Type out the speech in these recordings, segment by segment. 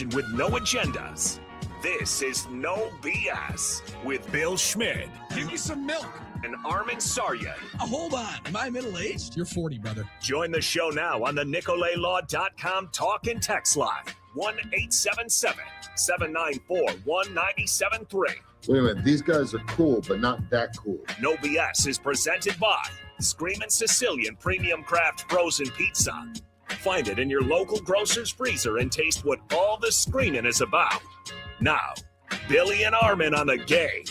with no agendas. This is No BS with Bill Schmid. Give me some milk. And Armen Saryan. Hold on. Am I middle-aged? You're 40, brother. Join the show now on the NicoletLaw.com talk and text line. 1-877-794-1973. Wait a minute. These guys are cool, but not that cool. No BS is presented by Screamin' Sicilian Premium Craft Frozen Pizza. Find it in your local grocer's freezer and taste what all the screaming is about. Now, Billy and Armen on the game.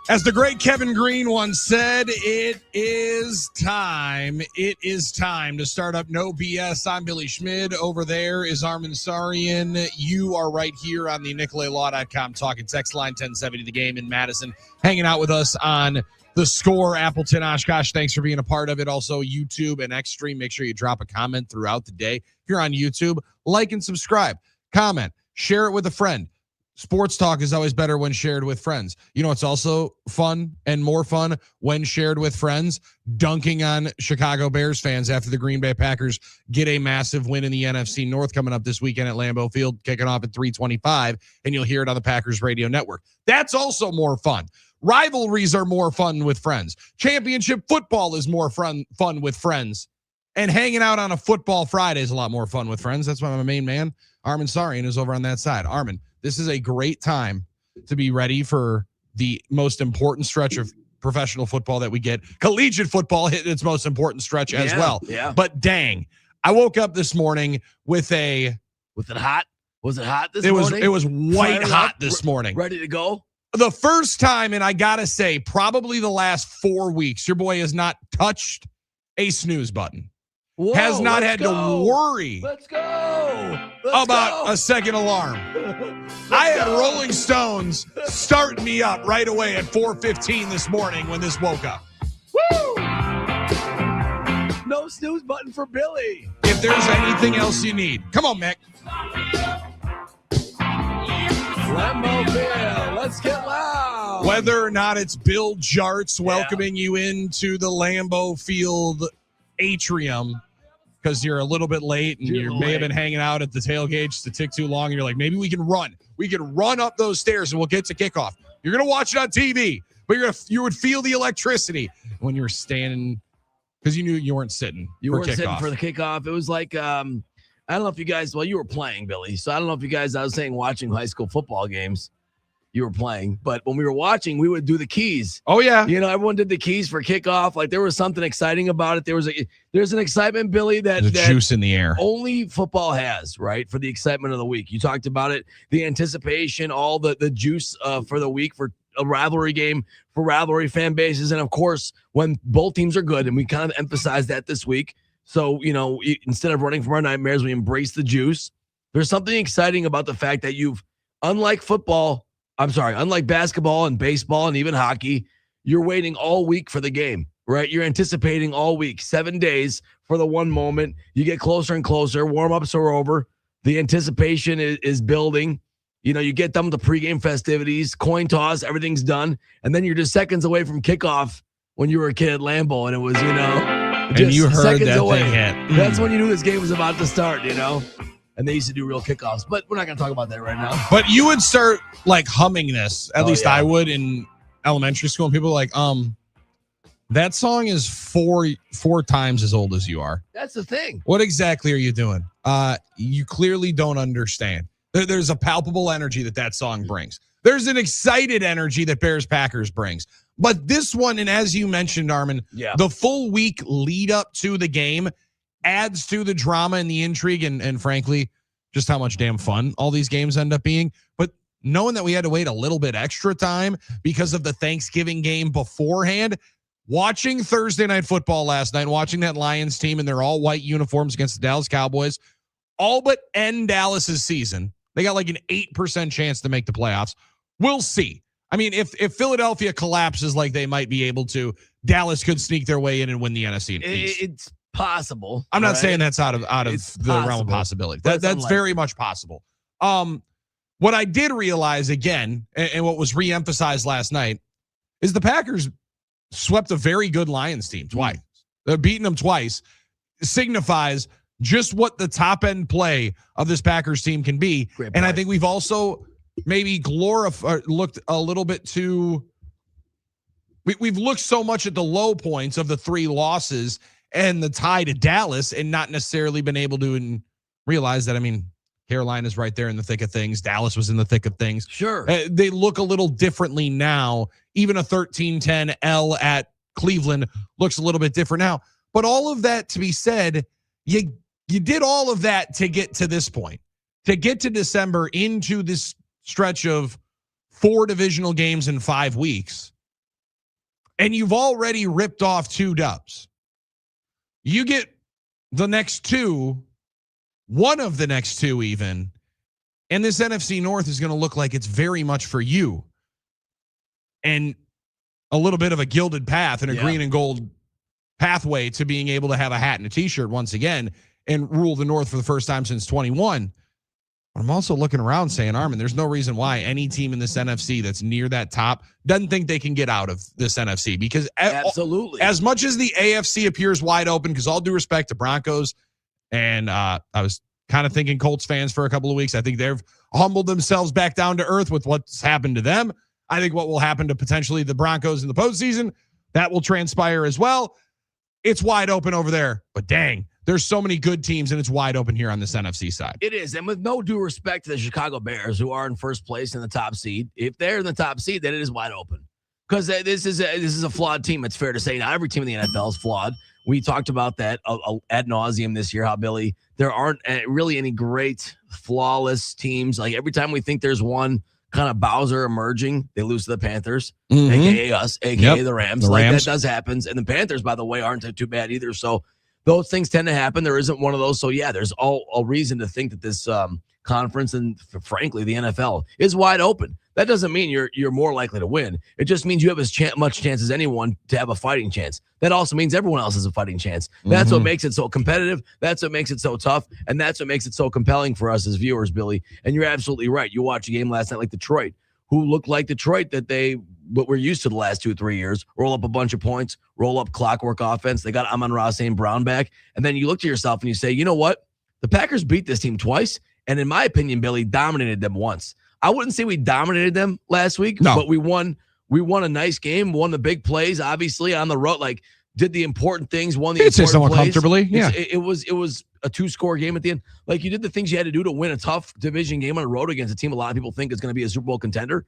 As the great Kevin Green once said, it is time. It is time to start up No BS. I'm Billy Schmid. Over there is Armen Saryan. You are right here on the NicoletLaw.com talking text line 1070 The Game in Madison. Hanging out with us on The Score, Appleton, Oshkosh. Thanks for being a part of it. Also, YouTube and Xstream. Make sure you drop a comment throughout the day. If you're on YouTube, like and subscribe. Comment. Share it with a friend. Sports talk is always better when shared with friends. You know, it's also fun and more fun when shared with friends. Dunking on Chicago Bears fans after the Green Bay Packers get a massive win in the NFC North coming up this weekend at Lambeau Field, kicking off at 3:25, and you'll hear it on the Packers radio network. That's also more fun. Rivalries are more fun with friends. Championship football is more fun with friends. And hanging out on a football Friday is a lot more fun with friends. That's why my main man, Armen Saryan, is over on that side. Armen, this is a great time to be ready for the most important stretch of professional football that we get. Collegiate football hit its most important stretch as well. Yeah. But dang, I woke up this morning with a... Was it hot? Was it hot this morning? It was white Fired hot up, this morning. Ready to go? The first time, and I got to say, probably the last 4 weeks, your boy has not touched a snooze button. Whoa, has not had to worry about a second alarm. I had Rolling Stones starting me up right away at 4:15 this morning when this woke up. Woo! No snooze button for Billy. If there's anything else you need, come on, Mick. Lambeau Field, let's get loud. Whether or not it's Bill Jarts welcoming you into the Lambeau Field atrium, because you're a little bit late and you may have been hanging out at the tailgate just to tick too long. And you're like, maybe we can run. We can run up those stairs and we'll get to kickoff. You're going to watch it on TV, but you would feel the electricity when you were standing because you knew you weren't sitting. You weren't sitting for the kickoff. It was like, I don't know if you guys, you were playing, Billy. So I don't know if you guys, I was saying watching high school football games. You were playing, but when we were watching, we would do the keys. Oh yeah, everyone did the keys for kickoff. Like there was something exciting about it. There's an excitement, Billy, that juice in the air. Only football has, right? For the excitement of the week. You talked about it, the anticipation, all the juice for the week for a rivalry game for rivalry fan bases, and of course when both teams are good, and we kind of emphasized that this week. So instead of running from our nightmares, we embrace the juice. There's something exciting about the fact that unlike basketball and baseball and even hockey, you're waiting all week for the game, right? You're anticipating all week, 7 days for the one moment. You get closer and closer. Warm-ups are over. The anticipation is building. You get done with the pregame festivities, coin toss, everything's done. And then you're just seconds away from kickoff when you were a kid at Lambeau, and it was, and you heard that away. Thing hit. That's when you knew this game was about to start, And they used to do real kickoffs, but we're not going to talk about that right now. But you would start like humming this. At least I would in elementary school. And people were like, that song is four times as old as you are. That's the thing. What exactly are you doing? You clearly don't understand. There's a palpable energy that song brings. There's an excited energy that Bears Packers brings. But this one, and as you mentioned, Armen, the full week lead up to the game adds to the drama and the intrigue and frankly, just how much damn fun all these games end up being. But knowing that we had to wait a little bit extra time because of the Thanksgiving game beforehand, watching Thursday Night Football last night, watching that Lions team in their all white uniforms against the Dallas Cowboys, all but end Dallas's season. They got like an 8% chance to make the playoffs. We'll see. I mean, if Philadelphia collapses like they might be able to, Dallas could sneak their way in and win the NFC East. It's possible. I'm not saying that's out of the realm of possibility. That's very much possible. What I did realize again, and what was reemphasized last night, is the Packers swept a very good Lions team twice. Beating them twice signifies just what the top end play of this Packers team can be. And I think we've also maybe looked a little bit too. We've looked so much at the low points of the 3 losses and the tie to Dallas and not necessarily been able to realize that, Carolina's right there in the thick of things. Dallas was in the thick of things. Sure. They look a little differently now. Even a 13-10 L at Cleveland looks a little bit different now. But all of that to be said, you did all of that to get to this point, to get to December into this stretch of 4 divisional games in 5 weeks. And you've already ripped off 2 dubs. You get the next 2, one of the next 2 even, and this NFC North is going to look like it's very much for you. And a little bit of a gilded path and a green and gold pathway to being able to have a hat and a t-shirt once again and rule the North for the first time since 21. I'm also looking around saying, Armen, there's no reason why any team in this NFC that's near that top doesn't think they can get out of this NFC, because absolutely, as much as the AFC appears wide open, because all due respect to Broncos, and I was kind of thinking Colts fans for a couple of weeks, I think they've humbled themselves back down to earth with what's happened to them. I think what will happen to potentially the Broncos in the postseason, that will transpire as well. It's wide open over there, but dang, there's so many good teams, and it's wide open here on this NFC side. It is, and with no due respect to the Chicago Bears, who are in first place in the top seed, if they're in the top seed, then it is wide open. Because this is a flawed team. It's fair to say. Not every team in the NFL is flawed. We talked about that ad nauseum this year, how, Billy, there aren't really any great, flawless teams. Like, every time we think there's one kind of Bowser emerging, they lose to the Panthers, a.k.a. us, a.k.a. the Rams. That does happen. And the Panthers, by the way, aren't too bad either. So those things tend to happen. There isn't one of those. So, yeah, there's all a reason to think that this conference and, frankly, the NFL is wide open. That doesn't mean you're more likely to win. It just means you have as much chance as anyone to have a fighting chance. That also means everyone else has a fighting chance. That's what makes it so competitive. That's what makes it so tough. And that's what makes it so compelling for us as viewers, Billy. And you're absolutely right. You watch a game last night like Detroit, who looked like Detroit what we're used to the last 2-3 years. Roll up a bunch of points, roll up clockwork offense. They got Amon-Ra St. Brown back. And then you look to yourself and you say, you know what? The Packers beat this team twice. And in my opinion, Billy, dominated them once. I wouldn't say we dominated them last week, but we won a nice game, won the big plays, obviously, on the road, like did the important things, won the important somewhat plays. Comfortably. Yeah. It was a 2-score game at the end. Like, you did the things you had to do to win a tough division game on the road against a team a lot of people think is going to be a Super Bowl contender.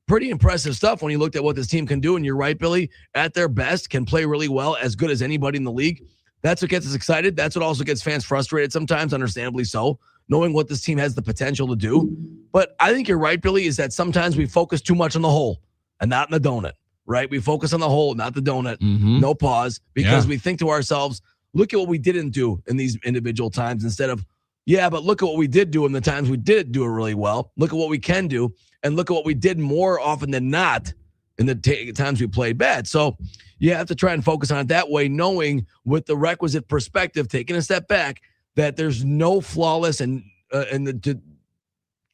Pretty impressive stuff when you looked at what this team can do. And you're right, Billy, at their best, can play really well, as good as anybody in the league. That's what gets us excited. That's what also gets fans frustrated sometimes, understandably so, knowing what this team has the potential to do. But I think you're right, Billy, is that sometimes we focus too much on the whole and not in the donut, right? We focus on the whole, not the donut. No pause, because we think to ourselves, look at what we didn't do in these individual times, instead of, but look at what we did do in the times we did do it really well. Look at what we can do, and look at what we did more often than not in the times we played bad. So you have to try and focus on it that way, knowing with the requisite perspective, taking a step back, that there's no flawless and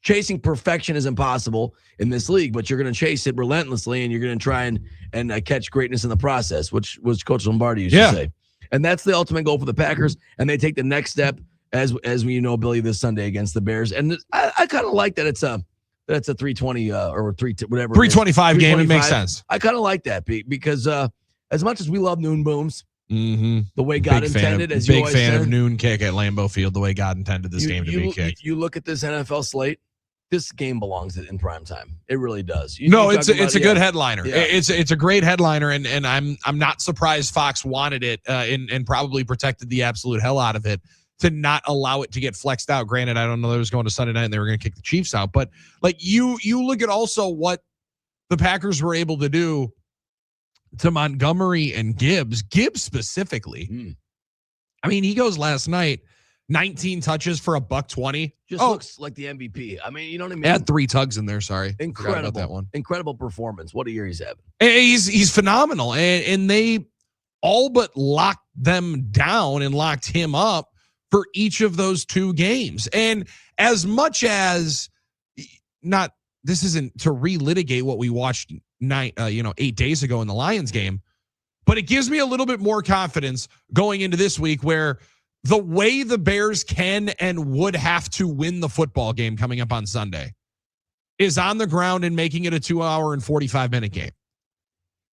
chasing perfection is impossible in this league, but you're going to chase it relentlessly, and you're going to try and catch greatness in the process, which was Coach Lombardi used to say. And that's the ultimate goal for the Packers, and they take the next step, as we know, Billy, this Sunday against the Bears. And I kind of like that it's a 320 or 325 game. It makes sense. I kind of like that because as much as we love noon booms, the way God intended, as you always said. Big fan of noon kick at Lambeau Field, the way God intended this game to be kicked. You look at this NFL slate, this game belongs in prime time. It really does. It's a good headliner. Yeah. It's a great headliner, and I'm not surprised Fox wanted it and probably protected the absolute hell out of it to not allow it to get flexed out. Granted, I don't know that it was going to Sunday night and they were going to kick the Chiefs out, but like you look at also what the Packers were able to do to Montgomery and Gibbs specifically. I mean, he goes last night, 19 touches for $120. Just looks like the MVP. I mean, you know what I mean? Add 3 tugs in there. Sorry. Incredible. About that one. Incredible performance. What a year he's having. He's phenomenal. And they all but locked them down and locked him up for each of those 2 games. And as much as this isn't to relitigate what we watched 8 days ago in the Lions game, But it gives me a little bit more confidence going into this week where the way the Bears can and would have to win the football game coming up on Sunday is on the ground and making it a 2-hour and 45-minute game.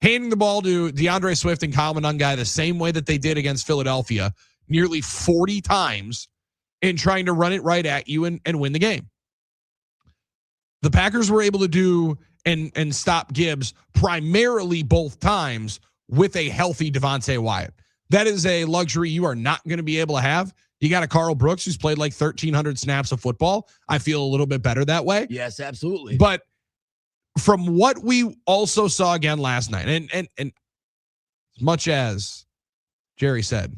Handing the ball to DeAndre Swift and Kyle Monangai the same way that they did against Philadelphia nearly 40 times and trying to run it right at you and win the game. The Packers were able to do and stop Gibbs primarily both times with a healthy Devontae Wyatt. That is a luxury you are not going to be able to have. You got a Carl Brooks who's played like 1,300 snaps of football. I feel a little bit better that way. Yes, absolutely. But from what we also saw again last night, and as much as Jerry said,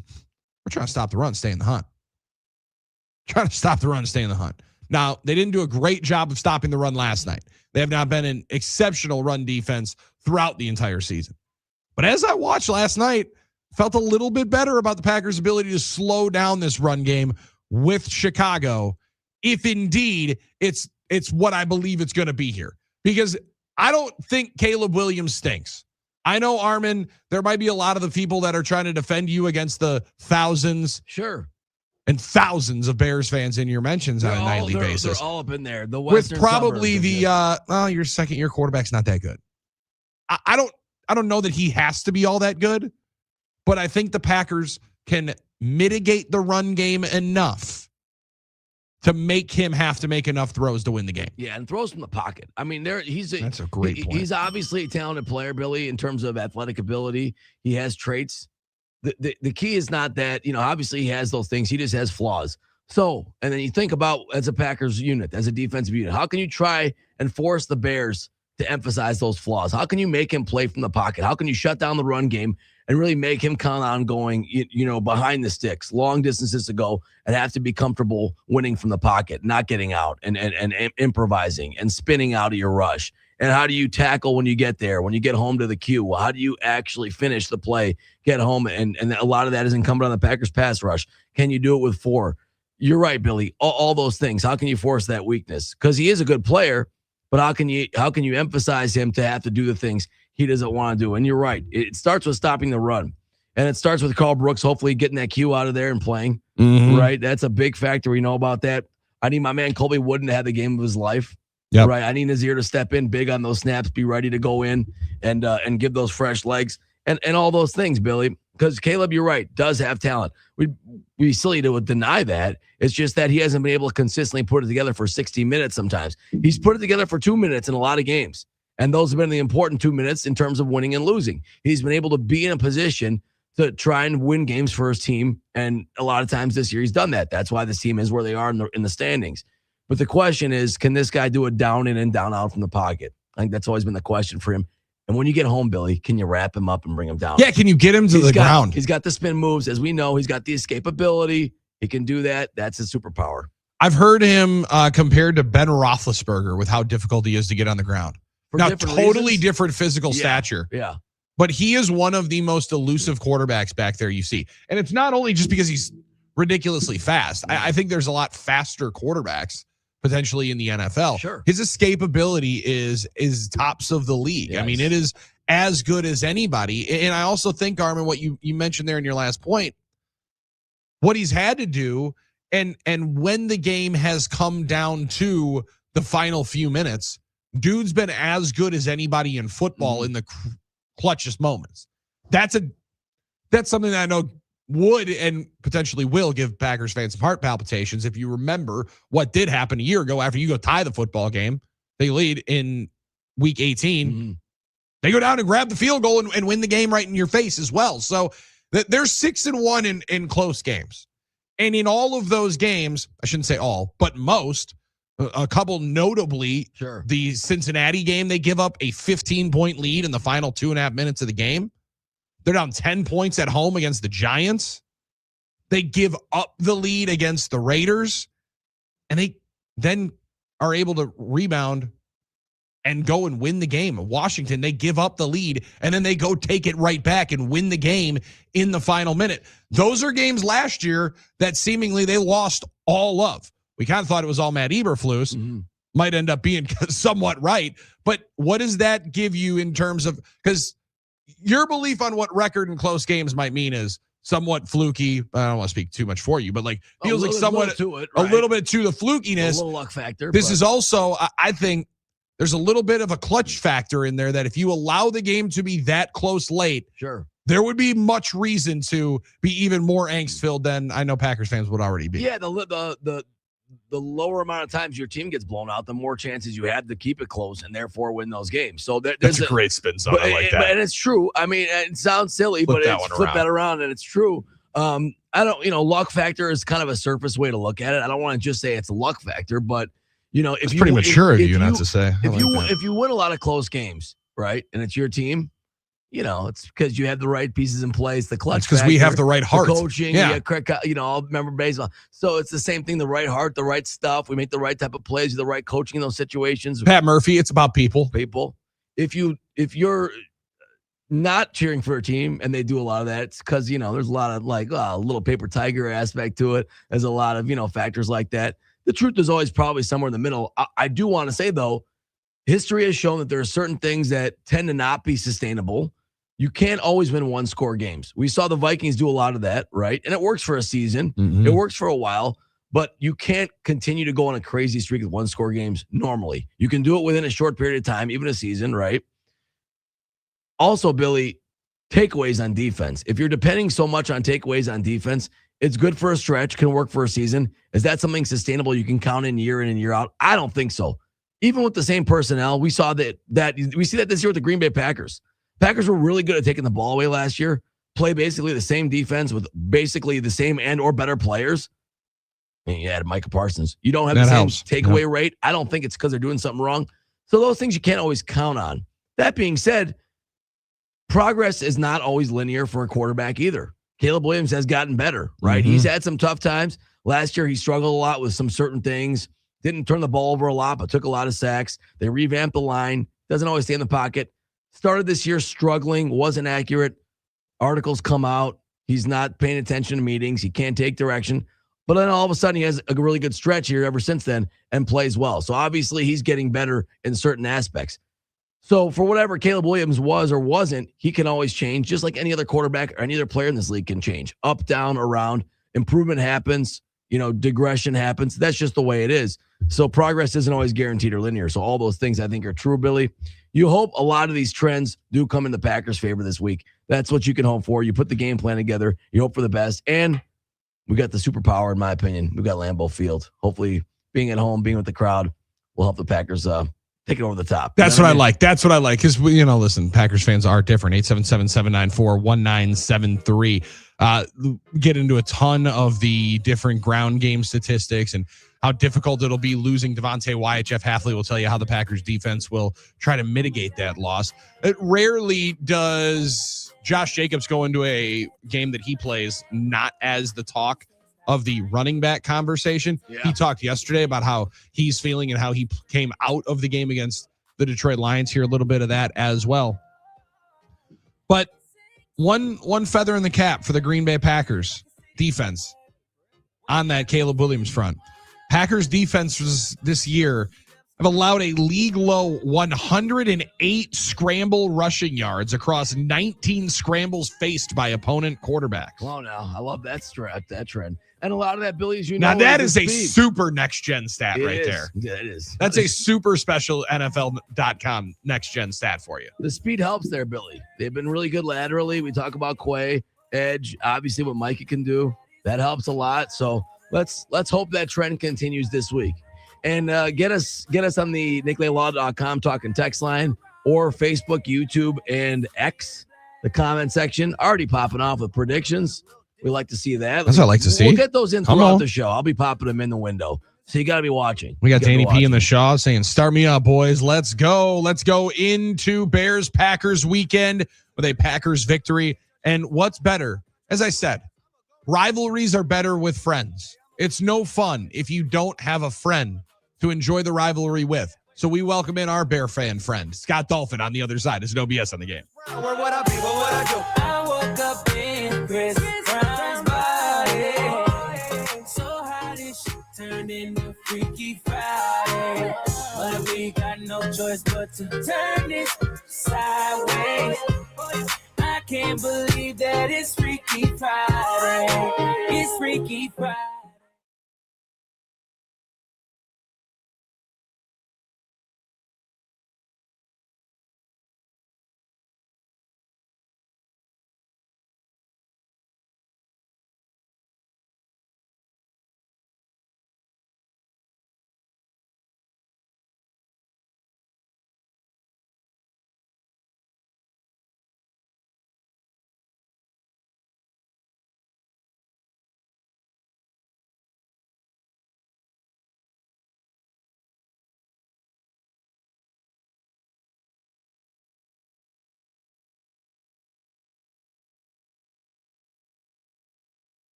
we're trying to stop the run, stay in the hunt. Trying to stop the run, stay in the hunt. Now, they didn't do a great job of stopping the run last night. They have not been an exceptional run defense throughout the entire season. But as I watched last night, felt a little bit better about the Packers' ability to slow down this run game with Chicago, if indeed it's what I believe it's going to be here. Because I don't think Caleb Williams stinks. I know, Armen, there might be a lot of the people that are trying to defend you against the thousands. Sure. And thousands of Bears fans in your mentions on a nightly basis. They're all up in there. The with probably your second-year quarterback's not that good. I don't know that he has to be all that good, but I think the Packers can mitigate the run game enough to make him have to make enough throws to win the game. Yeah, and throws from the pocket. I mean, that's a great point. He's obviously a talented player, Billy, in terms of athletic ability. He has traits. The key is not that, obviously he has those things. He just has flaws. So, and then you think about as a Packers unit, as a defensive unit, how can you try and force the Bears to emphasize those flaws? How can you make him play from the pocket? How can you shut down the run game and really make him count on going, behind the sticks, long distances to go, and have to be comfortable winning from the pocket, not getting out and improvising and spinning out of your rush? And how do you tackle when you get there, when you get home to the queue? How do you actually finish the play, get home? And a lot of that is incumbent on the Packers pass rush. Can you do it with 4? You're right, Billy. All those things. How can you force that weakness? Because he is a good player, but how can you emphasize him to have to do the things he doesn't want to do? And you're right. It starts with stopping the run. And it starts with Carl Brooks hopefully getting that cue out of there and playing. Mm-hmm. Right? That's a big factor. We know about that. I need my man Colby Wooden to have the game of his life. Yep. Right. I need Nazir to step in big on those snaps, be ready to go in and give those fresh legs and all those things, Billy. Because Caleb, you're right, does have talent. We'd be silly to deny that. It's just that he hasn't been able to consistently put it together for 60 minutes sometimes. He's put it together for 2 minutes in a lot of games. And those have been the important 2 minutes in terms of winning and losing. He's been able to be in a position to try and win games for his team. And a lot of times this year he's done that. That's why this team is where they are in the standings. But the question is, can this guy do it down in and down out from the pocket? I think that's always been the question for him. And when you get home, Billy, can you wrap him up and bring him down? Yeah, can you get him to the ground? He's got the spin moves. As we know, he's got the escapability. He can do that. That's his superpower. I've heard him compared to Ben Roethlisberger with how difficult he is to get on the ground. Now, totally different physical stature. Yeah. But he is one of the most elusive quarterbacks back there you see. And it's not only just because he's ridiculously fast. I think there's a lot faster quarterbacks potentially in the NFL. Sure. His escapability is tops of the league. Yes. I mean, it is as good as anybody. And I also think, Armen, what you mentioned there in your last point, what he's had to do, and when the game has come down to the final few minutes, dude's been as good as anybody in football in the clutchest moments. That's something that I know would and potentially will give Packers fans some heart palpitations. If you remember what did happen a year ago after you go tie the football game, they lead in week 18. Mm-hmm. They go down and grab the field goal and win the game right in your face as well. So they're 6-1 in close games. And in all of those games, I shouldn't say all, but most, a couple notably, sure. The Cincinnati game, they give up a 15-point lead in the final 2.5 minutes of the game. They're down 10 points at home against the Giants. They give up the lead against the Raiders. And they then are able to rebound and go and win the game. Washington, they give up the lead, and then they go take it right back and win the game in the final minute. Those are games last year that seemingly they lost all of. We kind of thought it was all Matt Eberflus. Mm-hmm. Might end up being somewhat right. But what does that give you in terms of – because your belief on what record in close games might mean is somewhat fluky. I don't want to speak too much for you, but like feels like somewhat to it, a little bit to the flukiness. A little luck factor. This is also, I think, there's a little bit of a clutch factor in there that if you allow the game to be that close late, sure, there would be much reason to be even more angst filled than I know Packers fans would already be. Yeah, the lower amount of times your team gets blown out, the more chances you have to keep it close and therefore win those games. So that's a great spin zone. I like that. And it's true. I mean, it sounds silly, but flip that around and it's true. I don't, luck factor is kind of a surface way to look at it. I don't want to just say it's a luck factor, but it's pretty mature of you not to say. If you win a lot of close games, right, and it's your team, it's because you have the right pieces in place, the clutch. It's because we have the right heart. The coaching, I'll remember baseball. So it's the same thing, the right heart, the right stuff. We make the right type of plays, the right coaching in those situations. Pat Murphy, it's about people. If you're not cheering for a team and they do a lot of that, it's because, there's a lot of little paper tiger aspect to it. There's a lot of, factors like that. The truth is always probably somewhere in the middle. I do want to say, though, history has shown that there are certain things that tend to not be sustainable. You can't always win one-score games. We saw the Vikings do a lot of that, right? And it works for a season. Mm-hmm. It works for a while, but you can't continue to go on a crazy streak of one-score games normally. You can do it within a short period of time, even a season, right? Also, Billy, takeaways on defense. If you're depending so much on takeaways on defense, it's good for a stretch, can work for a season. Is that something sustainable you can count in and year out? I don't think so. Even with the same personnel, we saw that we see that this year with the Green Bay Packers. Packers were really good at taking the ball away last year, play basically the same defense with basically the same and or better players. And you add Micah Parsons. You don't have the same takeaway rate. I don't think it's because they're doing something wrong. So those things you can't always count on. That being said, progress is not always linear for a quarterback either. Caleb Williams has gotten better, right? Mm-hmm. He's had some tough times. Last year, he struggled a lot with some certain things. Didn't turn the ball over a lot, but took a lot of sacks. They revamped the line. Doesn't always stay in the pocket. Started this year struggling, wasn't accurate. Articles come out. He's not paying attention to meetings. He can't take direction. But then all of a sudden, he has a really good stretch here ever since then and plays well. So obviously, he's getting better in certain aspects. So for whatever Caleb Williams was or wasn't, he can always change, just like any other quarterback or any other player in this league can change. Up, down, around. Improvement happens. Digression happens. That's just the way it is. So progress isn't always guaranteed or linear. So all those things I think are true, Billy. You hope a lot of these trends do come in the Packers' favor this week. That's what you can hope for. You put the game plan together. You hope for the best. And we got the superpower, in my opinion. We got Lambeau Field. Hopefully being at home, being with the crowd will help the Packers take it over the top. That's what I like. That's what I like. Because, listen, Packers fans are different. 877-794-1973. Get into a ton of the different ground game statistics and how difficult it'll be losing Devontae Wyatt. Jeff Hafley will tell you how the Packers defense will try to mitigate that loss. It rarely does Josh Jacobs go into a game that he plays not as the talk of the running back conversation. Yeah. He talked yesterday about how he's feeling and how he came out of the game against the Detroit Lions. Here, a little bit of that as well. But one feather in the cap for the Green Bay Packers defense on that Caleb Williams front. Packers defense this year have allowed a league low 108 scramble rushing yards across 19 scrambles faced by opponent quarterbacks. Well, now I love that trend. And a lot of that, Billy, now that is a super next-gen stat right there. Yeah, it is. That's a super special NFL.com next-gen stat for you. The speed helps there, Billy. They've been really good laterally. We talk about Quay, edge, obviously what Micah can do. That helps a lot. So let's hope that trend continues this week. And get us on the NickLayLaw.com talking text line or Facebook, YouTube, and X, the comment section. Already popping off with predictions. We like to see that. That's what I like to see. We'll get those in throughout the show. I'll be popping them in the window. So you got to be watching. We got Danny P in the Shaw saying, start me up, boys. Let's go. Let's go into Bears-Packers weekend with a Packers victory. And what's better, as I said, rivalries are better with friends. It's no fun if you don't have a friend to enjoy the rivalry with. So we welcome in our Bear fan friend, Scott Dolphin, on the other side. There's no BS on the game. Where would I be? What would I do? I woke up in Chris Brown's body. So how this shit turned into Freaky Friday? But we got no choice but to turn this sideways. can't believe that it's Freaky Friday. It's Freaky Friday.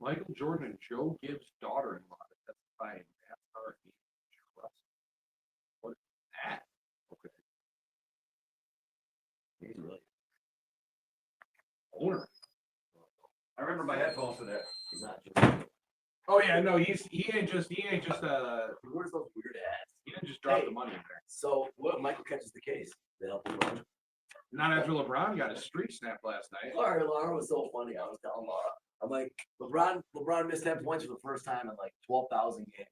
Michael Jordan and Joe Gibbs' daughter-in-law to testify in NASCAR trust. What is that? Okay. He's really owner. I remember my headphones for that. He's not just. Oh yeah, no, he ain't just He wears those weird hats. he didn't just drop Hey. the money in there. So what? Michael catches the case. They help him run. Not after LeBron got his streak snapped last night. Laura was so funny. I was telling Laura, I'm like, LeBron missed 10 points for the first time in like 12,000 games,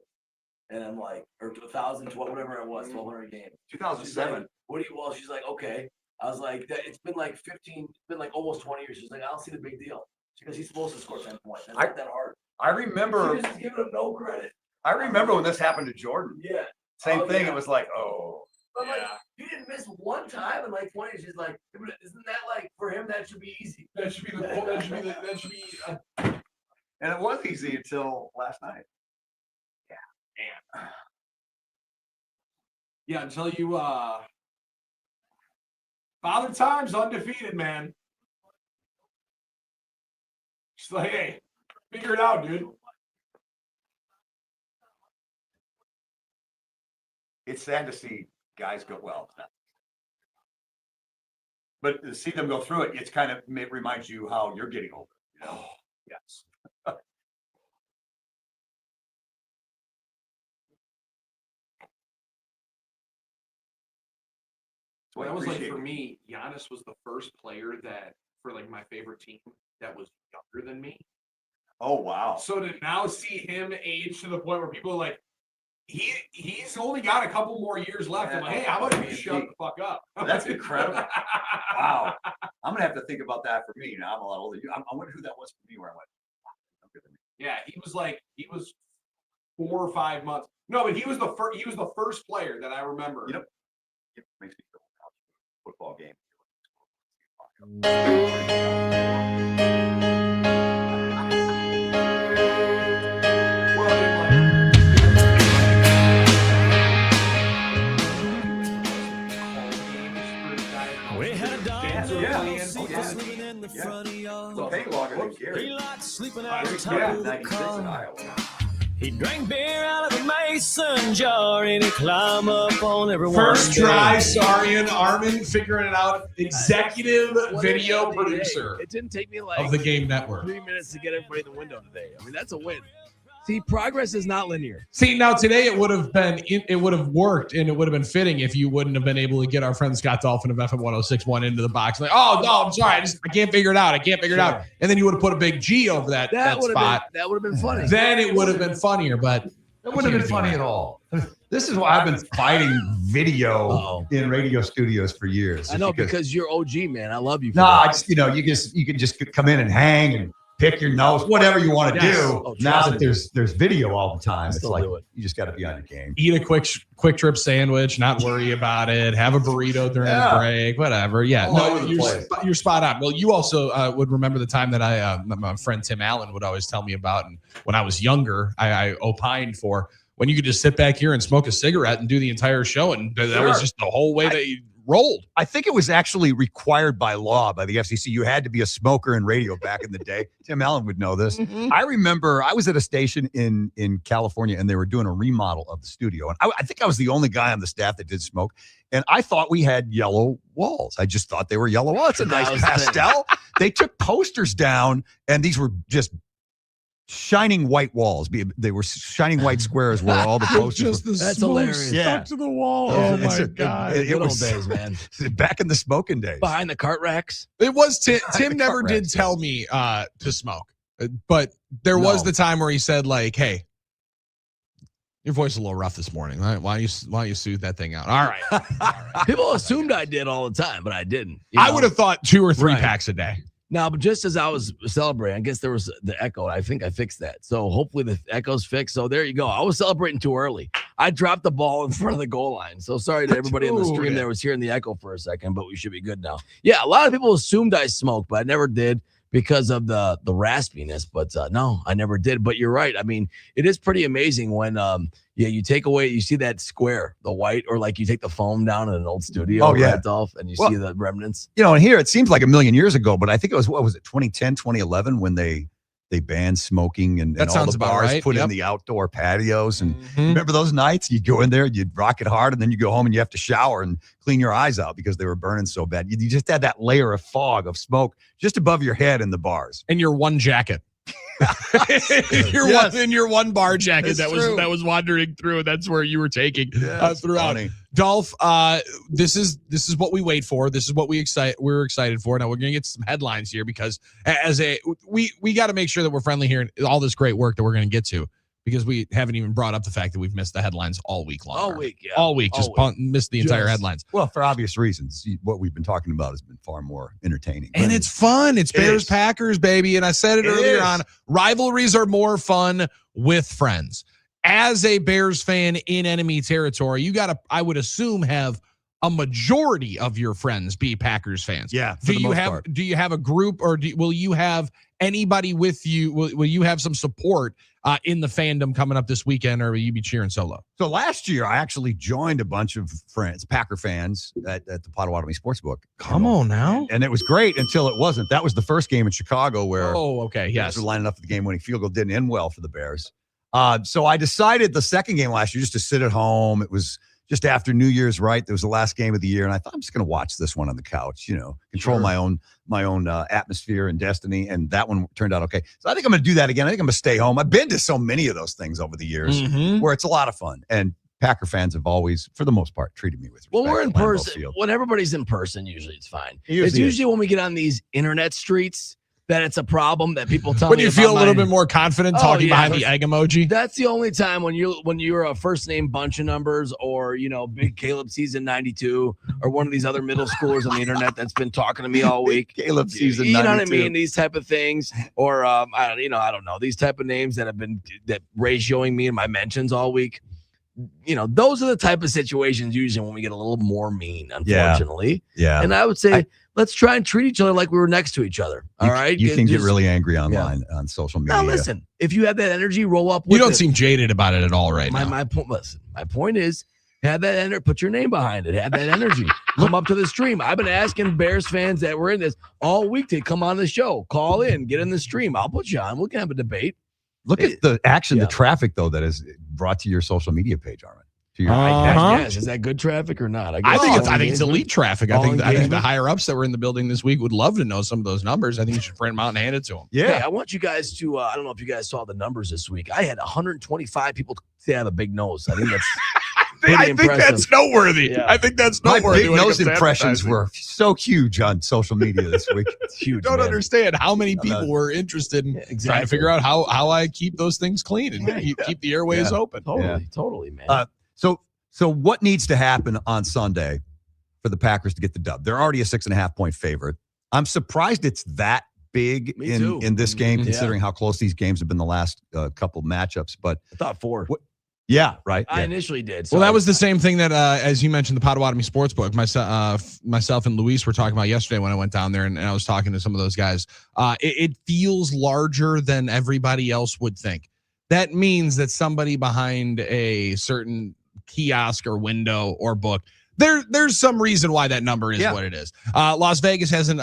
and I'm like, or 1,000, whatever it was, 1,200 games. 2007. What do you? Well, she's like, okay. I was like, it's been like 15, it's been like almost 20 years. She's like, I don't see the big deal. Because he's supposed to score 10 points. That's not that hard. I She remember was just giving him no credit. when this happened to Jordan. Yeah. Same Oh, thing. yeah. It was like, oh, But like, he didn't miss one time in like 20 years. She's like, isn't that like for him? That should be easy. That should be that should be and it was easy until last night. yeah, until you Father Time's undefeated, man. She's like, hey, figure it out, dude. It's sad to see guys go well. But to see them go through it, it's kind of, it reminds you how you're getting older. You know? Yes. Well, that was like for me, Giannis was the first player that for like my favorite team that was younger than me. Oh, wow. So to now see him age to the point where people are like, he's only got a couple more years left. I'm like, hey, how about you shut the fuck up? That's incredible. Wow. I'm gonna have to think about that for me. Now I'm a lot older. I wonder who that was for me. Where I went. Yeah, he was 4 or 5 months. No, but he was the first. He was the first player that I remember. You know, it makes me feel about football game. We had a dog Yeah. sleeping in the front of yard. So pay longer than Gary. He liked sleeping out the Yeah, top of the 96 in car. Iowa. He drank beer out of a mason jar and he climbed up on everyone's First try, bed. Sarian Armen figuring it out. Executive video producer It didn't take me like of the Game Network. 3 minutes to get everybody in the window today. I mean, that's a win. See, progress is not linear. See, now today it would have worked, and it would have been fitting if you wouldn't have been able to get our friend Scott Dolphin of FM 106.1 into the box. Like, oh no, I'm sorry, I can't figure it out. And then you would have put a big G over that spot. That would have been funny. Then it would have been funnier, but It wouldn't have been funny at all. This is why I've been fighting video in radio studios for years. I know because you're OG, man. I love you. For No, that. I just you can just come in and hang and pick your nose, whatever you want to Yes. do. Oh, Now trust that me. there's video all the time, it's Still like do it. you just got to be on your game. eat a quick trip sandwich, not worry about it. Have a burrito during the break, whatever. Yeah, All over the place. you're spot on. Well, you also would remember the time that my friend Tim Allen would always tell me about, and when I was younger, I opined for when you could just sit back here and smoke a cigarette and do the entire show, and that was just the whole way that you rolled. I think it was actually required by law by the FCC. You had to be a smoker in radio back in the day. Tim Allen would know this. Mm-hmm. I remember I was at a station in California, and they were doing a remodel of the studio. And I think I was the only guy on the staff that did smoke. And I thought we had yellow walls. I just thought they were yellow walls. It's a That nice was the thing. pastel. They took posters down, and these were just shining white walls. They were shining white squares where all the posters were. That's hilarious. stuck Yeah. to the wall. Yeah, Oh my it's a- god! it Good was- old days, man. Back in the smoking days. Behind the cart racks. It was Tim. Tim The never cart did racks, tell me to smoke, but there was the time where he said, like, "Hey, your voice is a little rough this morning. Right? Why don't you soothe that thing out?" All right. People assumed I did all the time, but I didn't. You I know? would have thought 2 or 3 Right. packs a day. No, but just as I was celebrating, I guess there was the echo. I think I fixed that. So hopefully the echo's fixed. So there you go. I was celebrating too early. I dropped the ball in front of the goal line. So sorry to everybody in the stream that was hearing the echo for a second, but we should be good now. Yeah, a lot of people assumed I smoked, but I never did because of the raspiness. But no, I never did. But you're right. I mean, it is pretty amazing when you take away, you see that square, the white, or like you take the foam down in an old studio, Oh, yeah. right, Dolph, and you Well, see the remnants. And here it seems like a million years ago, but I think it was, 2010, 2011 when they banned smoking and That all sounds the about bars right. put Yep. in the outdoor patios. And Mhm. remember those nights? You'd go in there, you'd rock it hard, and then you go home and you have to shower and clean your eyes out because they were burning so bad. You just had that layer of fog of smoke just above your head in the bars. And your one jacket. Yes. In your one bar jacket It's that true. was wandering through, and that's where you were taking That's throughout. funny. Dolph, this is what we wait for. This is what we're excited for. Now we're gonna get some headlines here because we got to make sure that we're friendly here and all this great work that we're gonna get to, because we haven't even brought up the fact that we've missed the headlines all week long. All week, yeah. All week, just All week. missed the entire Just- headlines. Well, for obvious reasons. What we've been talking about has been far more entertaining. And it's fun. It's It Bears is. Packers, baby. And I said it It earlier is. on. Rivalries are more fun with friends. As a Bears fan in enemy territory, you gotta, I would assume, have a majority of your friends be Packers fans. Yeah. for Do the you most have part. do you have a group, or will you have anybody with you? Will you have some support in the fandom coming up this weekend, or will you be cheering solo? So last year, I actually joined a bunch of friends, Packer fans, at the Potawatomi Sportsbook. now. And it was great until it wasn't. That was the first game in Chicago where Oh, okay. Bears Yes. were lining up for the game-winning field goal. Didn't end well for the Bears. So I decided the second game last year just to sit at home. It was just after New Year's, right? It was the last game of the year, and I thought I'm just going to watch this one on the couch. Control Sure. my own atmosphere and destiny. And that one turned out okay. So I think I'm going to do that again. I think I'm going to stay home. I've been to so many of those things over the years Mhm. where it's a lot of fun. And Packer fans have always, for the most part, treated me with respect. Well, we're in at Lambeau person. Field. When everybody's in person, usually it's fine. It usually It's usually when we get on these internet streets that it's a problem that people tell When me. you feel a little about bit more confident Oh, talking yeah. behind the egg emoji. That's the only time when you're a first name bunch of numbers, or Big Caleb season 92, or one of these other middle schoolers on the internet that's been talking to me all week. Caleb season You know 92. what I mean? These type of things, or I don't know, these type of names that have been ratioing me in my mentions all week. Those are the type of situations usually when we get a little more mean, unfortunately. Yeah. And I would say let's try and treat each other like we were next to each other. All right. You can get really angry online on social media. Now listen, if you have that energy, roll up with You don't it. seem jaded about it at all right now. My point. Listen, my point is, have that energy. Put your name behind it. Have that energy. Come up to the stream. I've been asking Bears fans that were in this all week to come on the show. Call in. Get in the stream. I'll put you on. We can have a debate. Look at the the traffic though that is brought to your social media page, Armen. To your Yes. Is that good traffic or not? I think it's elite traffic. I think the higher ups that were in the building this week would love to know some of those numbers. I think you should print them out and hand it to them. Yeah. Hey, I want you guys to. I don't know if you guys saw the numbers this week. I had 125 people say I have a big nose. I think that's. I think that's noteworthy. Yeah. I think that's My noteworthy. big when it nose comes to impressions advertising. were so huge on social media this week. It's huge. Don't man. understand how many people were interested in trying to figure out how I keep those things clean and keep the airways open. Totally, man. So what needs to happen on Sunday for the Packers to get the dub? They're already a 6.5-point favorite. I'm surprised it's that big Me too. in this game, Yeah. considering how close these games have been the last couple matchups. But I thought 4. yeah, right. I Yeah. initially did. Well, that was the same thing that, as you mentioned, the Potawatomi Sportsbook. Myself and Luis were talking about yesterday when I went down there, and I was talking to some of those guys. It feels larger than everybody else would think. That means that somebody behind a certain kiosk or window or book, there's some reason why that number is what it is. Las Vegas has an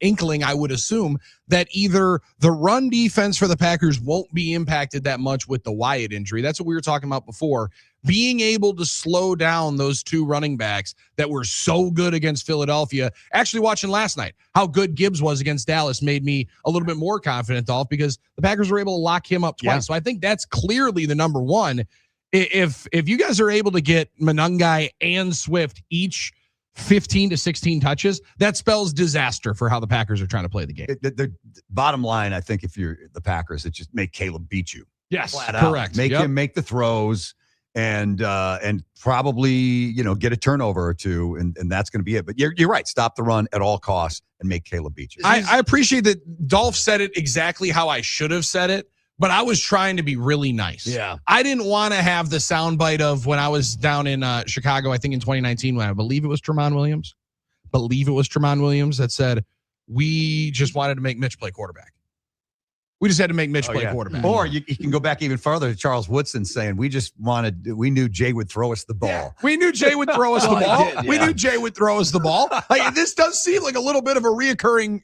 inkling, I would assume, that either the run defense for the Packers won't be impacted that much with the Wyatt injury. That's what we were talking about before. Being able to slow down those two running backs that were so good against Philadelphia. Actually, watching last night, how good Gibbs was against Dallas made me a little bit more confident, Dolph, because the Packers were able to lock him up twice. Yeah. So I think that's clearly the number one. If you guys are able to get Monangai and Swift each 15 to 16 touches, that spells disaster for how the Packers are trying to play the game. The bottom line, I think, if you're the Packers, it's just make Caleb beat you. Yes, Flat out. correct. Make him make the throws and probably get a turnover or two, and that's going to be it. But you're right. Stop the run at all costs and make Caleb beat you. I appreciate that Dolph said it exactly how I should have said it, but I was trying to be really nice. Yeah. I didn't want to have the soundbite of when I was down in Chicago, I think in 2019, when I believe it was Tremont Williams. That said, we just wanted to make Mitch play quarterback. We just had to make Mitch play quarterback. Or you can go back even farther to Charles Woodson saying, we knew Jay would throw us the ball. Yeah. We knew Jay would throw us the ball. did, We yeah. knew Jay would throw us the ball. Like, this does seem like a little bit of a reoccurring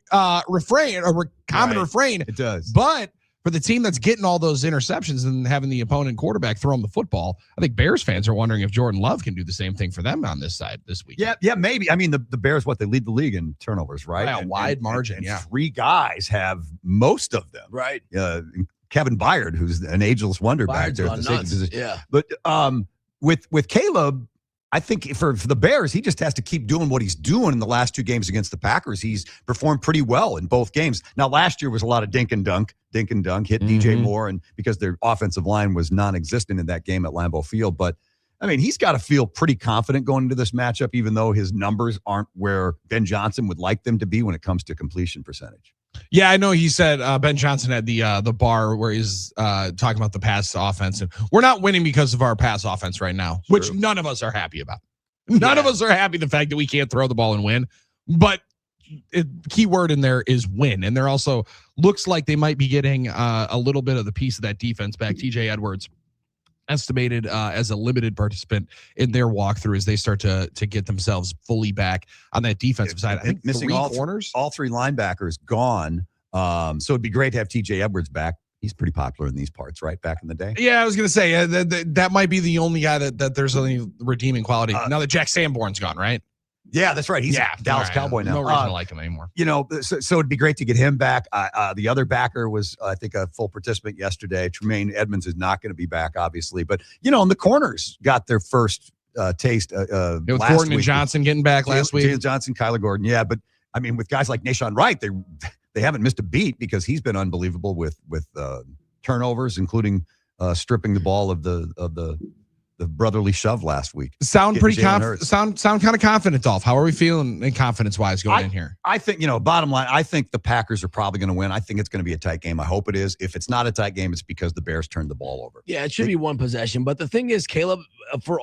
refrain, or common refrain. It does. But for the team that's getting all those interceptions and having the opponent quarterback throw them the football, I think Bears fans are wondering if Jordan Love can do the same thing for them on this side this week. Yeah, maybe. I mean, the Bears, they lead the league in turnovers, right? By a wide margin, and yeah. 3 guys have most of them. right. Kevin Byard, who's an ageless wonder back there at the safety position. Yeah. But with Caleb, I think for the Bears, he just has to keep doing what he's doing in the last 2 games against the Packers. He's performed pretty well in both games. Now, last year was a lot of dink and dunk, hit DJ Moore, and because their offensive line was non-existent in that game at Lambeau Field. But, I mean, he's got to feel pretty confident going into this matchup, even though his numbers aren't where Ben Johnson would like them to be when it comes to completion percentage. Yeah, I know he said Ben Johnson had the bar where he's talking about the pass offense, and we're not winning because of our pass offense right now, which none of us are happy about. None of us are happy the fact that we can't throw the ball and win, but key word in there is win. And there also looks like they might be getting a little bit of the piece of that defense back. TJ Edwards estimated as a limited participant in their walkthrough as they start to get themselves fully back on that defensive side. I think missing 3 all corners, all 3 linebackers gone. So it'd be great to have TJ Edwards back. He's pretty popular in these parts, right? Back in the day. Yeah, I was going to say that might be the only guy that there's any redeeming quality. Now that Jack Sanborn's gone, right? Yeah, that's right. He's a Dallas Cowboy now. No reason to like him anymore. So it'd be great to get him back. The other backer was, I think, a full participant yesterday. Tremaine Edmonds is not going to be back, obviously. But, and the corners got their first taste With last Gordon week. and Johnson getting back last week. Jalen Johnson, Kyler Gordon. Yeah, but, I mean, with guys like Nashawn Wright, they haven't missed a beat because he's been unbelievable with turnovers, including stripping the ball of the brotherly shove last week. Sound pretty Jalen confident. Hurts. Sound kind of confident, Dolph. How are we feeling in confidence wise going in here? I think, bottom line, I think the Packers are probably going to win. I think it's going to be a tight game. I hope it is. If it's not a tight game, it's because the Bears turned the ball over. Yeah, it should be one possession. But the thing is, Caleb, for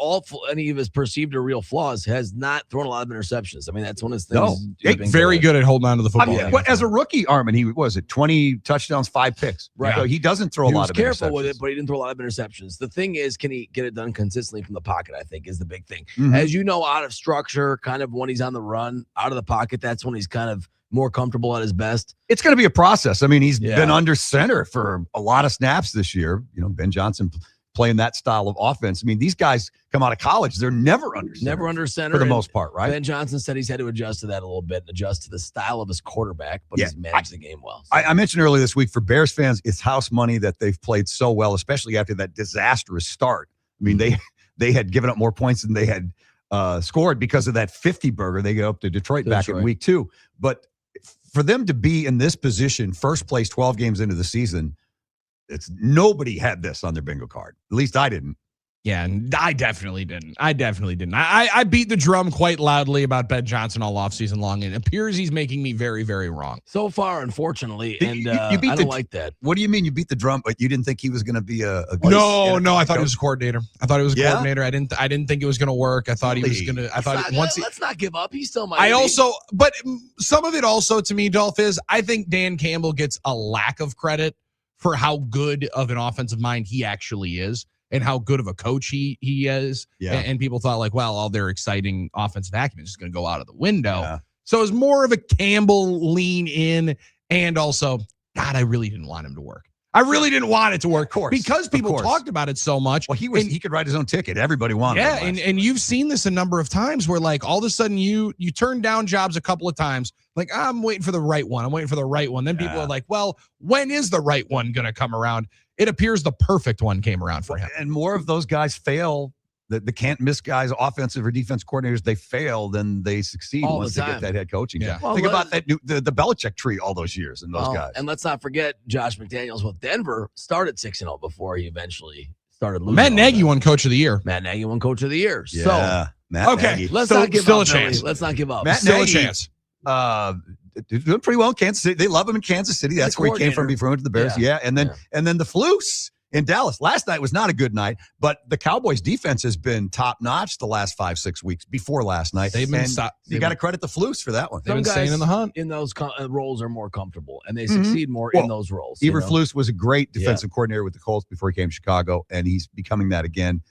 any of his perceived or real flaws, has not thrown a lot of interceptions. I mean, that's one of his things. No, very good at holding on to the football. As a rookie, Armen, he was it 20 touchdowns, 5 picks. Right. So he doesn't throw a lot of interceptions. He was careful with it, but he didn't throw a lot of interceptions. The thing is, can he get it done consistently from the pocket, I think, is the big thing. Mhm. As you know, out of structure, kind of when he's on the run, out of the pocket, that's when he's kind of more comfortable at his best. It's going to be a process. I mean, he's been under center for a lot of snaps this year. Ben Johnson playing that style of offense. I mean, these guys come out of college, they're never under center. Never under center. For the most part, right? Ben Johnson said he's had to adjust to that a little bit, adjust to the style of his quarterback, but he's managed the game well. So. I mentioned earlier this week, for Bears fans, it's house money that they've played so well, especially after that disastrous start. I mean, they had given up more points than they had scored because of that 50 burger they go up to Detroit back in week 2. But for them to be in this position, first place 12 games into the season, nobody had this on their bingo card. At least I didn't. Yeah, and I definitely didn't. I beat the drum quite loudly about Ben Johnson all offseason long, and it appears he's making me very, very wrong. So far, unfortunately, and you I don't like that. What do you mean you beat the drum, but you didn't think he was going to be a No, I thought he was a coordinator. I coordinator. I didn't think it was going to work. I thought he was going to. Let's not give up. He still might. But some of it also to me, Dolph, is I think Dan Campbell gets a lack of credit for how good of an offensive mind he actually is. And how good of a coach he is. Yeah. And people thought all their exciting offensive acumen is just going to go out of the window. Yeah. So it was more of a Campbell lean in. And also, God, I really didn't want him to work. I really didn't want it to work. Of course. Because people talked about it so much. Well, he could write his own ticket. Everybody wanted him. Yeah, and you've seen this a number of times where all of a sudden you turn down jobs a couple of times. I'm waiting for the right one. Then people are like, well, when is the right one going to come around? It appears the perfect one came around for him. And more of those guys fail. The can't miss guys, offensive or defense coordinators, they fail than they succeed once they get that head coaching job. Well, think about that the Belichick tree all those years and those guys. And let's not forget Josh McDaniels with Denver started 6-0 before he eventually started losing. Matt Nagy won Coach of the Year. Yeah, so Nagy. Let's not give up. Let's not give up. Matt still Nagy, a chance. Doing pretty well in Kansas City. They love him in Kansas City. That's where he came from before he went to the Bears. Yeah. And then the Flus in Dallas. Last night was not a good night, but the Cowboys defense has been top notch the last 5-6 weeks before last night. You got to credit the Flus for that one. They've been staying in the hunt. In those roles are more comfortable and they succeed more in those roles. Flus was a great defensive coordinator with the Colts before he came to Chicago, and he's becoming that again.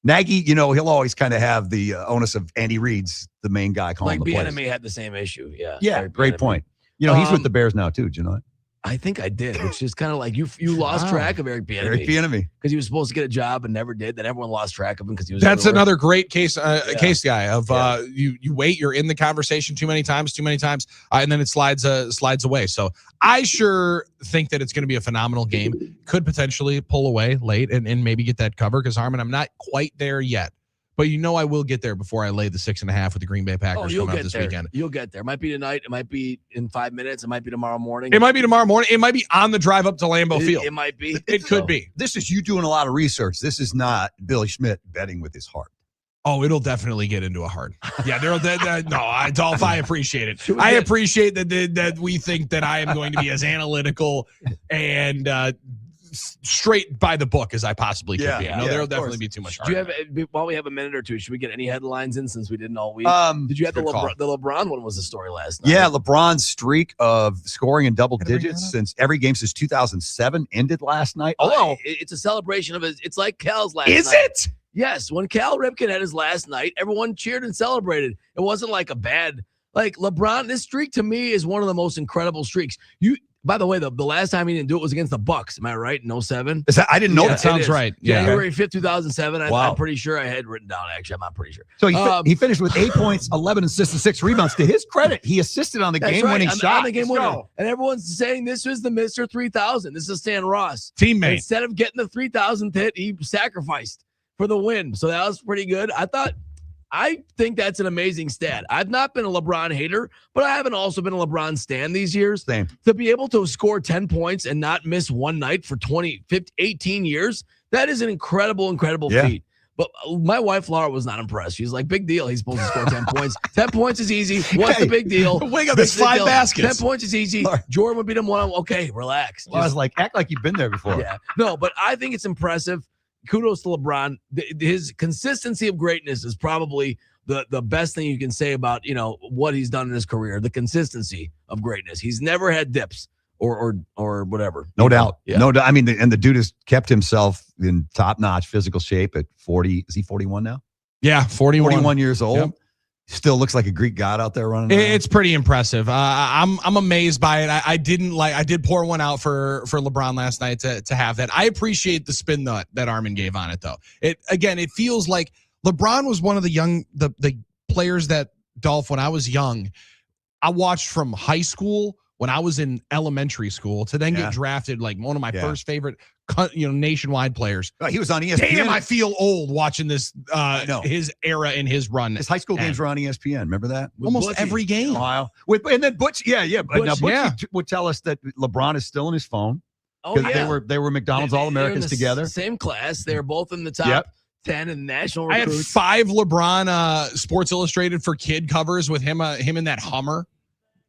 Nagy, he'll always kind of have the onus of Andy Reid's the main guy calling the plays. Bieniemy had the same issue. Yeah, great point. He's with the Bears now too. Do you know it? I think I did, which is kind of like you lost track of Eric Bieniemy. Because he was supposed to get a job and never did. Then everyone lost track of him because he was. That's another great case guy of you wait, you're in the conversation too many times, and then it slides away. So I sure think that it's going to be a phenomenal game. Could potentially pull away late and maybe get that cover because Armen, I'm not quite there yet. But I will get there before I lay the 6.5 with the Green Bay Packers coming up this weekend. You'll get there. It might be tonight. It might be in 5 minutes. It might be tomorrow morning. It might be tomorrow morning. It might be on the drive up to Lambeau Field. It might be. It could be. This is you doing a lot of research. This is not Billy Schmidt betting with his heart. Oh, it'll definitely get into a heart. Yeah, Dolph, I appreciate it. I appreciate that we think that I am going to be as analytical and straight by the book as I possibly could be. There'll definitely be too much. While we have a minute or two, should we get any headlines in since we didn't all week? Did you have the LeBron one was the story last night? Yeah, LeBron's streak of scoring in double digits since every game since 2007 ended last night. Although it's a celebration of his. It's like Cal's last night. Is it? Yes. When Cal Ripken had his last night, everyone cheered and celebrated. It wasn't like a bad LeBron. This streak to me is one of the most incredible streaks. By the way, the last time he didn't do it was against the Bucks. Am I right? In 07? Is that? I didn't know that. Sounds right. January 5th, 2007. I'm pretty sure I had written down. Actually, I'm not pretty sure. So he finished with 8 points, 11 assists, and 6 rebounds. To his credit, he assisted on the game-winning shot. On the game-winner. And everyone's saying this was the Mr. 3000. This is Stan Ross. Teammate. Instead of getting the 3000th hit, he sacrificed for the win. So that was pretty good. I I think that's an amazing stat. I've not been a LeBron hater, but I haven't also been a LeBron stan these years. Same. To be able to score 10 points and not miss one night for 20, 50, 18 years, that is an incredible feat. But my wife, Laura, was not impressed. She's like, big deal. He's supposed to score 10 points. 10 points is easy. What's the big deal? Wake up, it's 5 baskets. 10 points is easy. Laura. Jordan would beat him one. Okay, relax. Well, I was like, act like you've been there before. Yeah. No, but I think it's impressive. Kudos to LeBron. His consistency of greatness is probably the best thing you can say about, what he's done in his career. The consistency of greatness. He's never had dips or whatever. No doubt. Yeah. No doubt. I mean, and the dude has kept himself in top-notch physical shape at 40. Is he 41 now? Yeah, 41 years old. Yep. Still looks like a Greek god out there running around. It's pretty impressive. I'm amazed by it. I did pour one out for LeBron last night to have that. I appreciate the spin that Armen gave on it though. It feels like LeBron was one of the players that, Dolph, when I was young, I watched from high school when I was in elementary school to then get drafted, like one of my first favorite nationwide players. He was on ESPN. Damn, I feel old watching this his era and his run. His high school games were on ESPN. Remember that? Almost every game. Wow. And then Butch, Butch would tell us that LeBron is still on his phone. Oh, yeah. They were McDonald's All-Americans together. Same class. They were both in the top 10 in national I had recruits. 5 LeBron Sports Illustrated for kid covers with him in that Hummer.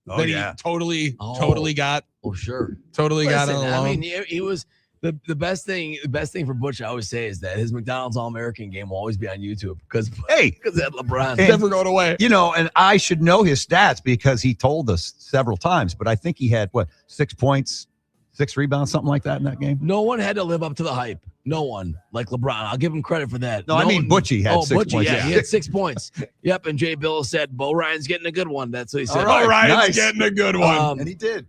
Oh, that yeah. he totally got. Oh, sure. Totally got on the loan. I mean, he was the best thing. The best thing for Butch, I always say, is that his McDonald's All-American game will always be on YouTube because that LeBron never going away. And I should know his stats because he told us several times, but I think he had 6 points, 6 rebounds, something like that in that game. No one had to live up to the hype. No one like LeBron. I'll give him credit for that. No, I mean Butchie had 6 points. Yeah, he had 6 points. Yep, and Jay Bill said, Bo Ryan's getting a good one. That's what he said. Bo Ryan's getting a good one. And he did.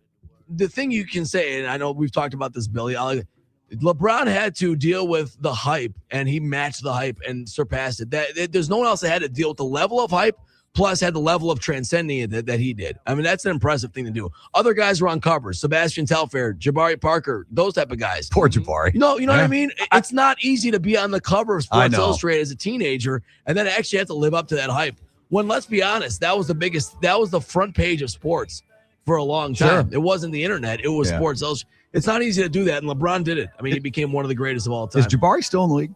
The thing you can say, and I know we've talked about this, Billy, LeBron had to deal with the hype, and he matched the hype and surpassed it. There's no one else that had to deal with the level of hype, plus had the level of transcending it that he did. I mean, that's an impressive thing to do. Other guys were on covers. Sebastian Telfair, Jabari Parker, those type of guys. Poor Jabari. You know what I mean? It's not easy to be on the cover of Sports Illustrated as a teenager and then actually have to live up to that hype. When, let's be honest, that was the front page of sports for a long time. It wasn't the internet. It was Sports Illustrated. It's not easy to do that, and LeBron did it. I mean, he became one of the greatest of all time. Is Jabari still in the league?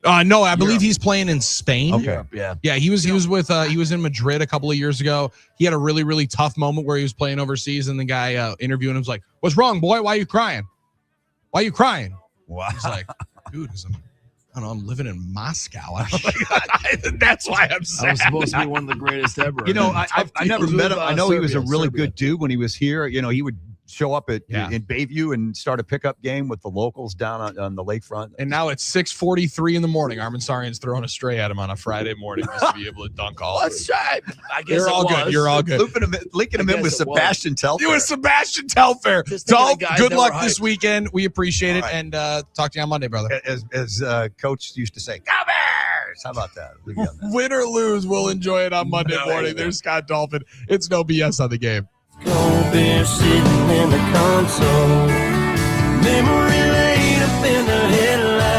No, I believe he's playing in Spain. Okay. Yeah, he was in Madrid a couple of years ago. He had a really, really tough moment where he was playing overseas, and the guy interviewing him was like, "What's wrong, boy? Why are you crying? Why are you crying?" Wow. He's like, "Dude, I'm living in Moscow." That's why I'm sad. I was supposed to be one of the greatest ever. I never met him. I know he was a really Serbia. good dude when he was here. He would show up in Bayview and start a pickup game with the locals down on the lakefront. And now it's 6:43 in the morning. Armen Sarian's throwing a stray at him on a Friday morning just to be able to dunk all. Let's try. I guess You're all good. You're all good. Linking him in with Sebastian Telfair. You with Sebastian Telfair. Just thinking Dolph, of guys good that luck were this hyped. weekend. We appreciate it, All right. and talk to you on Monday, brother. As Coach used to say, "Go Bears!" How about that? Leave you on that. Win or lose, we'll enjoy it on Monday morning. There's Scott Dolphin. It's no BS on the game. Cold beer sitting in the console. Memory laid up in the headlights.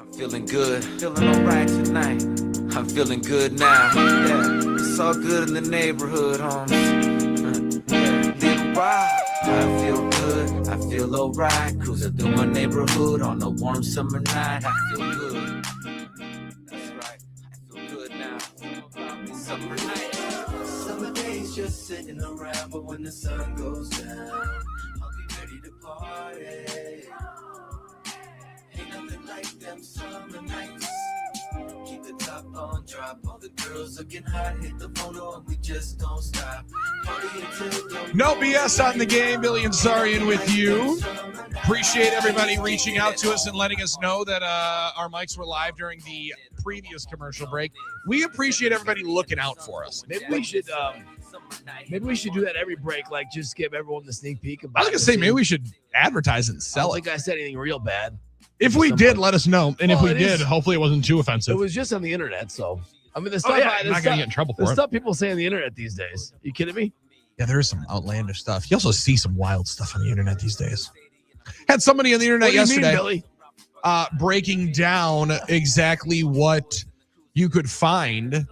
I'm feeling good, feeling alright tonight. I'm feeling good now. Yeah, it's all good in the neighborhood, homies. Yeah, little while, I feel good, I feel alright. Cruising through my neighborhood on a warm summer night. I feel good. That's right, I feel good now. Summer night. Summer days just sitting around, but when the sun goes down, I'll be ready to party. Ain't nothing like them summer nights. Keep the top on, drop. All the girls looking hot, hit the photo, and we just don't stop. Party until the No BS on the game. Billy and Sarian with you. Appreciate everybody reaching out to us and letting us know that our mics were live during the previous commercial break. We appreciate everybody looking out for us. Maybe we should do that every break. Like, just give everyone the sneak peek. I was gonna say maybe we should advertise it and I sell don't it. think I said anything real bad. If we did, let us know. And if Well, we it did, is- hopefully it wasn't too It offensive. was just on the internet, so I mean, the Oh, stuff. yeah, I'm the not gonna stuff- get in trouble the for it. stuff people say on the internet these days. You kidding me? Yeah, there is some outlandish stuff. You also see some wild stuff on the internet these days. Had somebody on the internet What do you yesterday mean, Billy? breaking down exactly what you could find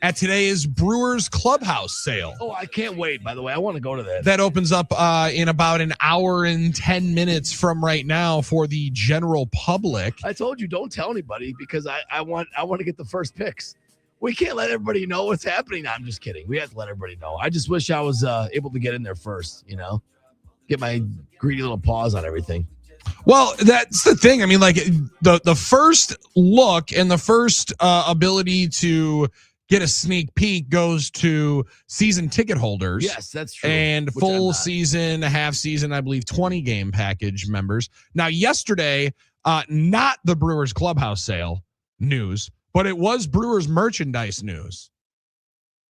at today's Brewers Clubhouse sale. Oh, I can't wait. By the way, I want to go to that. That opens up in about an hour and 10 minutes from right now for the general public. I told you, don't tell anybody because I want to get the first picks. We can't let everybody know what's happening. I'm just kidding. We have to let everybody know. I just wish I was able to get in there first. Get my greedy little paws on everything. Well, that's the thing. I mean, like the first look and the first ability to get a sneak peek goes to season ticket holders. Yes, that's true. And Which I'm full not. season, half season, I believe 20 game package members. Now, yesterday, not the Brewers Clubhouse sale news, but it was Brewers merchandise news.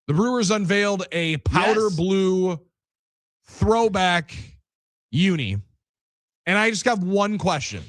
The Brewers unveiled a powder Yes. blue throwback uni. And I just got one question.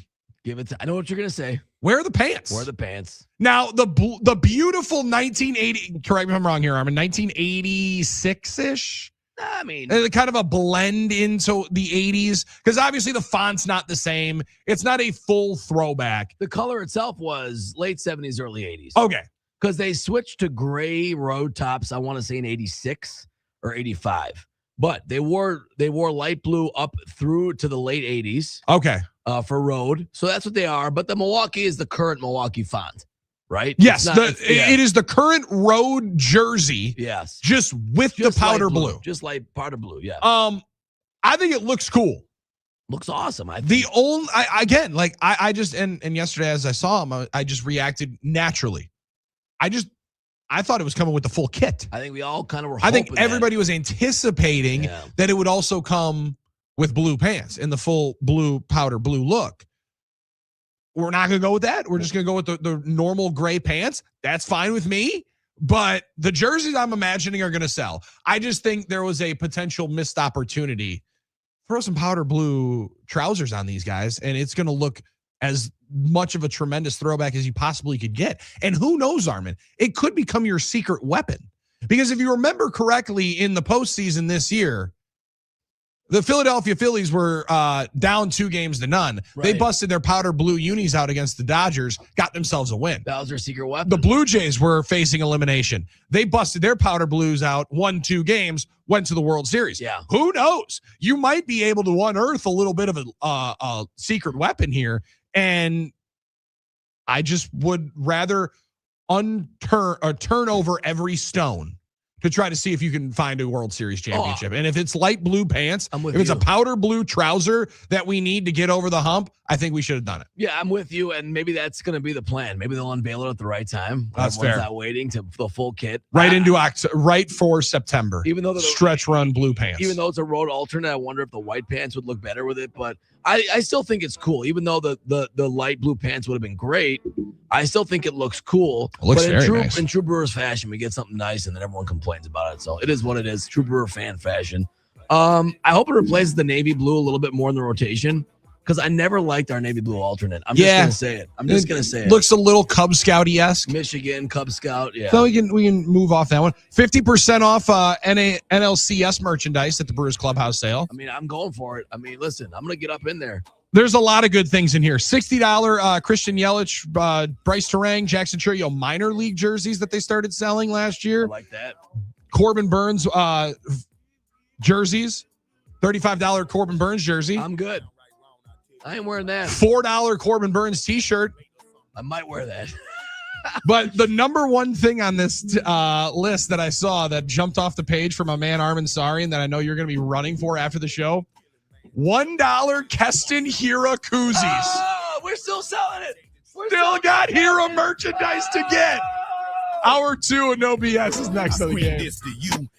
Give it to, I know what you're going to say. Where are the pants? Where are the pants? Now, the beautiful 1980, correct me if I'm wrong here, Armin, 1986-ish? I mean, Kind of a blend into the 80s, because obviously the font's not the same. It's not a full throwback. the color itself was late 70s, early 80s. Okay. Because they switched to gray road tops, I want to say in 86 or 85. But they wore light blue up through to the late 80s Okay. for road. So that's what they are. But the Milwaukee is the current Milwaukee font, right? Yes, It's not- yeah. it is the current road jersey, Yes. just with Just the powder light blue. Just light powder blue, yeah. I think it looks cool. Looks awesome. I The think. only, again, like I just, and yesterday as I saw him, I just reacted naturally. I thought it was coming with the full kit. I think we all kind of were I think hoping everybody was anticipating Yeah. that it would also come with blue pants in the full blue, powder blue look. We're not going to go with that. We're just going to go with the normal gray pants. That's fine with me. But the jerseys I'm imagining are going to sell. I just think there was a potential missed opportunity. Throw some powder blue trousers on these guys, and it's going to look as much of a tremendous throwback as you possibly could get. And who knows, Armin, it could become your secret weapon. Because if you remember correctly, in the postseason this year, the Philadelphia Phillies were down 2-0. They Right. busted their powder blue unis out against the Dodgers, got themselves a win. that was their secret weapon. The Blue Jays were facing elimination. They busted their powder blues out, won 2 games, went to the World Series. Yeah. Who knows? You might be able to unearth a little bit of a secret weapon here. And I just would rather turn over every stone to try to see if you can find a World Series championship. And if it's light blue pants, I'm with if it's a you. powder blue trouser that we need to get over the hump, I think we should have done it. Yeah, I'm with you, and maybe that's going to be the plan. Maybe they'll unveil it at the right time. That's Everyone's fair. not waiting to the full kit. Right into right for September. Even though the Stretch run blue pants. Even though it's a road alternate, I wonder if the white pants would look better with it. But I still think it's cool. Even though the light blue pants would have been great, I still think it looks cool. It looks but very nice. in true Brewers fashion, we get something nice, and then everyone complains about it. So it is what it is. True Brewer fan fashion. I hope it replaces the navy blue a little bit more in the rotation, because I never liked our navy blue alternate. I'm just gonna say it. I'm just gonna say it. Looks a little Cub Scouty-esque. Michigan Cub Scout. Yeah. So we can move off that one. 50% off NLCS merchandise at the Brewers Clubhouse sale. I mean, I'm going for it. I mean, listen, I'm gonna get up in there. There's a lot of good things in here. $60 Christian Yelich, Bryce Terang, Jackson Chourio minor league jerseys that they started selling last year. I like that. Corbin Burns jerseys, $35 Corbin Burns jersey. I'm good. I ain't wearing that. $4 Corbin Burns t-shirt. I might wear that. But the number one thing on this list that I saw that jumped off the page from my man Armen Sarian that I know you're going to be running for after the show, $1 Keston Hira koozies. Oh, we're still selling it. Still got Hira merchandise to get. Hour 2 of No BS is next on the game.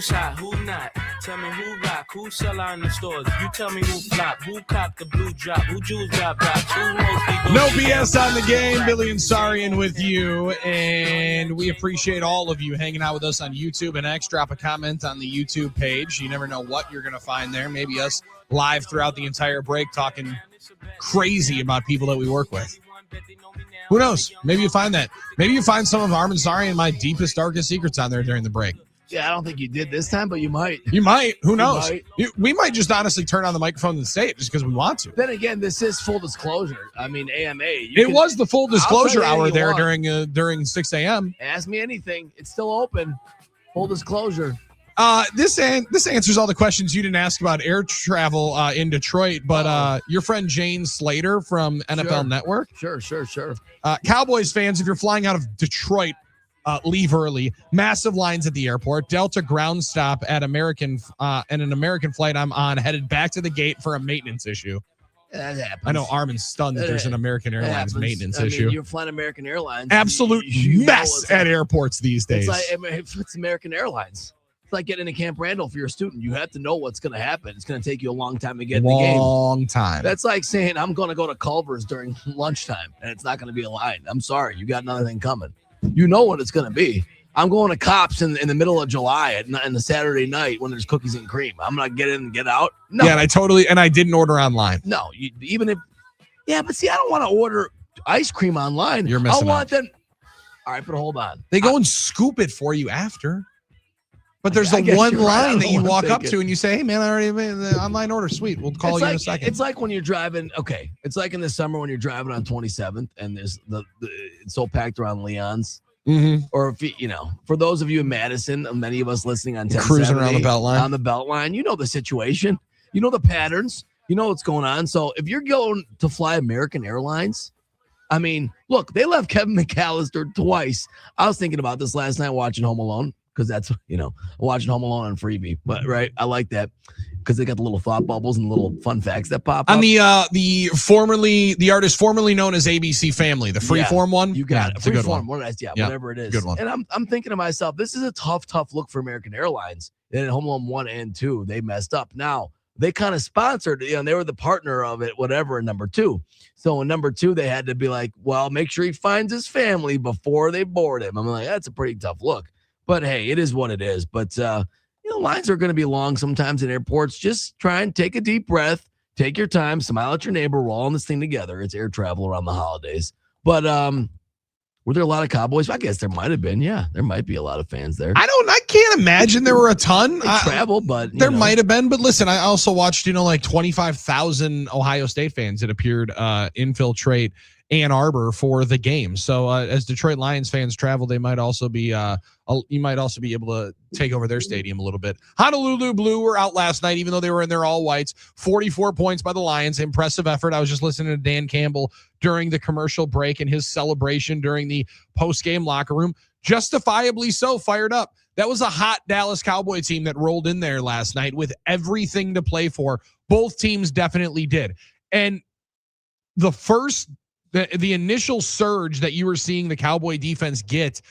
Who's hot, who not? Tell me who rock, who sell out in the stores. You tell me who flop, who cop the blue drop, who jewels drop drops, who mostly go. No BS on the game. Billy and Sarian with you, and we appreciate all of you hanging out with us on YouTube and X. Drop a comment on the YouTube page. You never know what you're going to find there. Maybe us live throughout the entire break talking crazy about people that we work with. Who knows? Maybe you find that. Maybe you find some of Armen, Sarian, and my deepest, darkest secrets on there during the break. Yeah, I don't think you did this time, but you might. You might. Who knows? Might. We might just honestly turn on the microphone and say it just because we want to. Then again, this is full disclosure. I mean, AMA. It was the full disclosure hour there want. during 6 a.m. Ask me anything. It's still open. Full disclosure. This answers all the questions you didn't ask about air travel in Detroit, but your friend Jane Slater from NFL Network. Sure. Cowboys fans, if you're flying out of Detroit, leave early. Massive lines at the airport. Delta ground stop at American and an American flight I'm on headed back to the gate for a maintenance issue. Yeah, that happens. I know Armen's stunned that there's an American Airlines maintenance issue. You're flying American Airlines. Absolute mess at airports these days. It's American Airlines. It's like getting into Camp Randall if you're a student. You have to know what's going to happen. It's going to take you a long time to get in the game. Long time. That's like saying I'm going to go to Culver's during lunchtime, and it's not going to be a line. I'm sorry. You got another thing coming. You know what it's going to be. I'm going to Cops in the middle of July in the Saturday night when there's cookies and cream. I'm going to get in and get out. No. Yeah, and I didn't order online. No, but see, I don't want to order ice cream online. You're missing I want out. them. All right, but hold on. They go and scoop it for you after. But there's the one line that you walk up to and you say, hey, man, I already made the online order. Sweet. We'll call you in a second. It's like when you're driving. Okay. It's like in the summer when you're driving on 27th and there's it's so packed around Leon's. Mm-hmm. Or if for those of you in Madison, many of us listening on 10 cruising around the belt line. On the belt line, you know the situation. You know the patterns. You know what's going on. So if you're going to fly American Airlines, I mean, look, they left Kevin McAllister twice. I was thinking about this last night watching Home Alone. Because that's, watching Home Alone on Freebie. But, right, I like that because they got the little thought bubbles and little fun facts that pop up. On the artist formerly known as ABC Family, the Freeform one. You got it. It's a good one. Whatever it is. Good one. And I'm thinking to myself, this is a tough look for American Airlines. And in Home Alone 1 and 2, they messed up. Now, they kind of sponsored, they were the partner of it, whatever, in number 2. So in number 2, they had to be like, well, make sure he finds his family before they board him. I'm like, that's a pretty tough look. But hey, it is what it is. But lines are going to be long sometimes in airports. Just try and take a deep breath, take your time, smile at your neighbor. We're all in this thing together. It's air travel around the holidays. But were there a lot of Cowboys? I guess there might have been. Yeah, there might be a lot of fans there. I can't imagine there were a ton. Travel, but there might have been. But listen, I also watched, like 25,000 Ohio State fans that appeared infiltrate Ann Arbor for the game. So as Detroit Lions fans travel, they might also be you might also be able to take over their stadium a little bit. Honolulu Blue were out last night, even though they were in their all whites. 44 points by the Lions. Impressive effort. I was just listening to Dan Campbell during the commercial break and his celebration during the post-game locker room. Justifiably so, fired up. That was a hot Dallas Cowboy team that rolled in there last night with everything to play for. Both teams definitely did. And the initial surge that you were seeing the Cowboy defense get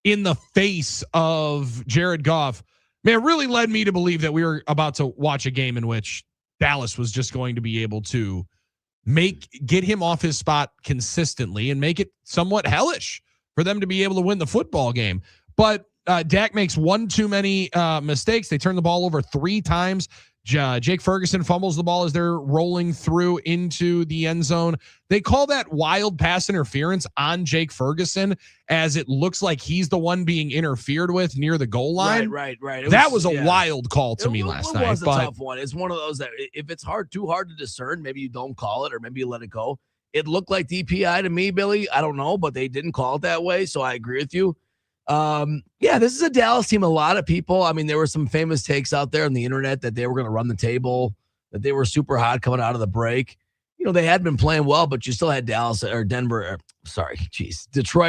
in the face of Jared Goff, man, really led me to believe that we were about to watch a game in which Dallas was just going to be able to get him off his spot consistently and make it somewhat hellish for them to be able to win the football game. But Dak makes one too many mistakes. They turn the ball over 3 times. Jake Ferguson fumbles the ball as they're rolling through into the end zone. They call that wild pass interference on Jake Ferguson, as it looks like he's the one being interfered with near the goal line. Right. That was a wild call to me last night. It was a tough one. It's one of those that if it's too hard to discern, maybe you don't call it or maybe you let it go. It looked like DPI to me, Billy. I don't know, but they didn't call it that way, so I agree with you. This is a Dallas team. A lot of people, there were some famous takes out there on the internet that they were going to run the table, that they were super hot coming out of the break. They had been playing well, but you still had Detroit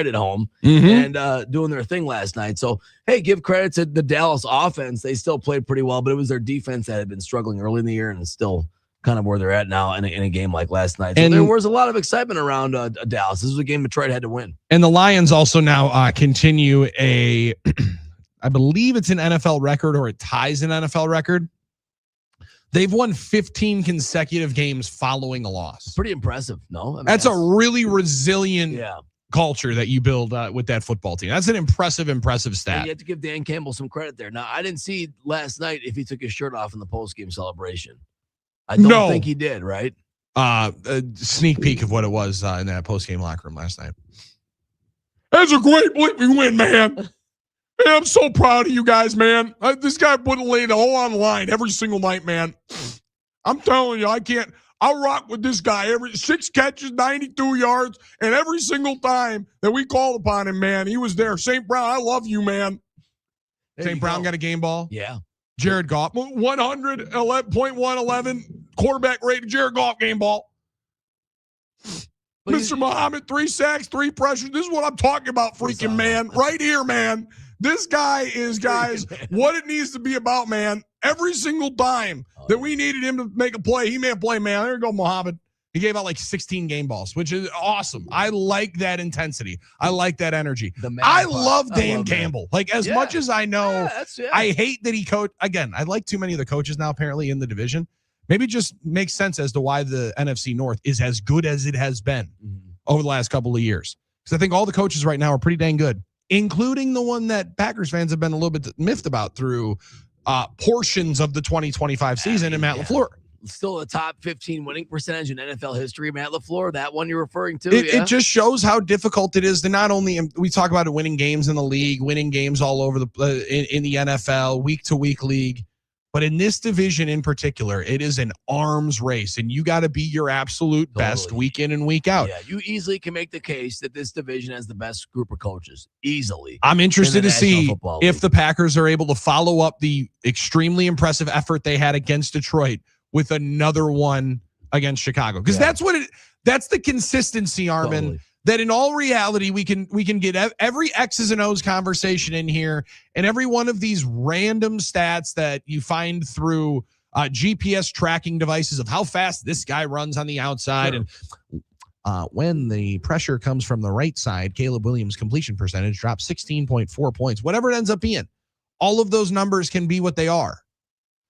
at home and doing their thing last night. So, hey, give credit to the Dallas offense. They still played pretty well, but it was their defense that had been struggling early in the year and is still kind of where they're at now in a game like last night. So there was a lot of excitement around Dallas. This was a game Detroit had to win. And the Lions also now continue I believe it's an NFL record or it ties an NFL record. They've won 15 consecutive games following a loss. Pretty impressive, no? I mean, that's a really resilient yeah. culture that you build with that football team. That's an impressive stat. And you have to give Dan Campbell some credit there. Now, I didn't see last night if he took his shirt off in the postgame celebration. I don't think he did, right? A sneak peek of what it was in that postgame locker room last night. That's a great bleeping win, man. Man, I'm so proud of you guys, man. This guy wouldn't lay the whole on the line every single night, man. I'm telling you, I'll rock with this guy every 6 catches, 92 yards, and every single time that we called upon him, man, he was there. St. Brown, I love you, man. St. Brown got a game ball. Yeah. Jared Goff, 100.111 quarterback rated Jared Goff game ball. Mr. Muhammad, 3 sacks, 3 pressures. This is what I'm talking about, freaking man. Right here, man. This guy is, guys, what it needs to be about, man. Every single time that we needed him to make a play, he made a play, man. There you go, Muhammad. He gave out like 16 game balls, which is awesome. I like that intensity. I like that energy. I love Dan Campbell. Like, as much as I know, I hate that he coached. Again, I like too many of the coaches now, apparently, in the division. Maybe it just makes sense as to why the NFC North is as good as it has been over the last couple of years. Because I think all the coaches right now are pretty dang good, including the one that Packers fans have been a little bit miffed about through portions of the 2025 season, and Matt LaFleur. Still a top 15 winning percentage in NFL history, Matt LaFleur, that one you're referring to. It just shows how difficult it is to not only, we talk about it, winning games in the league, winning games all over in the NFL, week to week league. But in this division in particular, it is an arms race, and you got to be your absolute best week in and week out. Yeah, you easily can make the case that this division has the best group of coaches, easily. I'm interested to see if the Packers are able to follow up the extremely impressive effort they had against Detroit with another one against Chicago. Because that's the consistency, Armen. That in all reality, we can get every X's and O's conversation in here, and every one of these random stats that you find through GPS tracking devices of how fast this guy runs on the outside. Sure. And when the pressure comes from the right side, Caleb Williams' completion percentage drops 16.4 points. Whatever it ends up being, all of those numbers can be what they are.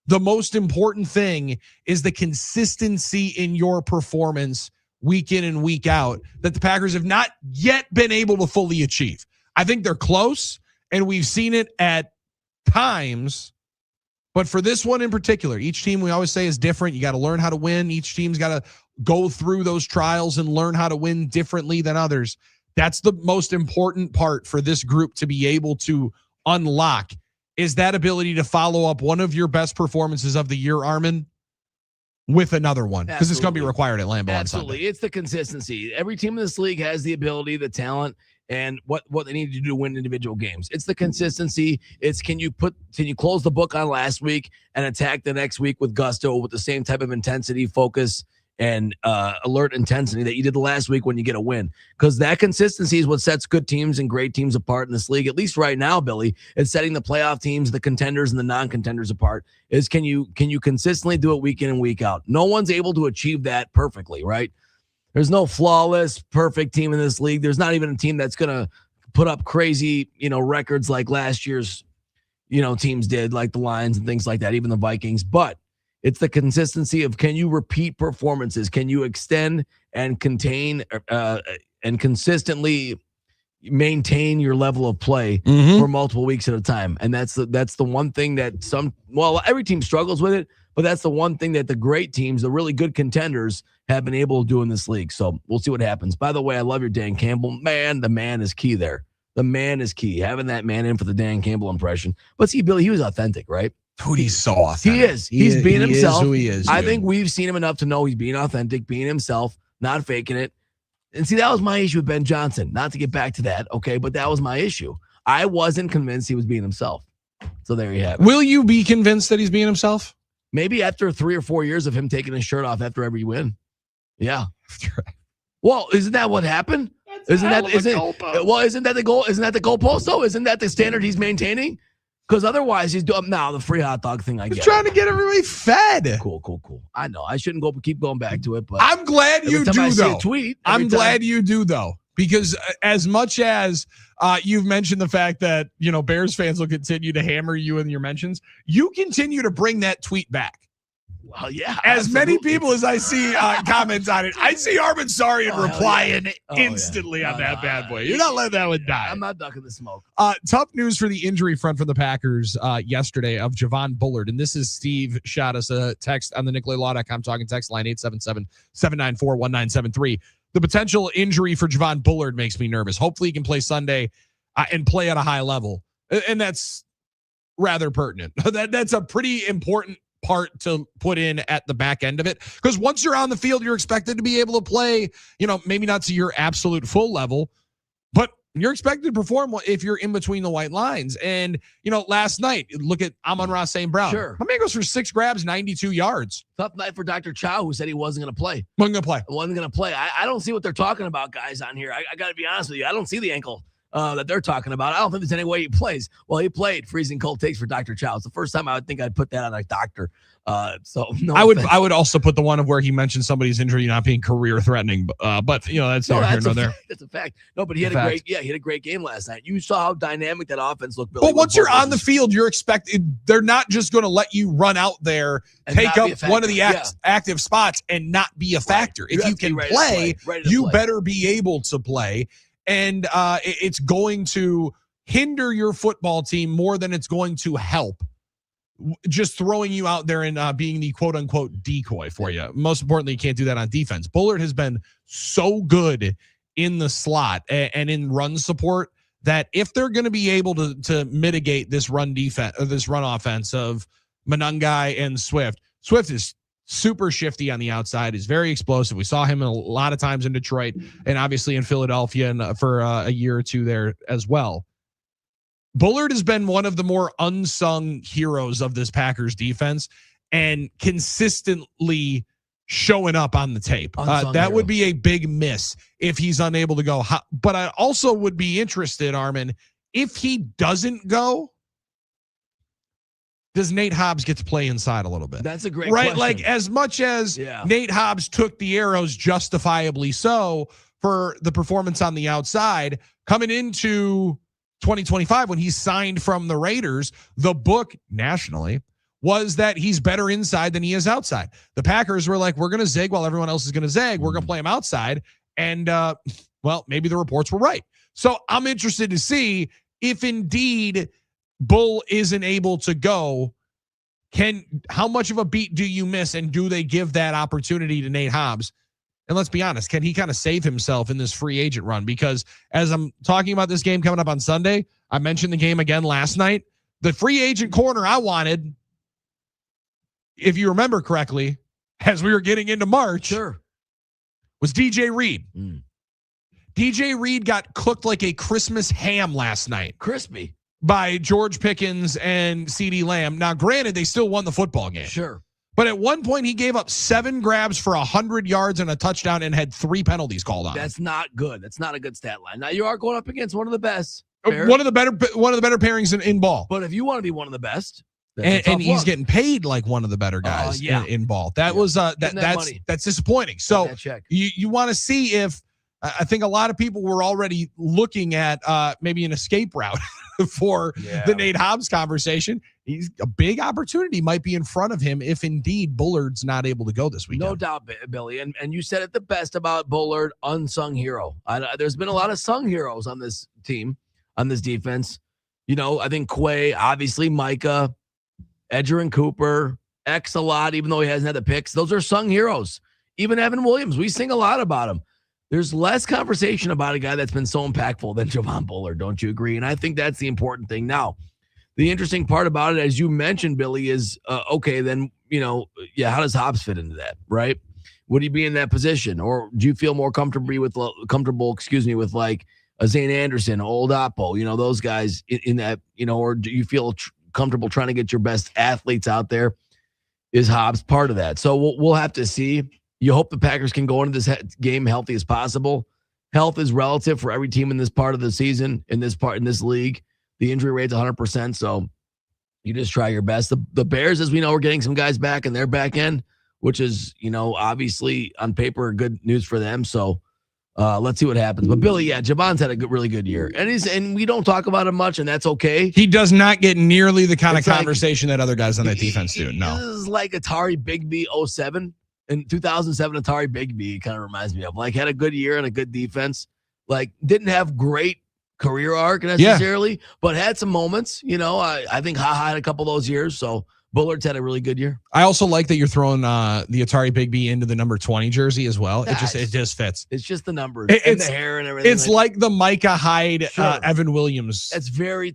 The most important thing is the consistency in your performance week in and week out that the Packers have not yet been able to fully achieve. I think they're close, and we've seen it at times. But for this one in particular, each team, we always say, is different. You got to learn how to win. Each team's got to go through those trials and learn how to win differently than others. That's the most important part for this group to be able to unlock, is that ability to follow up one of your best performances of the year, Armen, with another one, because it's going to be required at Lambeau on Sunday. It's the consistency. Every team in this league has the ability, the talent, and what they need to do to win individual games. It's the consistency. It's can you close the book on last week and attack the next week with gusto, with the same type of intensity, focus, and alert intensity that you did the last week when you get a win. Because that consistency is what sets good teams and great teams apart in this league. At least right now, Billy, it's setting the playoff teams, the contenders and the non-contenders apart. Is can you consistently do it week in and week out? No one's able to achieve that perfectly, right? There's no flawless, perfect team in this league. There's not even a team that's gonna put up crazy, records like last year's, teams did, like the Lions and things like that, even the Vikings. But it's the consistency of, can you repeat performances? Can you extend and contain and consistently maintain your level of play for multiple weeks at a time? And that's the one thing that every team struggles with it, but that's the one thing that the great teams, the really good contenders, have been able to do in this league. So we'll see what happens. By the way, I love your Dan Campbell. Man, the man is key there. The man is key. Having that man in for the Dan Campbell impression. But see, Billy, he was authentic, right? Dude, he's so authentic. He is. He's being himself. Is who he is. I think we've seen him enough to know he's being authentic, being himself, not faking it. And see, that was my issue with Ben Johnson. Not to get back to that, okay, but that was my issue. I wasn't convinced he was being himself. So there you have it. Will you be convinced that he's being himself? Maybe after 3 or 4 years of him taking his shirt off after every win. Yeah. Well, isn't that what happened? Isn't that the goal? Isn't that the goalpost though? Isn't that the standard he's maintaining? Because otherwise he's doing now the free hot dog thing. He's trying to get everybody fed. Cool. I know I shouldn't keep going back to it, but I'm glad you do though. Tweet. I'm glad you do though. Because as much as you've mentioned the fact that, Bears fans will continue to hammer you in your mentions, you continue to bring that tweet back. Well, yeah. As absolutely. many people as I see comments on it, I see Armen Sarian replying instantly on that bad boy. You're not letting that one die. I'm not ducking the smoke. Tough news for the injury front for the Packers yesterday of Javon Bullard. And this is Steve shot us a text on the NicolayLaw.com talking text line 877-794-1973. The potential injury for Javon Bullard makes me nervous. Hopefully he can play Sunday and play at a high level. And that's rather pertinent. That's a pretty important part to put in at the back end of it. Because once you're on the field, you're expected to be able to play, maybe not to your absolute full level, but you're expected to perform if you're in between the white lines. And, last night, look at Amon-Ra St. Brown. Sure. My man goes for 6 grabs, 92 yards. Tough night for Dr. Chow, who said he wasn't going to play. Wasn't going to play. I don't see what they're talking about, guys, on here. I got to be honest with you. I don't see the ankle that they're talking about. I don't think there's any way he plays. Well, he played freezing cold takes for Dr. Chow. It's the first time I would think I'd put that on a doctor. So no, I would also put the one of where he mentioned somebody's injury not being career threatening, but that's neither here nor there. That's a fact. No, but he had a great game last night. You saw how dynamic that offense looked. Billy, but once you're on the field, you're expected. They're not just going to let you run out there, take up one of the active spots, and not be a factor. If you can play, you better be able to play. And it's going to hinder your football team more than it's going to help. Just throwing you out there and being the quote unquote decoy for you. Most importantly, you can't do that on defense. Bullard has been so good in the slot and in run support that if they're going to be able to mitigate this run defense or this run offense of Monangai and Swift is super shifty on the outside, is very explosive. We saw him a lot of times in Detroit and obviously in Philadelphia and for a year or two there as well. Bullard has been one of the more unsung heroes of this Packers defense and consistently showing up on the tape. That would be a big miss if he's unable to go. But I also would be interested, Armen, if he doesn't go, does Nate Hobbs get to play inside a little bit? That's a great question. Like as much as Nate Hobbs took the arrows, justifiably so, for the performance on the outside, coming into 2025 when he signed from the Raiders, the book nationally was that he's better inside than he is outside. The Packers were like, we're going to zig while everyone else is going to zag. We're going to play him outside. And, maybe the reports were right. So I'm interested to see if indeed Bull isn't able to go. How much of a beat do you miss? And do they give that opportunity to Nate Hobbs? And let's be honest, can he kind of save himself in this free agent run? Because as I'm talking about this game coming up on Sunday, I mentioned the game again last night. The free agent corner I wanted, if you remember correctly, as we were getting into March, was DJ Reed. DJ Reed got cooked like a Christmas ham last night. Crispy. By George Pickens and CeeDee Lamb. Now, granted, they still won the football game. Sure. But at one point, he gave up 7 grabs for 100 yards and a touchdown and had 3 penalties called on. That's not good. That's not a good stat line. Now you are going up against one of the best. One of the better pairings in ball. But if you want to be one of the best, and he's getting paid like one of the better guys in ball. That was that's disappointing. So you want to see if I think a lot of people were already looking at maybe an escape route for the Nate Hobbs conversation. He's a big opportunity might be in front of him if indeed Bullard's not able to go this weekend. No doubt, Billy. And you said it the best about Bullard, unsung hero. There's been a lot of sung heroes on this team, on this defense. I think Quay, obviously Micah, Edger and Cooper, X a lot, even though he hasn't had the picks. Those are sung heroes. Even Evan Williams, we sing a lot about him. There's less conversation about a guy that's been so impactful than Javon Bullard. Don't you agree? And I think that's the important thing. Now, the interesting part about it, as you mentioned, Billy, is, then, how does Hobbs fit into that, right? Would he be in that position? Or do you feel more comfortable with like a Zane Anderson, Old Oppo, those guys in that, or do you feel comfortable trying to get your best athletes out there? Is Hobbs part of that? So we'll have to see. You hope the Packers can go into this game healthy as possible. Health is relative for every team in this part of the season, in this league. The injury rate's 100%, so you just try your best. The Bears, as we know, are getting some guys back in their back end, which is, obviously on paper good news for them. So Let's see what happens. But Billy, yeah, Javon's had a really good year, and we don't talk about him much, and that's okay. He does not get nearly the kind It's of like- conversation that other guys on that defense do. No. This is like Atari Bigby 07. In 2007, Atari Bigby kind of reminds me of. Like, had a good year and a good defense. Like, didn't have great career arc necessarily, but had some moments. I think Ha had a couple of those years. So Bullard's had a really good year. I also like that you're throwing the Atari Bigby into the number 20 jersey as well. It just fits. It's just the numbers and the hair and everything. It's like the Micah Hyde, Sure. Evan Williams. It's very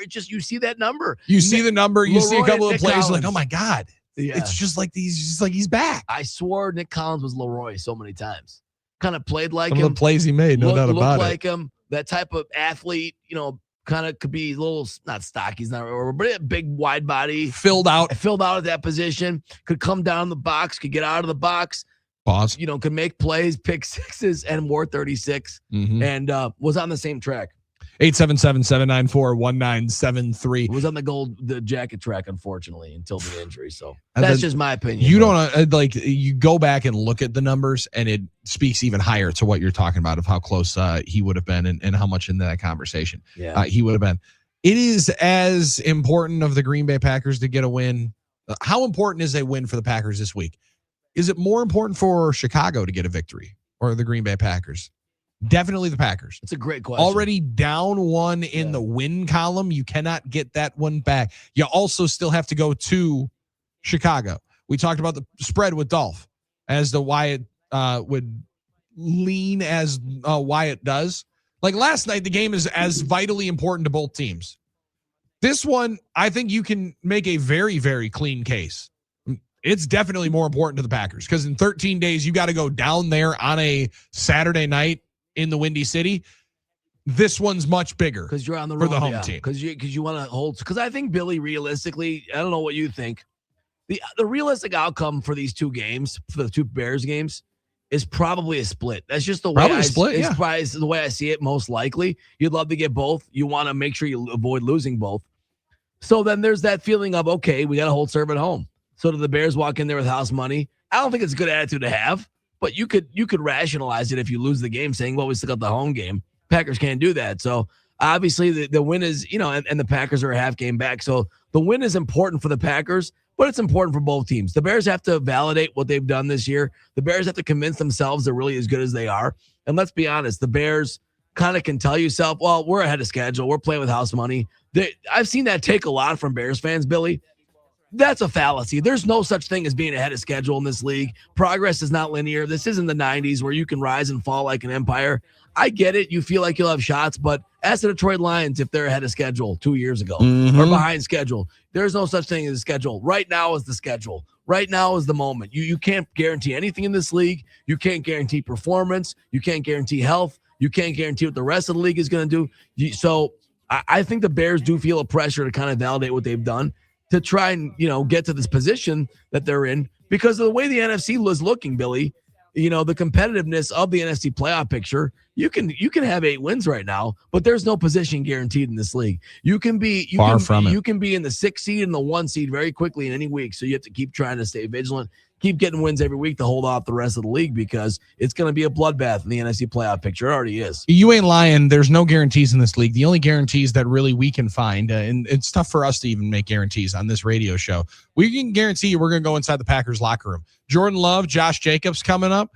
just you see that number. You see the number, you see a Leroy couple and of Nick plays, Collins. like, oh my God. Yeah. It's just like he's back. I swore Nick Collins was Leroy so many times. Kind of played like Some him. of the plays he made, no doubt looked about like it. him. That type of athlete, kind of could be a little, not stocky, he's not, but a big, wide body. Filled out. At that position. Could come down the box, could get out of the box. Pause. Could make plays, pick sixes, and wore 36. Mhm. And was on the same track. 877-794-1973. Was on the jacket track, unfortunately, until the injury. So And that's then just my opinion. You don't you go back and look at the numbers, and it speaks even higher to what you're talking about of how close he would have been and how much in that conversation he would have been. It is as important of the Green Bay Packers to get a win. How important is a win for the Packers this week? Is it more important for Chicago to get a victory or the Green Bay Packers? Definitely the Packers. It's a great question. Already down one in the win column. You cannot get that one back. You also still have to go to Chicago. We talked about the spread with Dolph as to why it would lean as why it does. Like last night, the game is as vitally important to both teams. This one, I think you can make a very, very clean case. It's definitely more important to the Packers because in 13 days, you got to go down there on a Saturday night in the Windy City. This one's much bigger because you're on the for road, the home team. Because you want to hold. Because I think, Billy, realistically, I don't know what you think. The realistic outcome for these two games, for the two Bears games, is probably a split. That's just the way it's probably the way I see it. Most likely, you'd love to get both. You want to make sure you avoid losing both. So then there's that feeling of, okay, we got to hold serve at home. So do the Bears walk in there with house money? I don't think it's a good attitude to have. But you could rationalize it if you lose the game, saying, well, we still got the home game. Packers can't do that. So obviously the win is, and the Packers are a half game back. So the win is important for the Packers, but it's important for both teams. The Bears have to validate what they've done this year. The Bears have to convince themselves they're really as good as they are. And let's be honest, the Bears kind of can tell yourself, well, we're ahead of schedule. We're playing with house money. I've seen that take a lot from Bears fans, Billy. That's a fallacy. There's no such thing as being ahead of schedule in this league. Progress is not linear. This isn't the 90s where you can rise and fall like an empire. I get it. You feel like you'll have shots, but ask the Detroit Lions if they're ahead of schedule 2 years ago or behind schedule. There's no such thing as a schedule. Right now is the schedule. Right now is the moment. You can't guarantee anything in this league. You can't guarantee performance. You can't guarantee health. You can't guarantee what the rest of the league is going to do. So I think the Bears do feel a pressure to kind of validate what they've done, to try and, get to this position that they're in because of the way the NFC was looking, Billy. The competitiveness of the NFC playoff picture, you can have 8 wins right now, but there's no position guaranteed in this league. You can be in the 6th seed and the 1 seed very quickly in any week. So you have to keep trying to stay vigilant, keep getting wins every week to hold off the rest of the league because it's going to be a bloodbath in the NFC playoff picture. It already is. You ain't lying. There's no guarantees in this league. The only guarantees that really we can find, and it's tough for us to even make guarantees on this radio show. We can guarantee you we're going to go inside the Packers locker room. Jordan Love, Josh Jacobs coming up.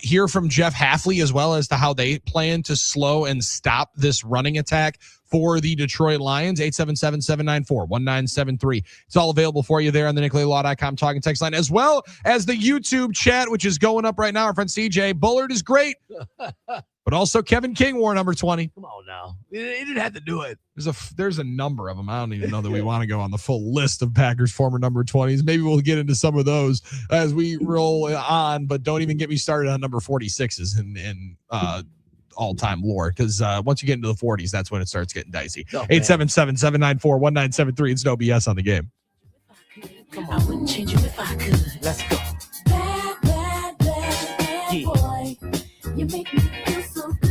Hear from Jeff Hafley as well as to how they plan to slow and stop this running attack for the Detroit Lions. 877-794-1973. It's all available for you there on the NickLayLaw.com talking text line, as well as the YouTube chat, which is going up right now. Our friend CJ Bullard is great, but also Kevin King wore number 20. Come on now. He didn't have to do it. There's a number of them. I don't even know that we want to go on the full list of Packers former number 20s. Maybe we'll get into some of those as we roll on, but don't even get me started on number 46s in all-time lore, because once you get into the 40s, that's when it starts getting dicey. 877-794-1973. It's no BS on the game. Come on. I wouldn't change it if I could. Let's go. Bad, bad, bad, bad boy. You make me feel so good.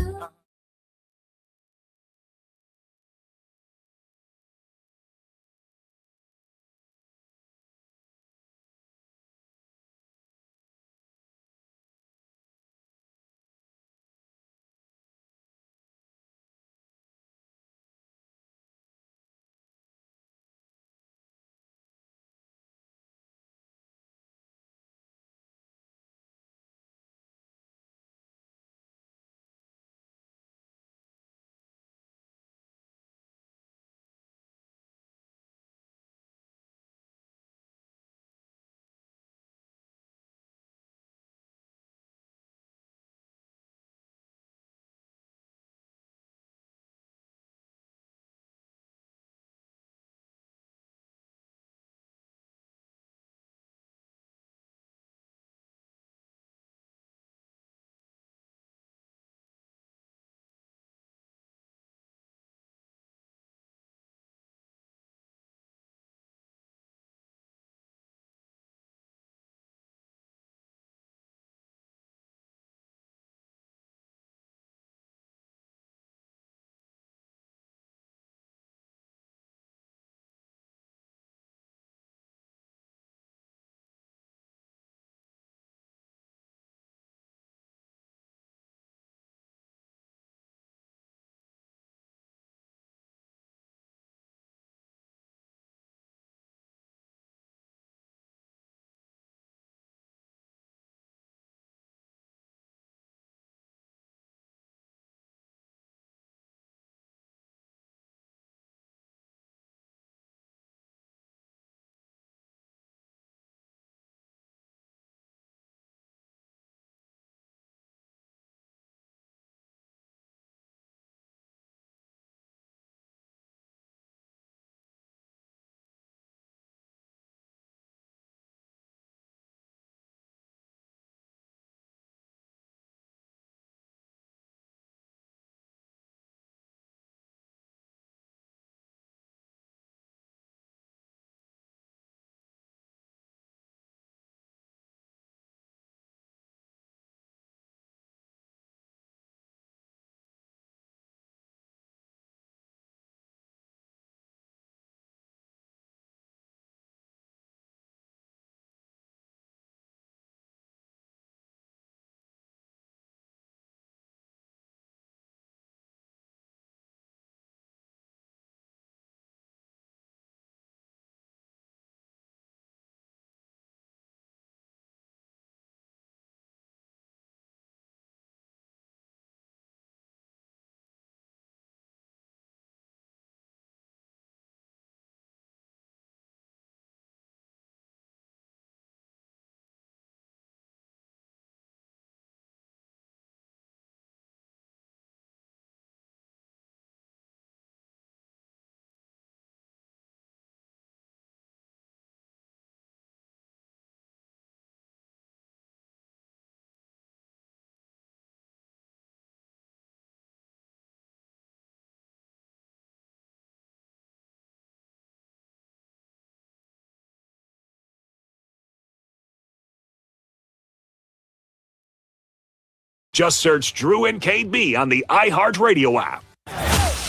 Just search Drew and KB on the iHeartRadio app.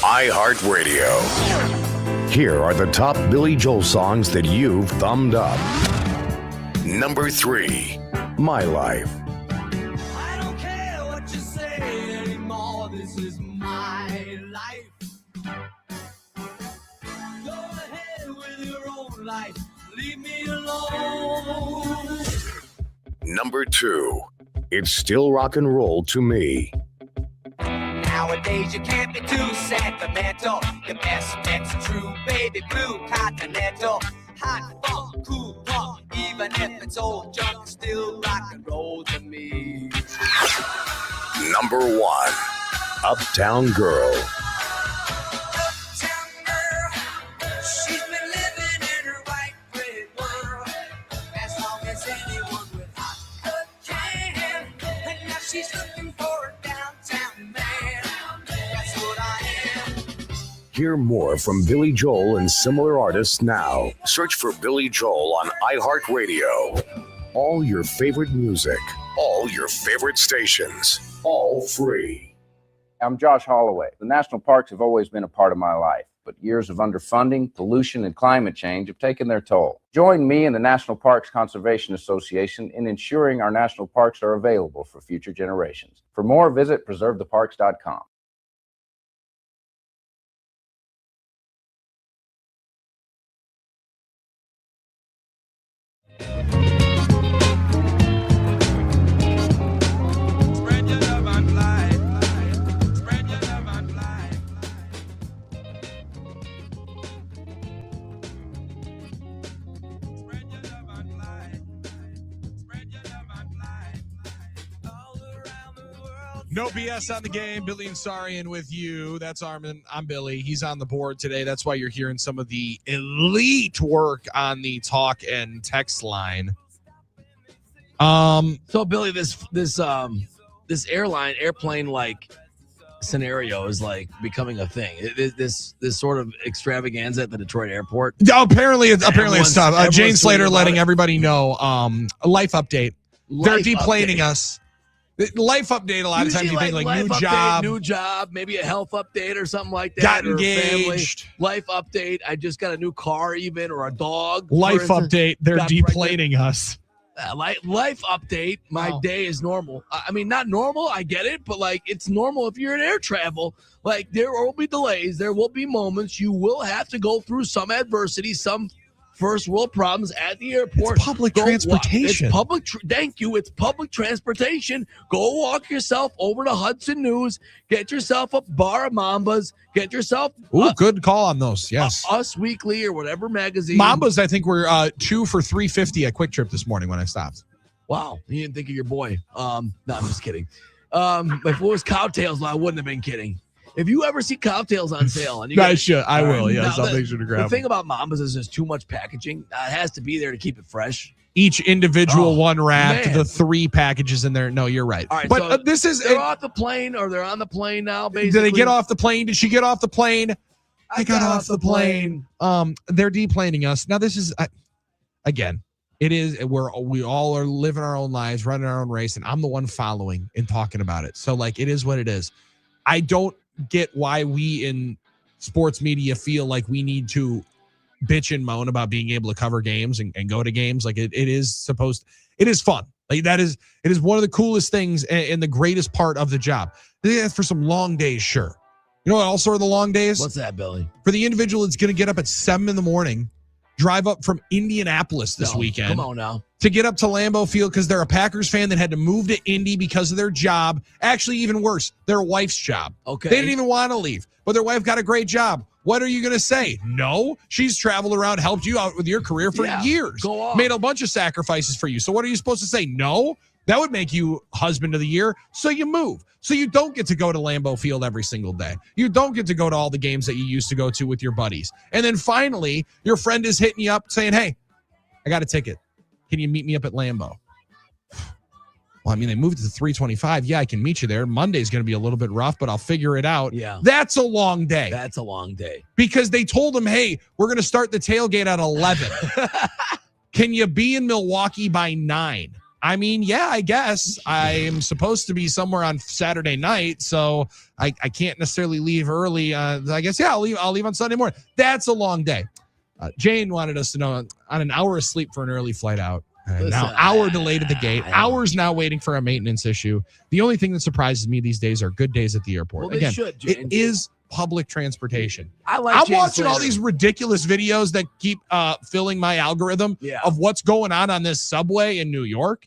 iHeartRadio. Here are the top Billy Joel songs that you've thumbed up. Number 3, My Life. I don't care what you say anymore. This is my life. Go ahead with your own life. Leave me alone. Number 2, It's Still Rock and Roll to Me. Nowadays you can't be too sentimental. Your best bet's true, baby blue continental. Hot funk, cool punk, even if it's old junk, still rock and roll to me. Number 1, Uptown Girl. Uptown girl, she's been living in her white bread world as long as anyone with hot can. And now she's looking for a downtown man. That's what I am. Hear more from Billy Joel and similar artists now. Search for Billy Joel on iHeartRadio. All your favorite music, all your favorite stations, all free. I'm Josh Holloway. The national parks have always been a part of my life, but years of underfunding, pollution, and climate change have taken their toll. Join me and the National Parks Conservation Association in ensuring our national parks are available for future generations. For more, visit preservetheparks.com. No BS on the game. Billy and Sarian with you. That's Armen. I'm Billy. He's on the board today. That's why you're hearing some of the elite work on the talk and text line. So Billy, this airplane like scenario is like becoming a thing. This sort of extravaganza at the Detroit airport. Oh, apparently it's tough. Jane Slater letting everybody know. A life update. They're deplaning us. Life update. A lot of times you think like new job, maybe a health update or something like that. Got or engaged. Life update. I just got a new car, even, or a dog. Life update. They're deplaning us. Life update. My day is normal. I mean, not normal. I get it, but like it's normal if you're in air travel. Like there will be delays. There will be moments. You will have to go through some adversity, some first world problems at the airport. It's public transportation. It's public. Thank you. It's public transportation. Go walk yourself over to Hudson News. Get yourself a bar of Mambas. Get yourself. Good call on those. Yes. Us Weekly or whatever magazine. Mambas, I think we're 2 for $3.50 at Quick Trip this morning when I stopped. Wow. You didn't think of your boy. No, I'm just kidding. If it was Cowtails, I wouldn't have been kidding. If you ever see Cowtails on sale, and you I will. Yes, I'll make sure to grab. The thing about Mambas is there's too much packaging. It has to be there to keep it fresh. Each individual one wrapped, the 3 packages in there. No, you're right. All right, but so they're off the plane, or they're on the plane now. Basically, did they get off the plane? Did she get off the plane? I got off the plane. They're deplaning us now. This is again. It is. We all are living our own lives, running our own race, and I'm the one following and talking about it. So like, it is what it is. I don't get why we in sports media feel like we need to bitch and moan about being able to cover games and go to games. Like it is fun. Like it is one of the coolest things and the greatest part of the job. For some long days, sure. You know what also are the long days? What's that, Billy? For the individual that's going to get up at 7 a.m, drive up from Indianapolis this weekend. Come on now. To get up to Lambeau Field because they're a Packers fan that had to move to Indy because of their job. Actually, even worse, their wife's job. Okay. They didn't even want to leave, but their wife got a great job. What are you going to say? No, she's traveled around, helped you out with your career for years. Go on. Made a bunch of sacrifices for you. So what are you supposed to say? No, that would make you husband of the year. So you move. So you don't get to go to Lambeau Field every single day. You don't get to go to all the games that you used to go to with your buddies. And then finally, your friend is hitting you up saying, hey, I got a ticket. Can you meet me up at Lambeau? Well, I mean, they moved it to 325. Yeah, I can meet you there. Monday's going to be a little bit rough, but I'll figure it out. Yeah. That's a long day. That's a long day. Because they told him, hey, we're going to start the tailgate at 11. Can you be in Milwaukee by 9? I mean, yeah, I guess I am supposed to be somewhere on Saturday night, so I can't necessarily leave early. I guess, yeah, I'll leave on Sunday morning. That's a long day. Jane wanted us to know on an hour of sleep for an early flight out. Now, hour delayed at the gate. Hours now waiting for a maintenance issue. The only thing that surprises me these days are good days at the airport. Well, Again, should, it is public transportation. I'm watching all these ridiculous videos that keep filling my algorithm of what's going on this subway in New York.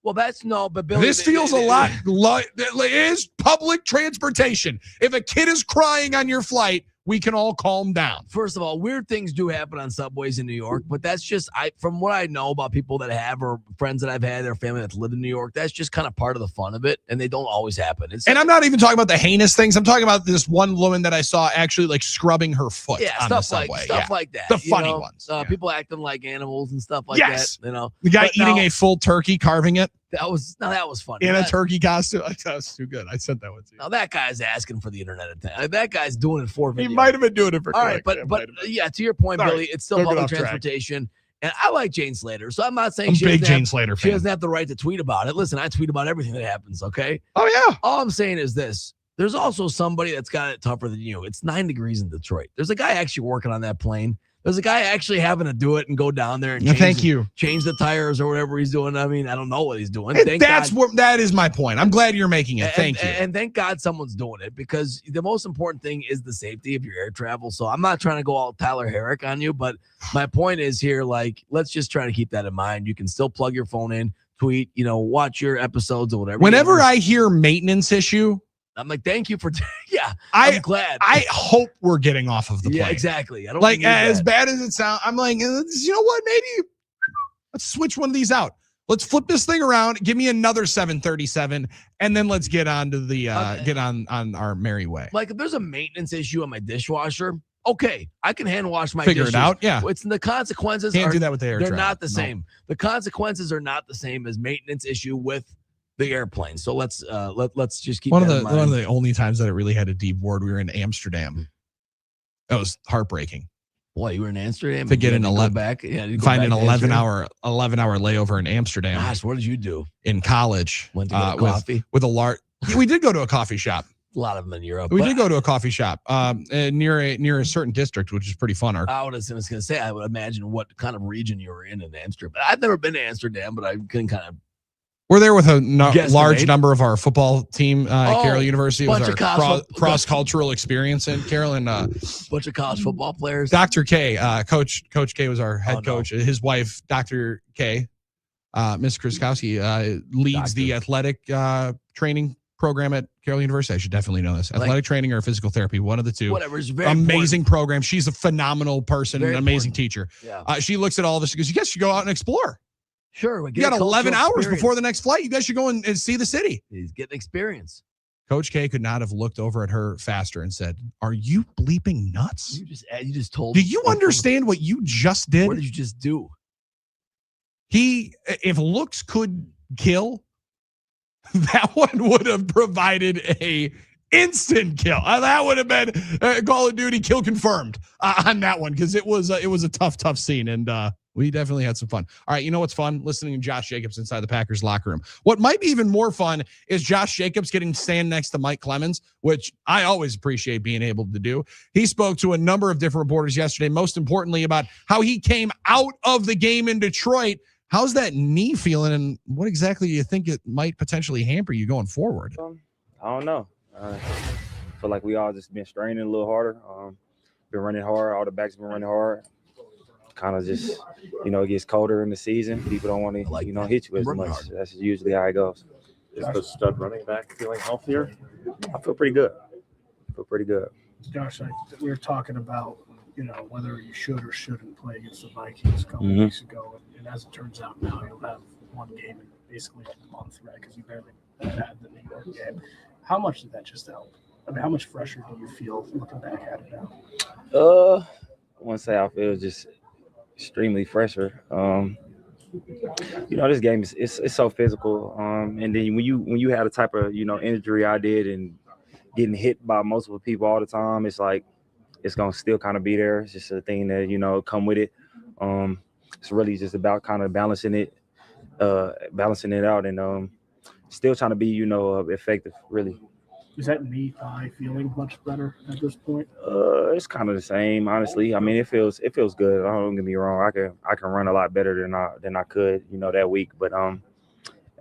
Well, but Billy, this feels a lot like it is public transportation. If a kid is crying on your flight, we can all calm down. First of all, weird things do happen on subways in New York, but that's just from what I know about people that have or friends that I've had, their family that's lived in New York, that's just kind of part of the fun of it, and they don't always happen. And I'm not even talking about the heinous things. I'm talking about this one woman that I saw actually like scrubbing her foot on the subway. Stuff like that. The funny ones. People acting like animals and stuff like that. The guy eating a full turkey, carving it. That was funny. In a turkey costume. That was too good. I sent that one to you. Now that guy's asking for the internet attention. That guy's doing it for video. He might have been doing it for all right, but yeah, to your point, Billy, it's still public transportation. And I like Jane Slater, so I'm not saying I'm a big Jane Slater fan. She doesn't have the right to tweet about it. Listen, I tweet about everything that happens, okay? Oh, yeah. All I'm saying is this. There's also somebody that's got it tougher than you. It's 9 degrees in Detroit. There's a guy actually working on that plane. There's a guy actually having to do it and go down there and change the tires or whatever he's doing. I mean, I don't know what he's doing. That is my point. I'm glad you're making it. Thank you. And thank God someone's doing it, because the most important thing is the safety of your air travel. So I'm not trying to go all Tyler Herrick on you, but my point is here, like, let's just try to keep that in mind. You can still plug your phone in, tweet, watch your episodes or whatever. Whenever I hear maintenance issue, I'm like, thank you for, I'm glad. I hope we're getting off of the plane. Yeah, exactly. I don't like as bad as it sounds. I'm like, you know what? Maybe let's switch one of these out. Let's flip this thing around. Give me another 737, and then let's get on to the get on our merry way. Like if there's a maintenance issue on my dishwasher, okay, I can hand wash my figure dishes. it out. Yeah, it's the consequences. Can't do that with the air. They're not the same. The consequences are not the same as maintenance issue with the airplane. So let's just keep one that of in mind. One of the only times that it really had a deep ward. We were in Amsterdam. That was heartbreaking. Boy, you were in Amsterdam to get an 11 back. Yeah, find an 11-hour layover in Amsterdam. Gosh, what did you do in college? Went to get coffee with a large. We did go to a coffee shop. A lot of them in Europe. We did go to a coffee shop near a certain district, which is pretty fun. I was going to say, I would imagine what kind of region you were in Amsterdam. I've never been to Amsterdam, but I can kind of. We're there with a large number of our football team at Carroll University. It was our cross-cultural experience in Carroll, and bunch of college football players. Dr. K, Coach K was our head coach. His wife, Dr. K, Ms. Kriskowski, leads the athletic training program at Carroll University. I should definitely know this. Athletic training or physical therapy, one of the two. Whatever. It's very amazing important program. She's a phenomenal person, very an amazing important teacher. Yeah. She looks at all this. She goes, "You guys should go out and explore." Sure. You got 11 hours before the next flight. You guys should go and see the city. He's getting experience. Coach K could not have looked over at her faster and said, "Are you bleeping nuts? You just told. Do you understand what you just did? What did you just do?" If looks could kill, that one would have provided a instant kill. That would have been Call of Duty kill confirmed on that one, because it was a tough scene, and we definitely had some fun. All right, you know what's fun? Listening to Josh Jacobs inside the Packers locker room. What might be even more fun is Josh Jacobs getting to stand next to Mike Clemens, which I always appreciate being able to do. He spoke to a number of different reporters yesterday, most importantly about how he came out of the game in Detroit. How's that knee feeling, and what exactly do you think it might potentially hamper you going forward? I don't know. I feel like we all just been straining a little harder. Been running hard. All the backs been running hard. Kind of just, it gets colder in the season. People don't want to, hit you as much. That's usually how it goes. Is the stud running back feeling healthier? I feel pretty good. Josh, we were talking about, whether you should or shouldn't play against the Vikings a couple weeks ago. And as it turns out now, you'll have one game in basically a month, right? Because you barely had the New York game. How much did that just help? I mean, how much fresher do you feel looking back at it now? I want to say I feel just extremely fresher. This game is so physical. And then when you had a type of injury I did and getting hit by multiple people all the time, it's like it's gonna still kind of be there. It's just a thing that come with it. It's really just about kind of balancing it balancing it out, and still trying to be, effective, really. Is that knee thigh feeling much better at this point? It's kind of the same, honestly. I mean, it feels good. Don't get me wrong. I can run a lot better than I could, that week. But I'm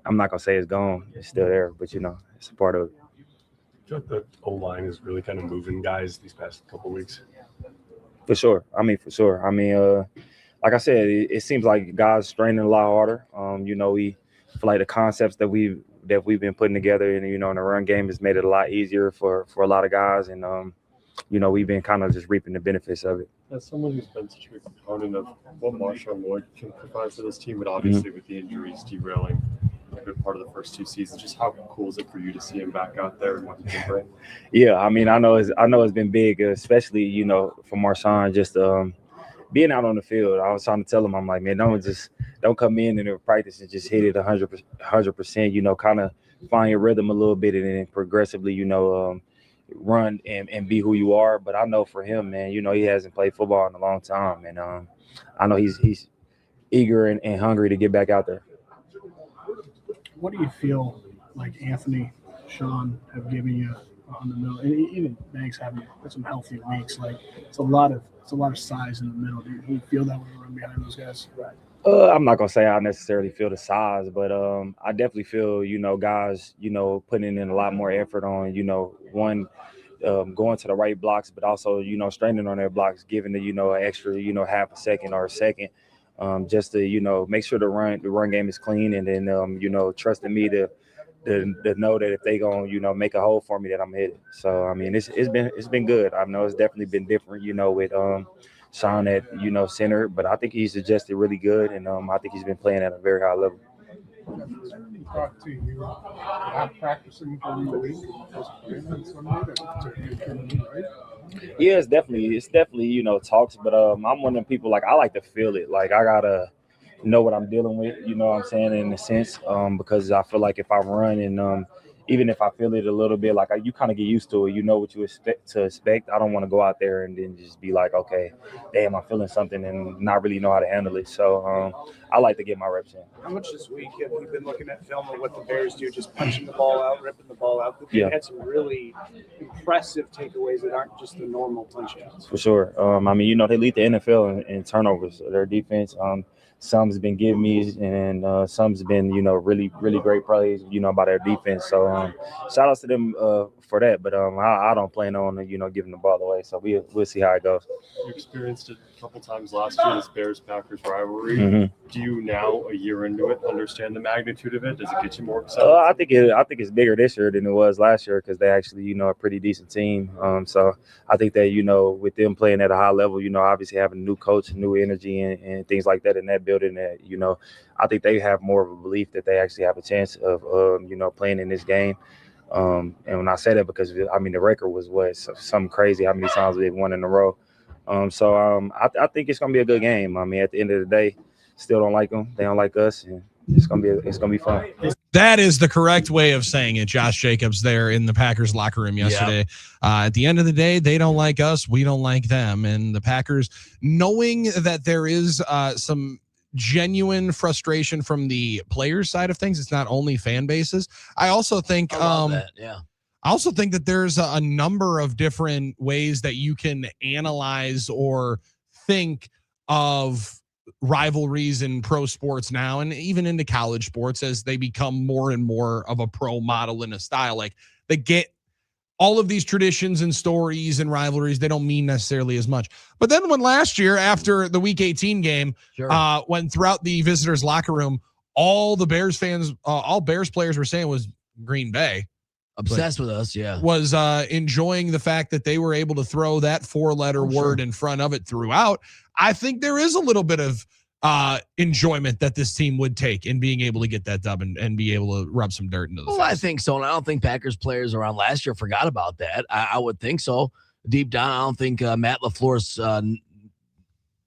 not gonna say it's gone. It's still there. But it's a part of it. I feel like the O-line is really kind of moving guys these past couple weeks. For sure. Like I said, it seems like guys training a lot harder. We feel like the concepts that we've been putting together, and in the run game has made it a lot easier for a lot of guys, and we've been kind of just reaping the benefits of it. As someone who's been such a big component of what Marshawn Lloyd can provide for this team, but obviously with the injuries derailing a good part of the first two seasons, just how cool is it for you to see him back out there and what he can bring? Yeah, I know it's been big, especially for Marshawn, just being out on the field. I was trying to tell him, I'm like, man, don't come in and practice and just hit it 100%. Kind of find your rhythm a little bit and then progressively, run and be who you are. But I know for him, man, he hasn't played football in a long time, and I know he's eager and hungry to get back out there. What do you feel like Anthony, Sean have given you on the middle, and even Banks having some healthy weeks? Like it's a lot of size in the middle. Do you feel that when you run behind those guys? Right. I'm not gonna say I necessarily feel the size, but I definitely feel guys putting in a lot more effort on one going to the right blocks, but also straining on their blocks, giving the an extra half a second or a second, just to make sure the run game is clean, and then trusting me to know that if they gonna make a hole for me that I'm hitting. So I mean it's been good. I know it's definitely been different with Sean at center, but I think he's adjusted really good, and I think he's been playing at a very high level. Talk to you about practicing during the week, right? Yeah, it's definitely talks, but I'm one of them people, like I like to feel it. Like I gotta know what I'm dealing with, what I'm saying, in a sense, because I feel like if I run and even if I feel it a little bit, like you kind of get used to it, what you expect. I don't want to go out there and then just be like, okay, damn, I'm feeling something and not really know how to handle it. So I like to get my reps in. How much this week have you been looking at film of what the Bears do, just punching the ball out, ripping the ball out? They had some really impressive takeaways that aren't just the normal punch outs. For sure. They lead the NFL in turnovers. Their defense, some's been giving me, and some's been, really, really great plays, by their defense. So shout outs to them for that. But I don't plan on, giving the ball away. So we'll see how it goes. You experienced it a couple times last year, this Bears-Packers rivalry. Mm-hmm. Do you now, a year into it, understand the magnitude of it? Does it get you more excited? I think it's bigger this year than it was last year, because they actually, a pretty decent team. So I think that, with them playing at a high level, obviously having a new coach, new energy, and things like that in that building, that, I think they have more of a belief that they actually have a chance of, playing in this game. And when I say that, because the record was something crazy, how many times they've won in a row. So I think it's gonna be a good game. At the end of the day, still don't like them, they don't like us, and it's gonna be fun. That is the correct way of saying it. Josh Jacobs there in the Packers locker room yesterday. At the end of the day, they don't like us, we don't like them, and the Packers, knowing that there is some genuine frustration from the players' side of things, it's not only fan bases. I also think I also think that there's a number of different ways that you can analyze or think of rivalries in pro sports now, and even into college sports, as they become more and more of a pro model in a style. Like they get all of these traditions and stories and rivalries, they don't mean necessarily as much. But then when last year, after the Week 18 game, when throughout the visitors' locker room, all the Bears fans, all Bears players were saying was Green Bay. Obsessed with us, was enjoying the fact that they were able to throw that four-letter word in front of it throughout. I think there is a little bit of enjoyment that this team would take in being able to get that dub and be able to rub some dirt into the face. I think so, and I don't think Packers players around last year forgot about that. I would think so. Deep down, I don't think Matt LaFleur's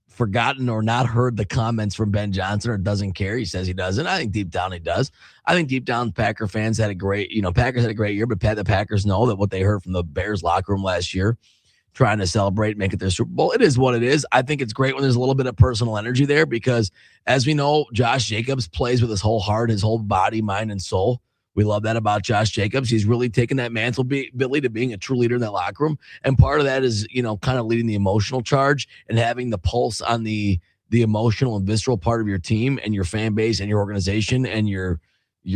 forgotten or not heard the comments from Ben Johnson, or doesn't care. He says he doesn't. I think deep down he does. I think deep down Packer fans had a great, Packers had a great year, but the Packers know that what they heard from the Bears locker room last year trying to celebrate, make it their Super Bowl. It is what it is. I think it's great when there's a little bit of personal energy there because, as we know, Josh Jacobs plays with his whole heart, his whole body, mind, and soul. We love that about Josh Jacobs. He's really taken that mantle, Billy, to being a true leader in that locker room. And part of that is, kind of leading the emotional charge and having the pulse on the emotional and visceral part of your team and your fan base and your organization and your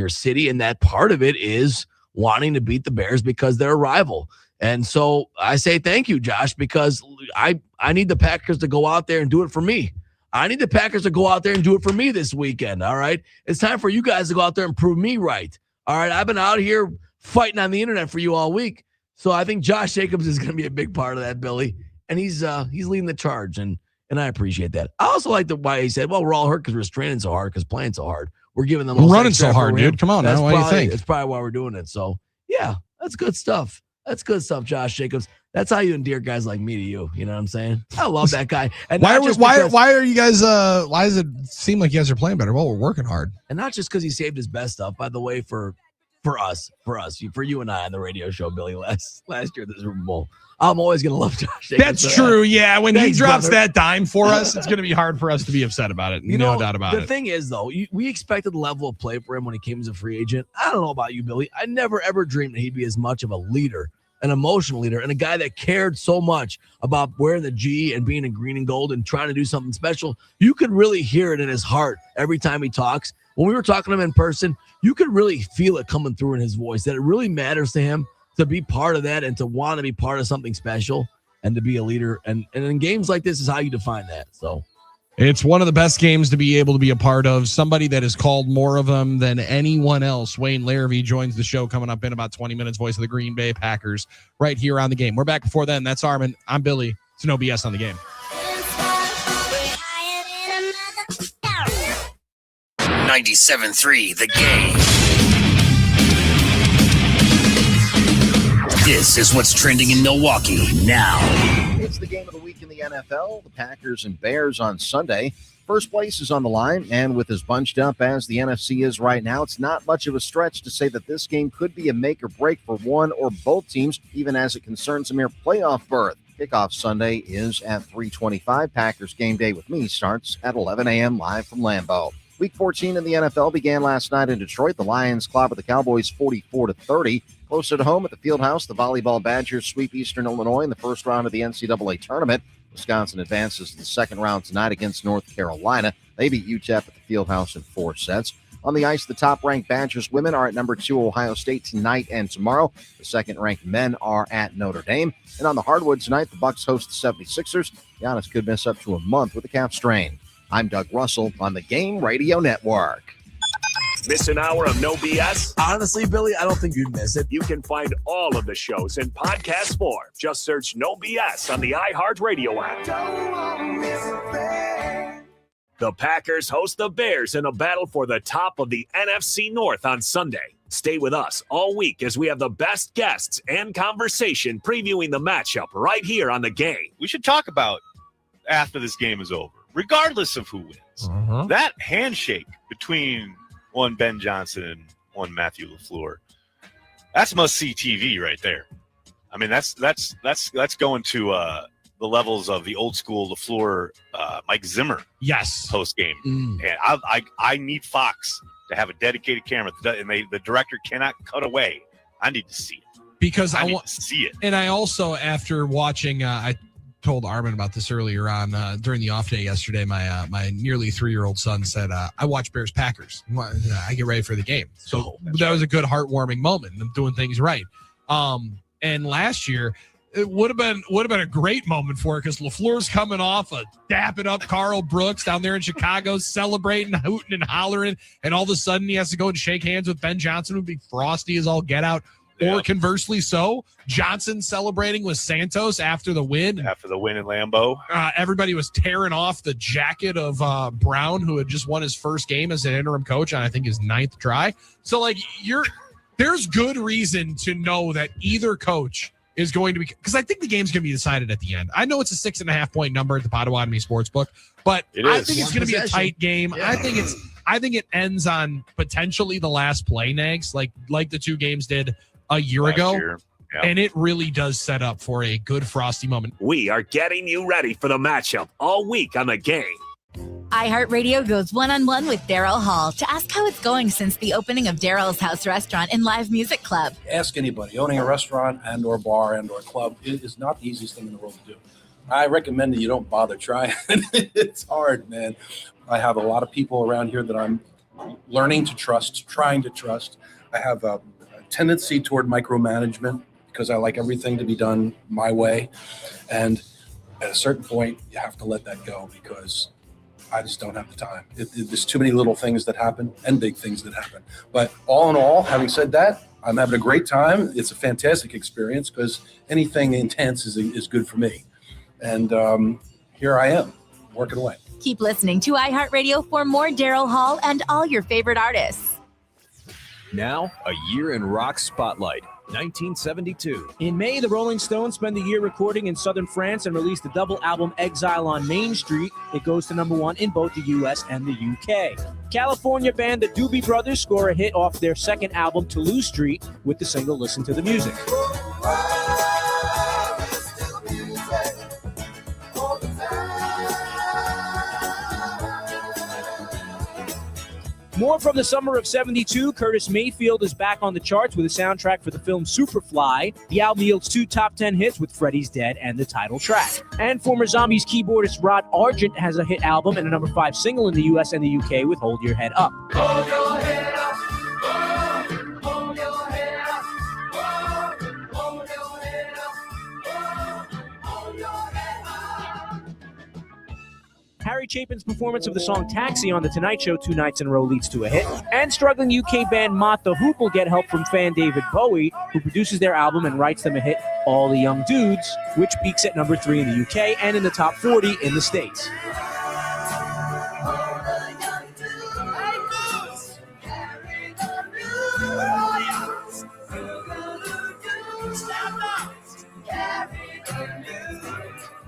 city. And that part of it is wanting to beat the Bears because they're a rival. And so I say thank you, Josh, because I need the Packers to go out there and do it for me. I need the Packers to go out there and do it for me this weekend, all right? It's time for you guys to go out there and prove me right, all right? I've been out here fighting on the internet for you all week, so I think Josh Jacobs is going to be a big part of that, Billy, and he's leading the charge, and I appreciate that. I also like why he said, well, we're all hurt because we're training so hard, because playing so hard. We're giving them we're running so hard, dude. Come on, now. What do you think? It's probably why we're doing it. So, yeah, that's good stuff. That's good stuff, Josh Jacobs. That's how you endear guys like me to you. You know what I'm saying? I love that guy. And why are you guys? Why does it seem like you guys are playing better? Well, we're working hard, and not just because he saved his best stuff. By the way, for us, for you and I on the radio show, Billy, last year at the Super Bowl. I'm always gonna love Josh Jacobs. That's true. Yeah, when he drops that dime for us, it's gonna be hard for us to be upset about it. No doubt about it. The thing is, though, we expected the level of play for him when he came as a free agent. I don't know about you, Billy. I never ever dreamed that he'd be as much of a leader, an emotional leader, and a guy that cared so much about wearing the G and being in green and gold and trying to do something special. You could really hear it in his heart every time he talks. When we were talking to him in person, you could really feel it coming through in his voice that it really matters to him to be part of that and to want to be part of something special and to be a leader. And in games like this is how you define that. So it's one of the best games to be able to be a part of. Somebody that has called more of them than anyone else. Wayne Larrivee joins the show coming up in about 20 minutes. Voice of the Green Bay Packers right here on The Game. We're back before then. That's Armen. I'm Billy. It's no BS on The Game. 97.3 The Game. This is what's trending in Milwaukee now. It's the game of the week in the NFL. The Packers and Bears on Sunday. First place is on the line, and with as bunched up as the NFC is right now, it's not much of a stretch to say that this game could be a make or break for one or both teams, even as it concerns a mere playoff berth. Kickoff Sunday is at 3:25. Packers Game Day with me starts at 11 a.m. live from Lambeau. Week 14 in the NFL began last night in Detroit. The Lions clobbered the Cowboys 44-30. Closer to home at the Fieldhouse, the volleyball Badgers sweep Eastern Illinois in the first round of the NCAA tournament. Wisconsin advances to the second round tonight against North Carolina. They beat UTEP at the Fieldhouse in 4 sets. On the ice, the top-ranked Badgers women are at number 2 Ohio State tonight and tomorrow. The second-ranked men are at Notre Dame. And on the hardwood tonight, the Bucks host the 76ers. Giannis could miss up to a month with a calf strain. I'm Doug Russell on the Game Radio Network. Miss an hour of no BS? Honestly, Billy, I don't think you'd miss it. You can find all of the shows in podcast form. Just search No BS on the iHeartRadio app. The Packers host the Bears in a battle for the top of the NFC North on Sunday. Stay with us all week as we have the best guests and conversation previewing the matchup right here on The Game. We should talk about after this game is over, regardless of who wins. That handshake between one Ben Johnson and one Matthew LaFleur, that's must-see TV right there. I mean, that's going to the levels of the old school LaFleur, Mike Zimmer. Yes. Post game, and I need Fox to have a dedicated camera, and the director cannot cut away. I need to see it because I want to see it. And I also, after watching, I told Armen about this earlier on during the off day yesterday. My nearly 3-year-old son said, I watch Bears Packers. I get ready for the game. So that was a good heartwarming moment. I'm doing things right. And last year it would have been a great moment for it because LaFleur's coming off a dapping up Carl Brooks down there in Chicago, celebrating, hooting and hollering, and all of a sudden he has to go and shake hands with Ben Johnson, who'd be frosty as all get out. Or conversely so, Johnson celebrating with Santos after the win. After the win in Lambeau. Everybody was tearing off the jacket of Brown, who had just won his first game as an interim coach on, I think, his 9th try. So, there's good reason to know that either coach is going to be, because I think the game's going to be decided at the end. I know it's a 6.5-point number at the Potawatomi Sportsbook, but I think it's going to be a tight game. Yeah. I think it ends on potentially the last play, Nags, like the 2 games did a year ago. And it really does set up for a good frosty moment. We are getting you ready for the matchup all week on the game. iHeartRadio goes one-on-one with Daryl Hall to ask how it's going since the opening of Daryl's House Restaurant and Live Music Club. Ask anybody. Owning a restaurant and or bar and or club is not the easiest thing in the world to do. I recommend that you don't bother trying. It's hard, man. I have a lot of people around here that I'm learning to trust, trying to trust. I have a tendency toward micromanagement because I like everything to be done my way. And at a certain point, you have to let that go because I just don't have the time. There's too many little things that happen and big things that happen. But all in all, having said that, I'm having a great time. It's a fantastic experience because anything intense is good for me. And here I am, working away. Keep listening to iHeartRadio for more Daryl Hall and all your favorite artists. Now, a year in rock spotlight, 1972. In May, the Rolling Stones spent the year recording in southern France and released the double album Exile on Main Street. It goes to #1 in both the US and the UK. California band the Doobie Brothers score a hit off their second album, Toulouse Street, with the single Listen to the Music. More from the summer of 72, Curtis Mayfield is back on the charts with a soundtrack for the film Superfly. The album yields 2 top 10 hits with Freddy's Dead and the title track. And former Zombies keyboardist Rod Argent has a hit album and a #5 single in the US and the UK with Hold Your Head Up. Hold your head up. Hold your head up. Hold your head up. Hold your head up. Harry Chapin's performance of the song Taxi on The Tonight Show 2 nights in a row leads to a hit. And struggling UK band Mott the Hoop will get help from fan David Bowie, who produces their album and writes them a hit, All the Young Dudes, which peaks at #3 in the UK and in the top 40 in the States.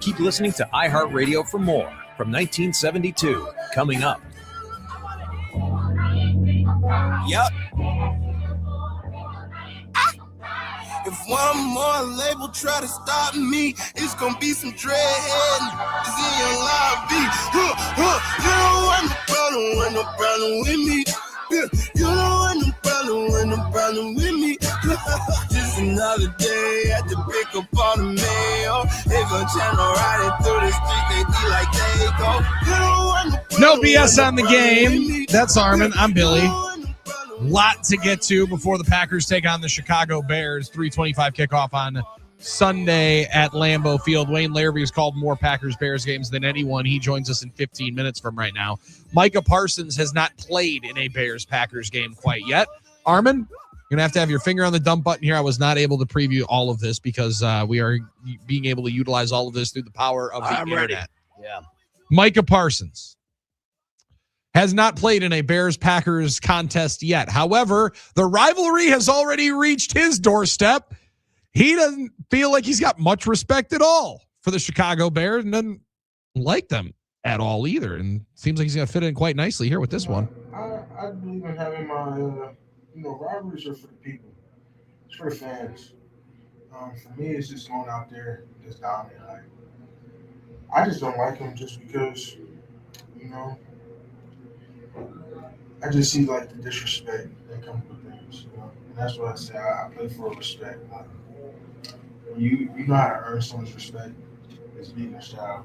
Keep listening to iHeartRadio for more from 1972. Coming up. Yep. If one more label try to stop me, it's gonna be some dreadhead is in your lobby. You don't want no problem with me. You don't want no problem with me. Just another day at the pick up all the mail. They gon' channel riding through the street, they be like they go. You don't want No BS on the game. That's Armen. I'm Billy. Lot to get to before the Packers take on the Chicago Bears. 3:25 kickoff on Sunday at Lambeau Field. Wayne Larrabee has called more Packers-Bears games than anyone. He joins us in 15 minutes from right now. Micah Parsons has not played in a Bears-Packers game quite yet. Armen, you're going to have your finger on the dump button here. I was not able to preview all of this because we are being able to utilize all of this through the power of the internet. Ready. Yeah. Micah Parsons has not played in a Bears-Packers contest yet. However, the rivalry has already reached his doorstep. He doesn't feel like he's got much respect at all for the Chicago Bears and doesn't like them at all either. And seems like he's going to fit in quite nicely here with this one. I believe in having my, rivalries are for the people. It's for the fans. For me, it's just going out there and just dominating. I just don't like him just because, I just see the disrespect that comes with things, And that's what I say. I play for respect. You know how to earn someone's respect. It's beating a child.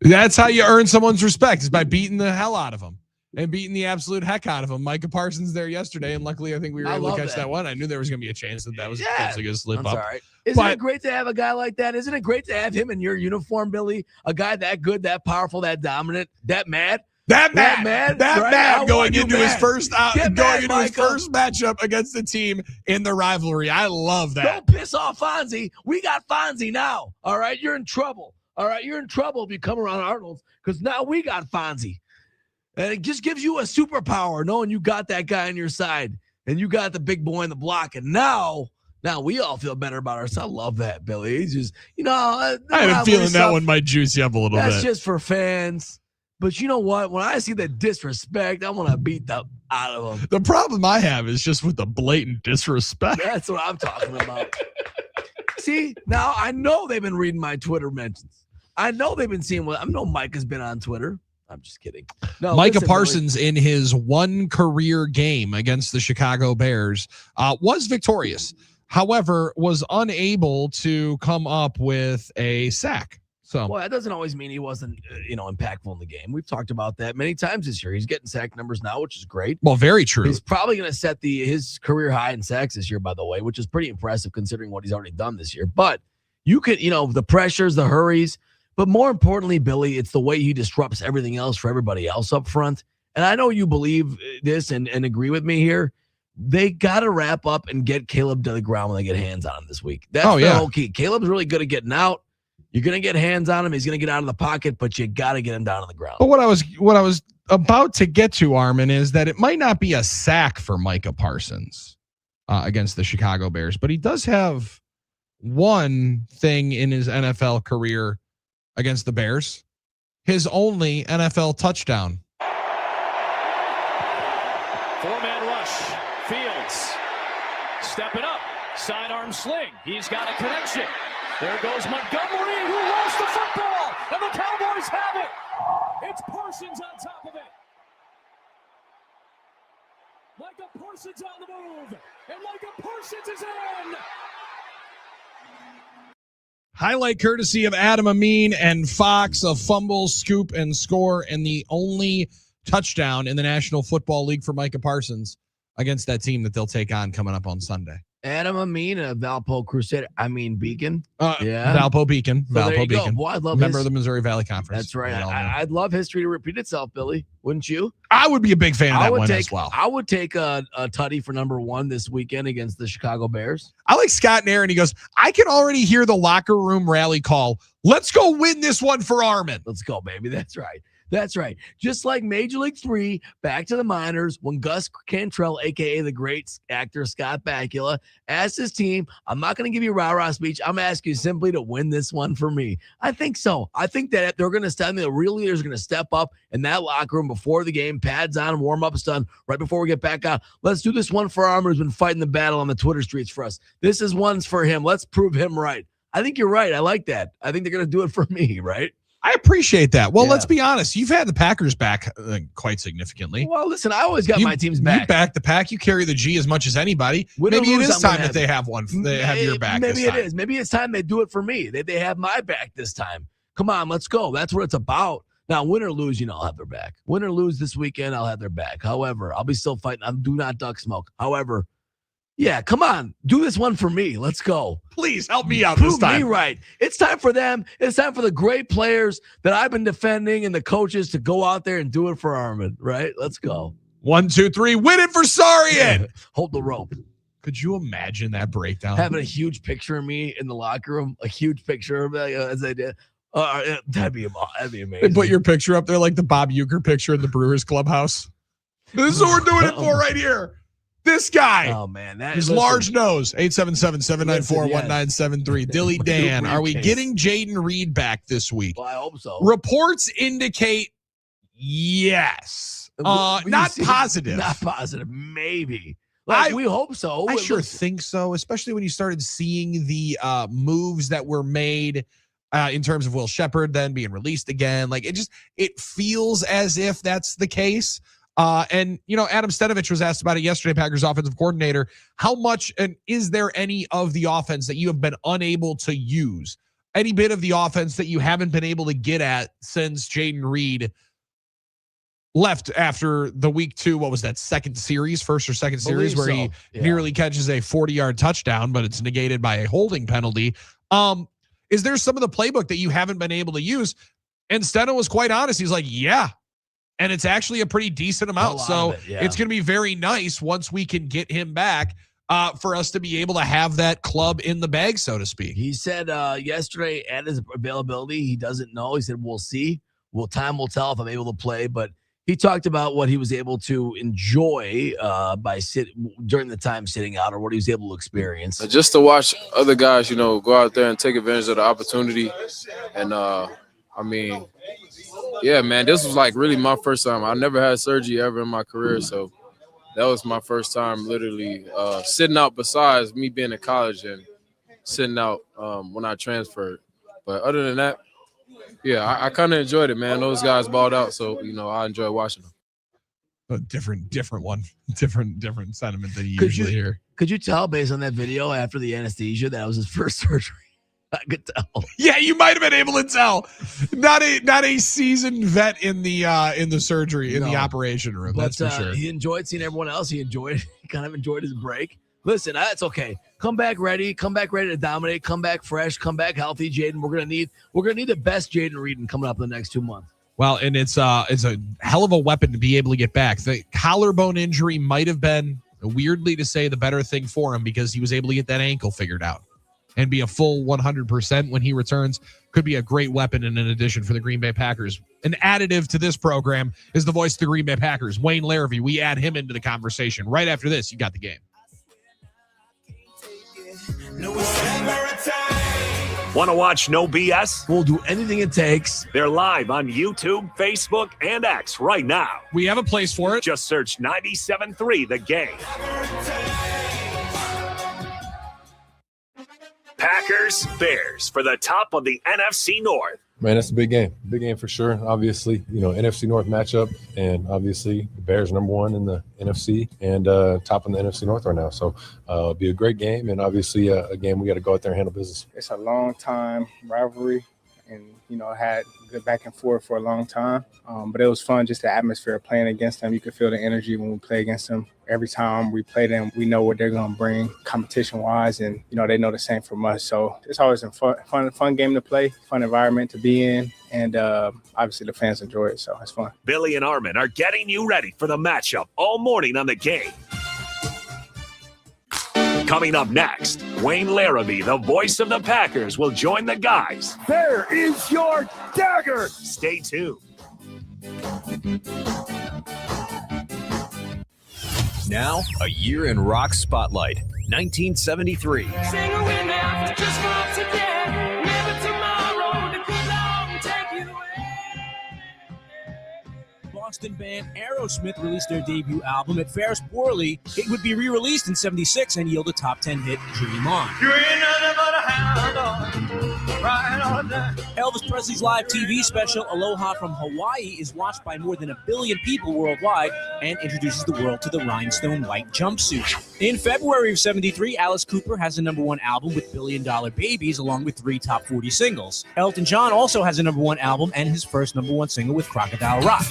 That's how you earn someone's respect, is by beating the hell out of them and beating the absolute heck out of them. Micah Parsons there yesterday, and luckily I think we were able to catch that one. I knew there was going to be a chance that was going to slip up. All right. Isn't it great to have a guy like that? Isn't it great to have him in your uniform, Billy? A guy that good, that powerful, that dominant, that mad? That mad going into his first first matchup against the team in the rivalry. I love that. Don't piss off Fonzie. We got Fonzie now. All right, you're in trouble. All right, you're in trouble if you come around Arnold's because now we got Fonzie, and it just gives you a superpower knowing you got that guy on your side and you got the big boy in the block, and now we all feel better about ourselves. I love that, Billy. He's just I have a feeling that one might juice you up a little bit. That's just for fans. But you know what? When I see the disrespect, I want to beat the out of them. The problem I have is just with the blatant disrespect. That's what I'm talking about. See, now I know they've been reading my Twitter mentions. I know they've been seeing what I know. Mike has been on Twitter. I'm just kidding. No, Micah listen, Parsons in his one career game against the Chicago Bears was victorious. However, was unable to come up with a sack. So, well, that doesn't always mean he wasn't, impactful in the game. We've talked about that many times this year. He's getting sack numbers now, which is great. Well, very true. He's probably going to set his career high in sacks this year, by the way, which is pretty impressive considering what he's already done this year. But you could, the pressures, the hurries, but more importantly, Billy, it's the way he disrupts everything else for everybody else up front. And I know you believe this and agree with me here. They got to wrap up and get Caleb to the ground when they get hands on him this week. That's the whole key. Caleb's really good at getting out. You're going to get hands on him. He's going to get out of the pocket, but you got to get him down on the ground. But what I was about to get to, Armen, is that it might not be a sack for Micah Parsons against the Chicago Bears, but he does have one thing in his NFL career against the Bears, his only NFL touchdown. Four-man rush. Fields stepping up. Sidearm sling. He's got a connection. There goes Montgomery, who lost the football, and the Cowboys have it. It's Parsons on top of it. Micah Parsons on the move, and Micah Parsons is in. Highlight courtesy of Adam Amin and Fox, a fumble, scoop, and score, and the only touchdown in the National Football League for Micah Parsons against that team that they'll take on coming up on Sunday. Adam Amin, a Valpo Crusader. Beacon. Valpo Beacon. So Valpo Beacon. Well, I'd love member of the Missouri Valley Conference. That's right. I'd love history to repeat itself, Billy. Wouldn't you? I would be a big fan of that one as well. I would take a tutty for number 1 this weekend against the Chicago Bears. I like Scott Nair, and he goes, I can already hear the locker room rally call. Let's go win this one for Armen. Let's go, baby. That's right. That's right. Just like Major League 3, back to the minors, when Gus Cantrell, a.k.a. the great actor Scott Bakula, asked his team, I'm not going to give you a rah-rah speech. I'm asking you simply to win this one for me. I think so. I think that they're going to stand there. The real leaders are going to step up in that locker room before the game, pads on, warm-up's done, right before we get back out. Let's do this one for Armen, who's been fighting the battle on the Twitter streets for us. This is one's for him. Let's prove him right. I think you're right. I like that. I think they're going to do it for me, right? I appreciate that. Well, let's be honest. You've had the Packers back quite significantly. Well, listen, I always got my team's back. You back the pack. You carry the G as much as anybody. Maybe it is time that they have one. They have your back. Maybe it is. Maybe it's time they do it for me. They have my back this time. Come on, let's go. That's what it's about. Now, win or lose, I'll have their back. Win or lose this weekend, I'll have their back. However, I'll be still fighting. I do not duck smoke. However, yeah, come on. Do this one for me. Let's go. Please help me out Prove this time. Me right. It's time for them. It's time for the great players that I've been defending and the coaches to go out there and do it for Armen, right? Let's go. 1, 2, 3. Win it for Sarian. Hold the rope. Could you imagine that breakdown? Having a huge picture of me in the locker room, a huge picture of me as I did. That'd be amazing. They put your picture up there like the Bob Uecker picture in the Brewers clubhouse. This is what we're doing it for right here. This guy. Oh, man. His large nose. 877-794-1973. Dilly Dan, are we getting Jaden Reed back this week? Well, I hope so. Reports indicate yes. Not positive. Not positive. Maybe. We hope so. I sure think so, especially when you started seeing the moves that were made in terms of Will Shepherd then being released again. It feels as if that's the case. And Adam Stenovich was asked about it yesterday, Packers offensive coordinator. How much, and is there any of the offense that you have been unable to use? Any bit of the offense that you haven't been able to get at since Jaden Reed left after the week 2, what was that, first or second series, where he nearly catches a 40-yard touchdown, but it's negated by a holding penalty. Is there some of the playbook that you haven't been able to use? And Steno was quite honest. He's like, yeah. And it's actually a pretty decent amount. It's going to be very nice once we can get him back for us to be able to have that club in the bag, so to speak. He said yesterday at his availability, he doesn't know. He said, we'll see. Time will tell if I'm able to play. But he talked about what he was able to enjoy during the time sitting out, or what he was able to experience. Just to watch other guys, go out there and take advantage of the opportunity. And, yeah, man, this was really my first time. I never had surgery ever in my career, so that was my first time literally sitting out besides me being in college. And sitting out when I transferred. But other than that, yeah, I kind of enjoyed it, man. Those guys balled out, so I enjoy watching them. A different one, different sentiment than you usually hear. Could you tell based on that video after the anesthesia that was his first surgery? I could tell. Yeah, you might have been able to tell. Not a seasoned vet in the surgery in the operation room. That's for sure. He enjoyed seeing everyone else. He kind of enjoyed his break. Listen, that's okay. Come back ready to dominate. Come back fresh. Come back healthy, Jaden. We're gonna need the best Jaden Reeden coming up in the next 2 months. Well, and it's a hell of a weapon to be able to get back. The collarbone injury might have been, weirdly to say, the better thing for him because he was able to get that ankle figured out and be a full 100% when he returns. Could be a great weapon and an addition for the Green Bay Packers. An additive to this program is the voice of the Green Bay Packers, Wayne Larrivee. We add him into the conversation. Right after this, you got the game. Want to watch No BS? We'll do anything it takes. They're live on YouTube, Facebook, and X right now. We have a place for it. Just search 97.3 The Game. Packers, Bears for the top of the NFC North. Man, that's a big game. Big game for sure. Obviously, NFC North matchup, and obviously the Bears #1 in the NFC and top in the NFC North right now. So it'll be a great game, and obviously a game we got to go out there and handle business. It's a long time rivalry, and had good back and forth for a long time. But it was fun, just the atmosphere of playing against them. You could feel the energy when we play against them. Every time we play them, we know what they're going to bring competition-wise, and, they know the same from us. So it's always a fun game to play, fun environment to be in, and obviously the fans enjoy it, so it's fun. Billy and Armen are getting you ready for the matchup all morning on The Game. Coming up next, Wayne Larrivee, the voice of the Packers, will join the guys. There is your dagger. Stay tuned. Now, a year in rock spotlight, 1973. Boston band Aerosmith released their debut album. It fares poorly. It would be re-released in '76 and yield a top 10 hit, Dream On. Elvis Presley's live TV special, Aloha from Hawaii, is watched by more than 1 billion people worldwide and introduces the world to the rhinestone white jumpsuit. In February of '73, Alice Cooper has a #1 album with Billion Dollar Babies, along with 3 top 40 singles. Elton John also has a #1 album and his first #1 single with Crocodile Rock.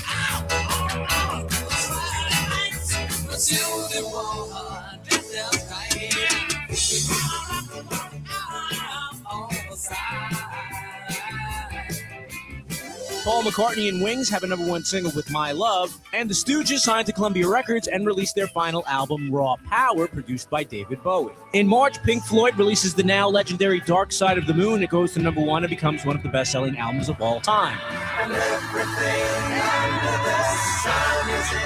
Paul McCartney and Wings have a #1 single with My Love, and the Stooges signed to Columbia Records and released their final album, Raw Power, produced by David Bowie. In March, Pink Floyd releases the now legendary Dark Side of the Moon. It goes to #1 and becomes one of the best-selling albums of all time. And everything under the sun is you.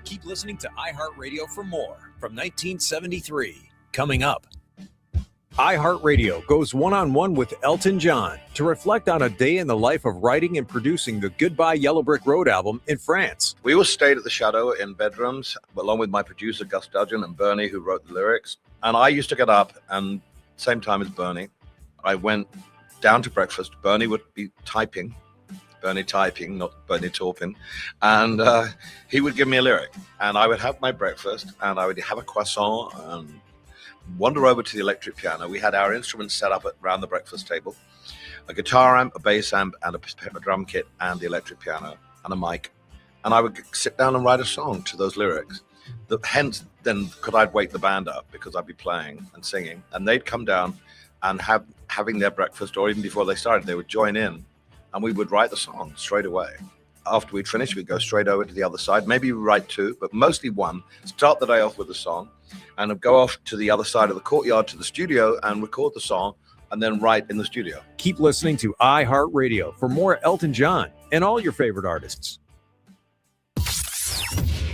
Keep listening to iHeartRadio for more from 1973. Coming up. iHeartRadio goes one-on-one with Elton John to reflect on a day in the life of writing and producing the Goodbye Yellow Brick Road album in France. We all stayed at the Shadow in bedrooms, along with my producer, Gus Dudgeon, and Bernie, who wrote the lyrics. And I used to get up, and same time as Bernie, I went down to breakfast. Bernie would be typing. Bernie typing, not Bernie talking. And he would give me a lyric. And I would have my breakfast, and I would have a croissant and wander over to the electric piano. We had our instruments set up around the breakfast table. A guitar amp, a bass amp, and a drum kit, and the electric piano, and a mic. And I would sit down and write a song to those lyrics. Hence, then, could I wake the band up, because I'd be playing and singing. And they'd come down and having their breakfast, or even before they started, they would join in. And we would write the song straight away. After we'd finished, we'd go straight over to the other side. Maybe we write 2, but mostly 1. Start the day off with a song and go off to the other side of the courtyard to the studio and record the song and then write in the studio. Keep listening to iHeartRadio for more Elton John and all your favorite artists.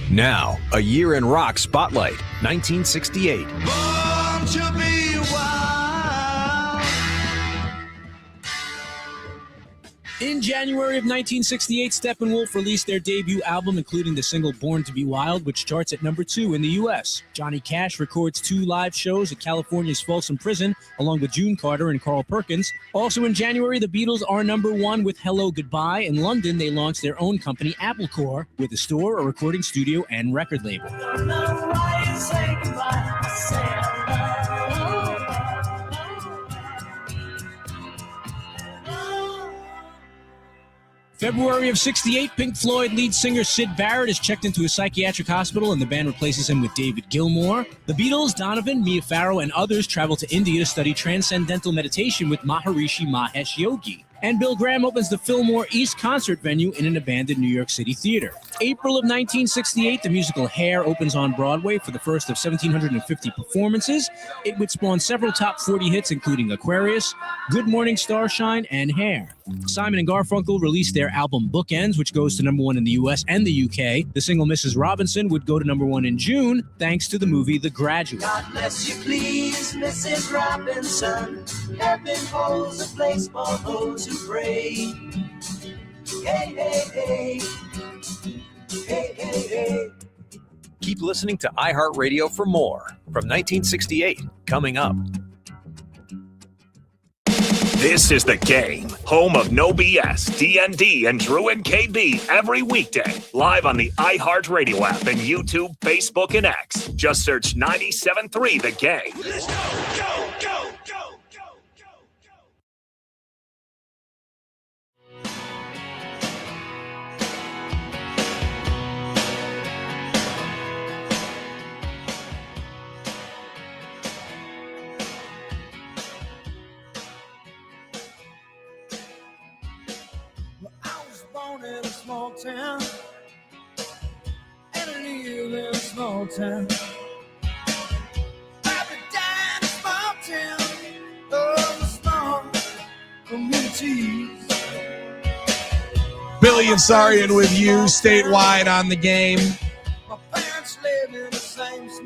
Now, a year in rock spotlight, 1968. Born to be wild. In January of 1968, Steppenwolf released their debut album, including the single Born to Be Wild, which charts at number 2 in the U.S. Johnny Cash records 2 live shows at California's Folsom Prison, along with June Carter and Carl Perkins. Also in January, the Beatles are number 1 with Hello Goodbye. In London, they launched their own company, Applecore, with a store, a recording studio, and record label. February of 68, Pink Floyd lead singer Syd Barrett is checked into a psychiatric hospital and the band replaces him with David Gilmour. The Beatles, Donovan, Mia Farrow, and others travel to India to study transcendental meditation with Maharishi Mahesh Yogi. And Bill Graham opens the Fillmore East concert venue in an abandoned New York City theater. April of 1968, the musical Hair opens on Broadway for the first of 1,750 performances. It would spawn several top 40 hits, including Aquarius, Good Morning Starshine, and Hair. Simon and Garfunkel released their album Bookends, which goes to number 1 in the US and the UK. The single Mrs. Robinson would go to number 1 in June, thanks to the movie The Graduate. God bless you, please, Mrs. Robinson. Heaven holds a place for those who pray. Hey, hey, hey. Hey, hey, hey. Keep listening to iHeartRadio for more from 1968, coming up. This is The Game, home of No BS, DND, and Drew and KB every weekday. Live on the iHeartRadio app and YouTube, Facebook, and X. Just search 97.3 The Game. Let's go, go, go, go. In a small town, and I live in a small town. I died in a small town, oh, small communities. Billy and Sarian with you statewide on The Game.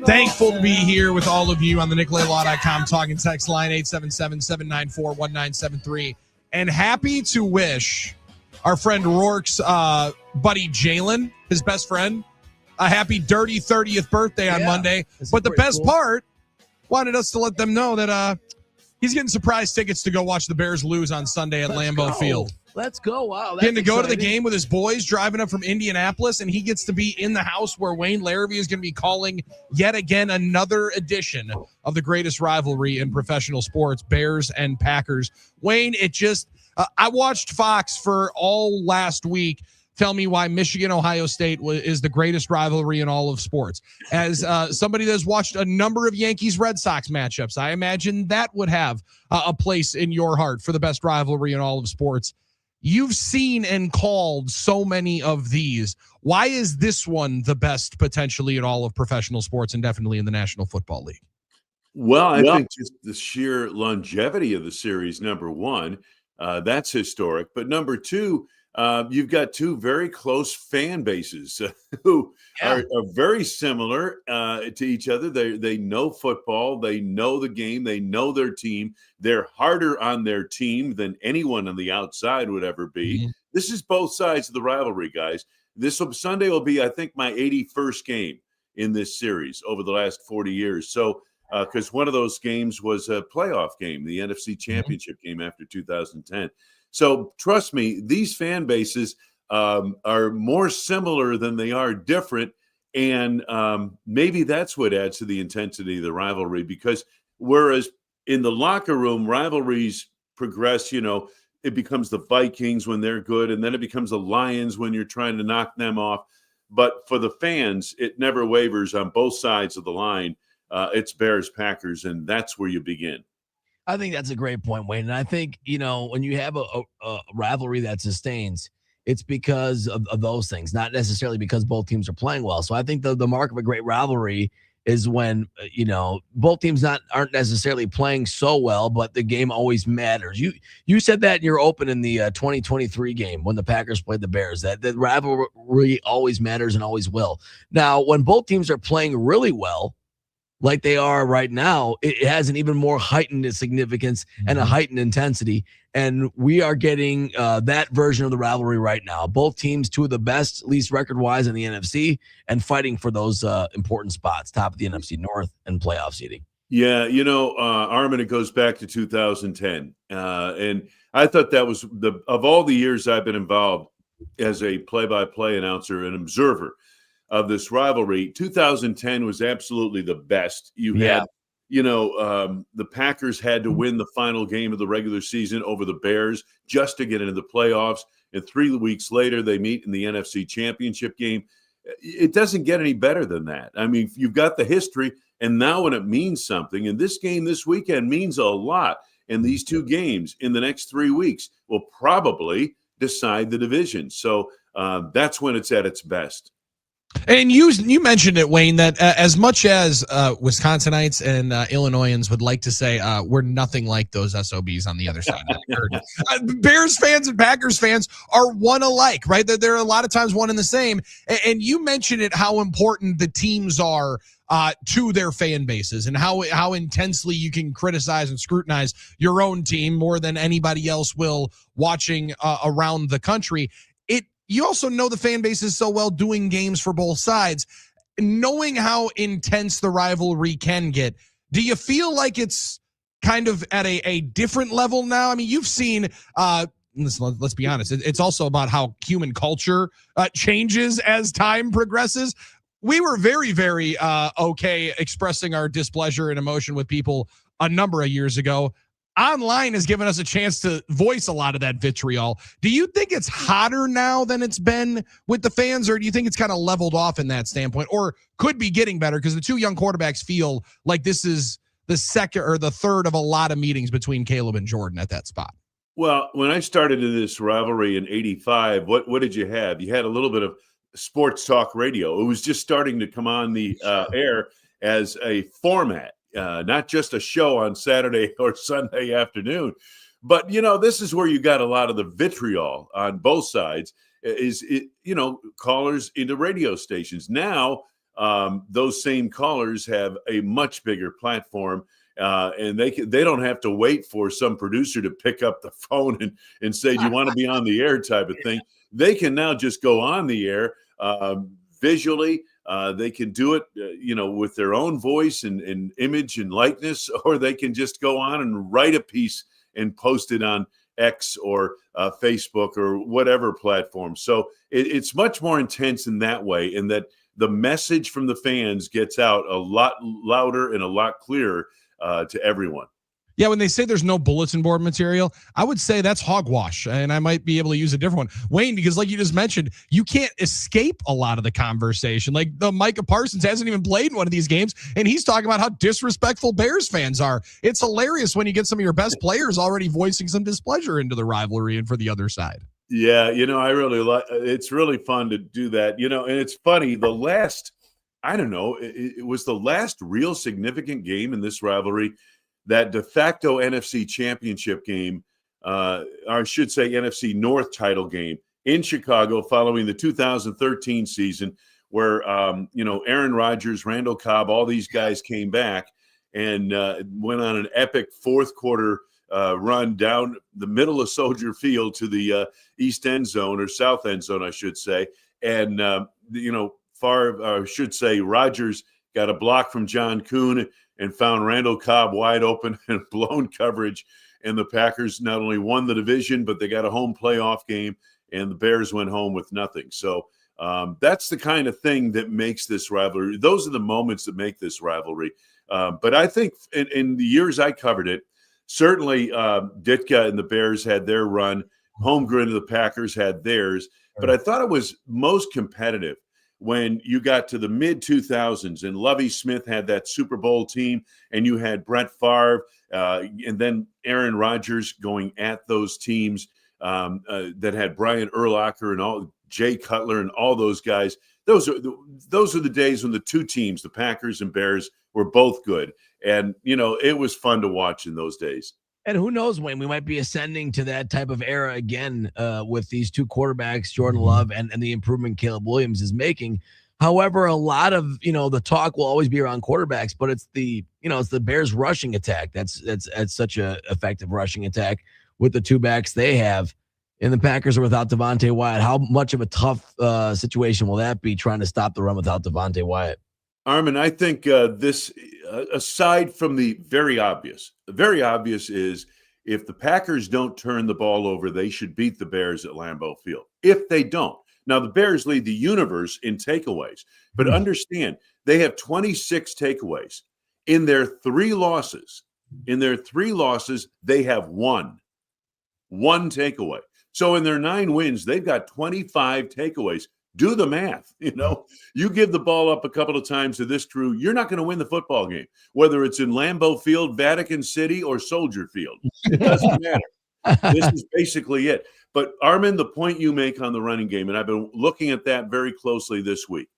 Thankful to be here with all of you on the NicolayLaw.com talking text line 877-794-1973. And happy to wish our friend Rourke's buddy Jalen, his best friend, a happy dirty 30th birthday on Monday. But the best part, wanted us to let them know that he's getting surprise tickets to go watch the Bears lose on Sunday at Lambeau Field. Let's go. Wow. Getting to go to the game with his boys, driving up from Indianapolis, and he gets to be in the house where Wayne Larrabee is going to be calling yet again another edition of the greatest rivalry in professional sports, Bears and Packers. Wayne, it just... I watched Fox for all last week tell me why Michigan-Ohio State is the greatest rivalry in all of sports. As somebody that's watched a number of Yankees-Red Sox matchups, I imagine that would have a place in your heart for the best rivalry in all of sports. You've seen and called so many of these. Why is this one the best potentially in all of professional sports and definitely in the National Football League? Well, I think just the sheer longevity of the series, number one. That's historic. But number two, you've got two very close fan bases who are very similar to each other. They know football. They know the game. They know their team. They're harder on their team than anyone on the outside would ever be. Mm-hmm. This is both sides of the rivalry, guys. Sunday will be, I think, my 81st game in this series over the last 40 years. So, because one of those games was a playoff game, the NFC Championship game after 2010. So trust me, these fan bases are more similar than they are different. And maybe that's what adds to the intensity of the rivalry, because whereas in the locker room, rivalries progress, it becomes the Vikings when they're good, and then it becomes the Lions when you're trying to knock them off. But for the fans, it never wavers on both sides of the line. It's Bears, Packers, and that's where you begin. I think that's a great point, Wayne. And I think, when you have a rivalry that sustains, it's because of those things, not necessarily because both teams are playing well. So I think the mark of a great rivalry is when, both teams aren't necessarily playing so well, but the game always matters. You said that in your open in the 2023 game when the Packers played the Bears, that the rivalry always matters and always will. Now, when both teams are playing really well, like they are right now, it has an even more heightened significance and a heightened intensity. And we are getting that version of the rivalry right now. Both teams, two of the best, at least record-wise, in the NFC, and fighting for those important spots, top of the NFC North and playoff seeding. Yeah, Armin, it goes back to 2010. And I thought that was of all the years I've been involved as a play-by-play announcer and observer of this rivalry, 2010 was absolutely the best. You had, the Packers had to win the final game of the regular season over the Bears just to get into the playoffs. And 3 weeks later, they meet in the NFC Championship game. It doesn't get any better than that. I mean, you've got the history, and now when it means something, and this game this weekend means a lot, and these two games in the next 3 weeks will probably decide the division. So that's when it's at its best. And you mentioned it, Wayne, that as much as Wisconsinites and Illinoisans would like to say we're nothing like those SOBs on the other side of the curtain, Bears fans and Packers fans are one alike, right? They're a lot of times one and the same. And you mentioned it, how important the teams are to their fan bases and how intensely you can criticize and scrutinize your own team more than anybody else will watching around the country. You also know the fan bases so well, doing games for both sides, knowing how intense the rivalry can get. Do you feel like it's kind of at a different level now? I mean, you've seen, let's be honest, it's also about how human culture changes as time progresses. We were very, very okay expressing our displeasure and emotion with people a number of years ago. Online has given us a chance to voice a lot of that vitriol. Do you think it's hotter now than it's been with the fans, or do you think it's kind of leveled off in that standpoint, or could be getting better because the two young quarterbacks feel like this is the second or the third of a lot of meetings between Caleb and Jordan at that spot? Well, when I started in this rivalry in '85, what did you have? You had a little bit of sports talk radio. It was just starting to come on the air as a format. Not just a show on Saturday or Sunday afternoon, but this is where you got a lot of the vitriol on both sides. Callers into radio stations now. Those same callers have a much bigger platform, and they don't have to wait for some producer to pick up the phone and say, "Do you want to be on the air?" type of thing. They can now just go on the air visually. They can do it, with their own voice and image and likeness, or they can just go on and write a piece and post it on X or Facebook or whatever platform. So it's much more intense in that way, in that the message from the fans gets out a lot louder and a lot clearer to everyone. Yeah, when they say there's no bulletin board material, I would say that's hogwash, and I might be able to use a different one. Wayne, because like you just mentioned, you can't escape a lot of the conversation. Like the Micah Parsons hasn't even played in one of these games, and he's talking about how disrespectful Bears fans are. It's hilarious when you get some of your best players already voicing some displeasure into the rivalry and for the other side. Yeah, I really like. It's really fun to do that. And it's funny. The last, I don't know, it was the last real significant game in this rivalry. That de facto NFC championship game, or I should say NFC North title game in Chicago following the 2013 season where, Aaron Rodgers, Randall Cobb, all these guys came back and went on an epic fourth quarter run down the middle of Soldier Field to the east end zone, or south end zone, I should say. And, Rodgers got a block from John Kuhn and found Randall Cobb wide open and blown coverage. And the Packers not only won the division, but they got a home playoff game, and the Bears went home with nothing. So that's the kind of thing that makes this rivalry. Those are the moments that make this rivalry. But I think in the years I covered it, certainly Ditka and the Bears had their run. Holmgren and the Packers had theirs. But I thought it was most competitive when you got to the mid-2000s and Lovie Smith had that Super Bowl team, and you had Brett Favre and then Aaron Rodgers going at those teams that had Brian Urlacher and all Jay Cutler and all those guys. Those are the days when the two teams, the Packers and Bears, were both good. And, it was fun to watch in those days. And who knows, Wayne, we might be ascending to that type of era again with these two quarterbacks, Jordan Love and the improvement Caleb Williams is making. However, a lot of, the talk will always be around quarterbacks, but it's the Bears rushing attack. That's such a effective rushing attack with the two backs they have. And the Packers are without Devontae Wyatt. How much of a tough situation will that be, trying to stop the run without Devontae Wyatt? Armin, I think this, aside from the very obvious is if the Packers don't turn the ball over, they should beat the Bears at Lambeau Field. If they don't. Now, the Bears lead the universe in takeaways, but understand they have 26 takeaways. In their three losses, they have one takeaway. So in their 9 wins, they've got 25 takeaways. Do the math. You give the ball up a couple of times to this crew, you're not going to win the football game, whether it's in Lambeau Field, Vatican City, or Soldier Field. It doesn't matter. This is basically it. But Armin, the point you make on the running game, and I've been looking at that very closely this week.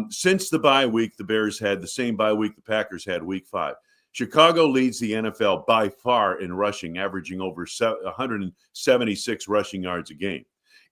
Since the bye week, the Bears had the same bye week the Packers had week 5. Chicago leads the NFL by far in rushing, averaging over 176 rushing yards a game.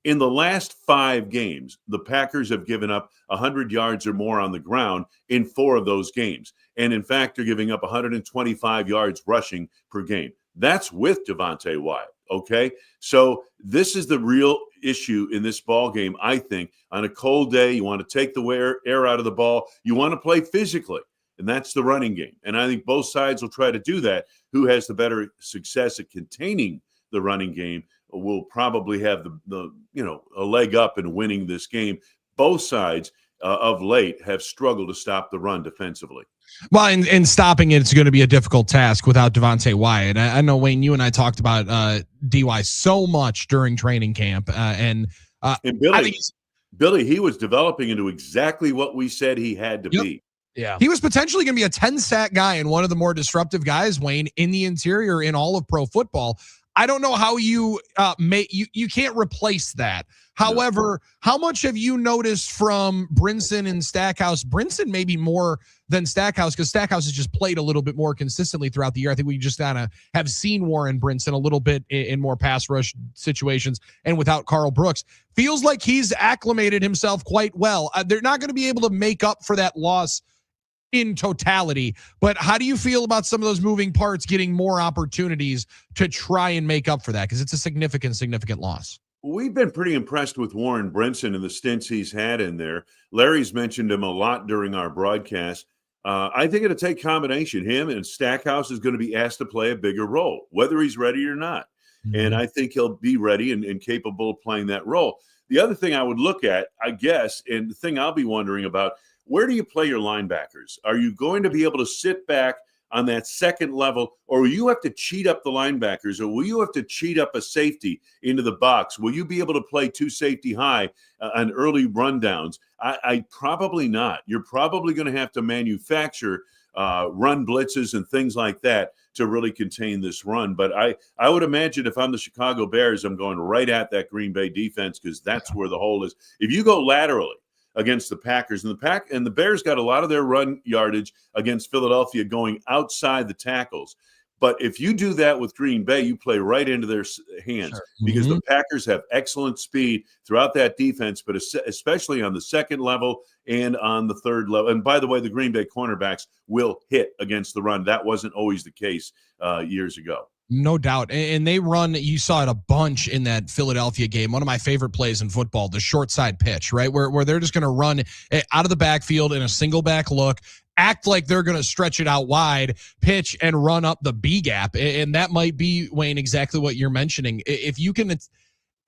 In the last 5 games, the Packers have given up 100 yards or more on the ground in 4 of those games. And in fact, they're giving up 125 yards rushing per game. That's with Devontae Wyatt, okay? So this is the real issue in this ball game, I think. On a cold day, you want to take the air out of the ball. You want to play physically, and that's the running game. And I think both sides will try to do that. Who has the better success at containing the running game will probably have a leg up in winning this game. Both sides of late have struggled to stop the run defensively. Well, and stopping it's going to be a difficult task without Devontae Wyatt. I know, Wayne, you and I talked about DY so much during training camp, and Billy, he was developing into exactly what we said he had to be. Yeah, he was potentially going to be a 10-sack guy and one of the more disruptive guys, Wayne, in the interior in all of pro football. I don't know how you you can't replace that. However, how much have you noticed from Brinson and Stackhouse? Brinson maybe more than Stackhouse, because Stackhouse has just played a little bit more consistently throughout the year. I think we just kind of have seen Warren Brinson a little bit in more pass rush situations, and without Carl Brooks. Feels like he's acclimated himself quite well. They're not going to be able to make up for that loss in totality, but how do you feel about some of those moving parts getting more opportunities to try and make up for that? Because it's a significant loss. We've been pretty impressed with Warren Brinson and the stints he's had in there. Larry's mentioned him a lot during our broadcast. I think it'll take combination. Him and Stackhouse is going to be asked to play a bigger role, whether he's ready or not. Mm-hmm. And I think he'll be ready and capable of playing that role. The other thing I would look at, I guess, and the thing I'll be wondering about, where do you play your linebackers? Are you going to be able to sit back on that second level, or will you have to cheat up the linebackers, or will you have to cheat up a safety into the box? Will you be able to play 2 safety high on early rundowns? I probably not. You're probably going to have to manufacture run blitzes and things like that to really contain this run. But I would imagine if I'm the Chicago Bears, I'm going right at that Green Bay defense, because that's where the hole is. If you go laterally against the Packers, and the Bears got a lot of their run yardage against Philadelphia going outside the tackles. But if you do that with Green Bay, you play right into their hands, because the Packers have excellent speed throughout that defense, but especially on the second level and on the third level. And by the way, the Green Bay cornerbacks will hit against the run. That wasn't always the case years ago. No doubt. And they run, you saw it a bunch in that Philadelphia game. One of my favorite plays in football, the short side pitch, right? Where they're just going to run out of the backfield in a single back look, act like they're going to stretch it out wide, pitch, and run up the B gap. And that might be, Wayne, exactly what you're mentioning. If you can,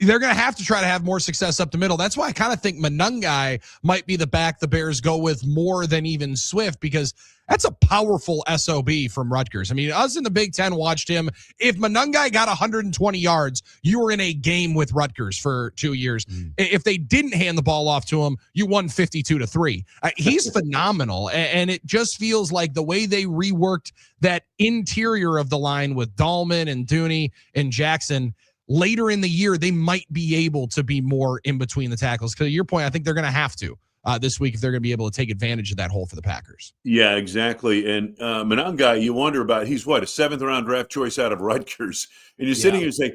they're going to have to try to have more success up the middle. That's why I kind of think Monangai might be the back the Bears go with more than even Swift, because that's a powerful SOB from Rutgers. I mean, us in the Big Ten watched him. If Monangai got 120 yards, you were in a game with Rutgers for 2 years. If they didn't hand the ball off to him, you won 52-3. He's phenomenal. And it just feels like the way they reworked that interior of the line with Dahlman and Dooney and Jackson later in the year, they might be able to be more in between the tackles. Because to your point, I think they're going to have to this week if they're going to be able to take advantage of that hole for the Packers. Yeah, exactly. And Monangai, you wonder about, he's what, a 7th round draft choice out of Rutgers. And you're sitting here and saying,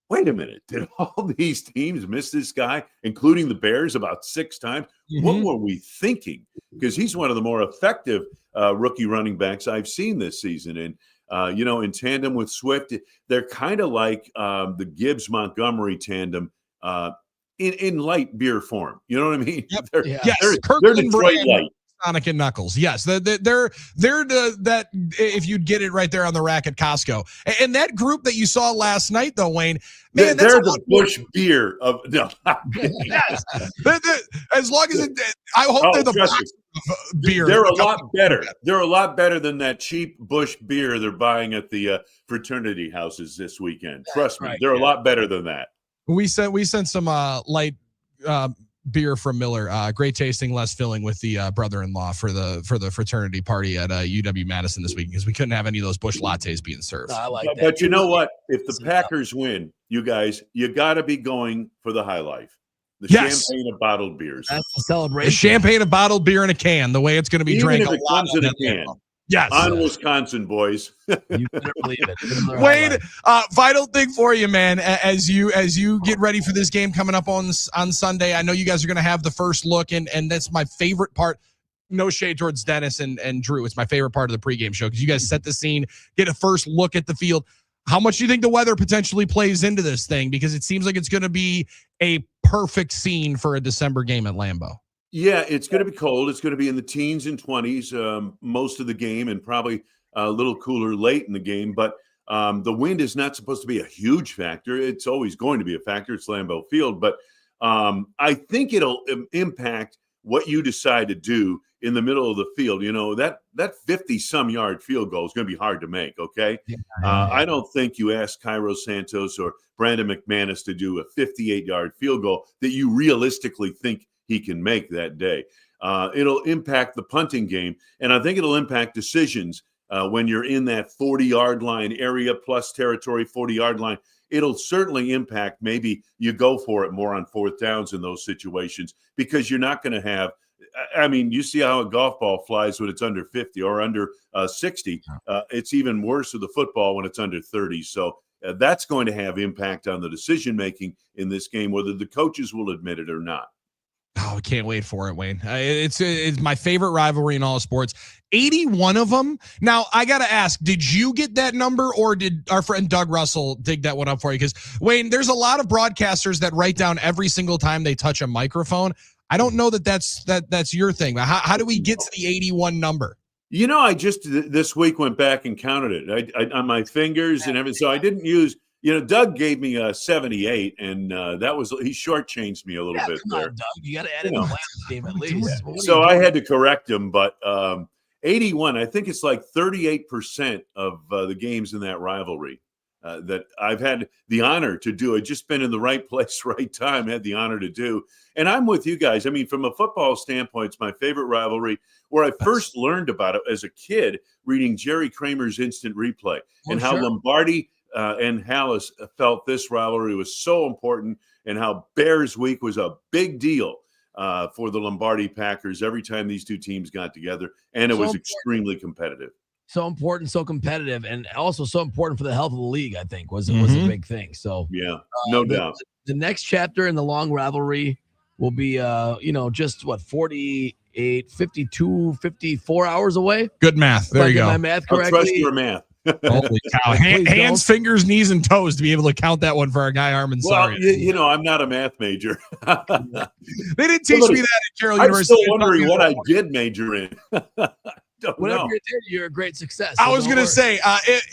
wait a minute, did all these teams miss this guy, including the Bears, about 6 times? What were we thinking? Because he's one of the more effective rookie running backs I've seen this season. And, in tandem with Swift, they're kind of like the Gibbs-Montgomery tandem in light beer form. You know what I mean? Yep. They're Kirkland Detroit brand, light. Sonic and Knuckles. Yes, they're that if you'd get it right there on the rack at Costco. And that group that you saw last night, though, Wayne, man, they're the Bush beer of no. Yes, as long as I hope they're the box of beer. They're a lot better. They're a lot better than that cheap Bush beer they're buying at the fraternity houses this weekend. Trust me, they're a lot better than that. We sent some light beer from Miller, great tasting, less filling, with the brother-in-law for the fraternity party at UW Madison this week, because we couldn't have any of those Bush lattes being served. I like that. But you know what? If the Packers win, you guys, you got to be going for the high life. The champagne of bottled beers. That's the celebration. The champagne of bottled beer in a can, the way it's going to be Even drank if a it lot comes in a can. Yes. On Wisconsin, boys. You better believe it. Wayne, vital thing for you, man, as you get ready for this game coming up on Sunday. I know you guys are going to have the first look, and that's my favorite part. No shade towards Dennis and Drew. It's my favorite part of the pregame show because you guys set the scene, get a first look at the field. How much do you think the weather potentially plays into this thing? Because it seems like it's going to be a perfect scene for a December game at Lambeau. Yeah, it's going to be cold. It's going to be in the teens and 20s most of the game, and probably a little cooler late in the game. But the wind is not supposed to be a huge factor. It's always going to be a factor. It's Lambeau Field. But I think it'll impact what you decide to do in the middle of the field. You know, that 50-some yard field goal is going to be hard to make, okay? I don't think you ask Cairo Santos or Brandon McManus to do a 58-yard field goal that you realistically think he can make that day. It'll impact the punting game, and I think it'll impact decisions when you're in that 40-yard line area plus territory, 40-yard line. It'll certainly impact, maybe you go for it more on fourth downs in those situations, because you're not going to have, I mean, you see how a golf ball flies when it's under 50 or under 60. It's even worse with the football when it's under 30. So that's going to have impact on the decision-making in this game, whether the coaches will admit it or not. Oh, I can't wait for it, Wayne. It's my favorite rivalry in all of sports. 81 of them. Now, I got to ask, did you get that number, or did our friend Doug Russell dig that one up for you? Because, Wayne, there's a lot of broadcasters that write down every single time they touch a microphone. I don't know that's your thing. How do we get to the 81 number? You know, I just this week went back and counted it I on my fingers and everything. So I didn't use, Doug gave me a 78, and he shortchanged me a little bit there. Doug, you got to add in the last game at least. So I had to correct him, but 81, I think it's like 38% of the games in that rivalry that I've had the honor to do. I've just been in the right place, right time, had the honor to do. And I'm with you guys. I mean, from a football standpoint, it's my favorite rivalry, where I first learned about it as a kid reading Jerry Kramer's Instant Replay, and how Lombardi and Hallis felt this rivalry was so important, and how Bears Week was a big deal for the Lombardi Packers every time these two teams got together, and it was extremely competitive. So important, so competitive, and also so important for the health of the league, I think, was a big thing. So yeah, no doubt. The next chapter in the long rivalry will be, just 48, 52, 54 hours away. Good math. There you go. My math correctly. I'll trust your math. Holy cow. Hands, fingers, knees, and toes to be able to count that one for our guy, Armen. Well, I'm not a math major. They didn't teach me that at Carroll University. I'm still wondering what I did major in. Whatever you did, you're a great success. I was going to say,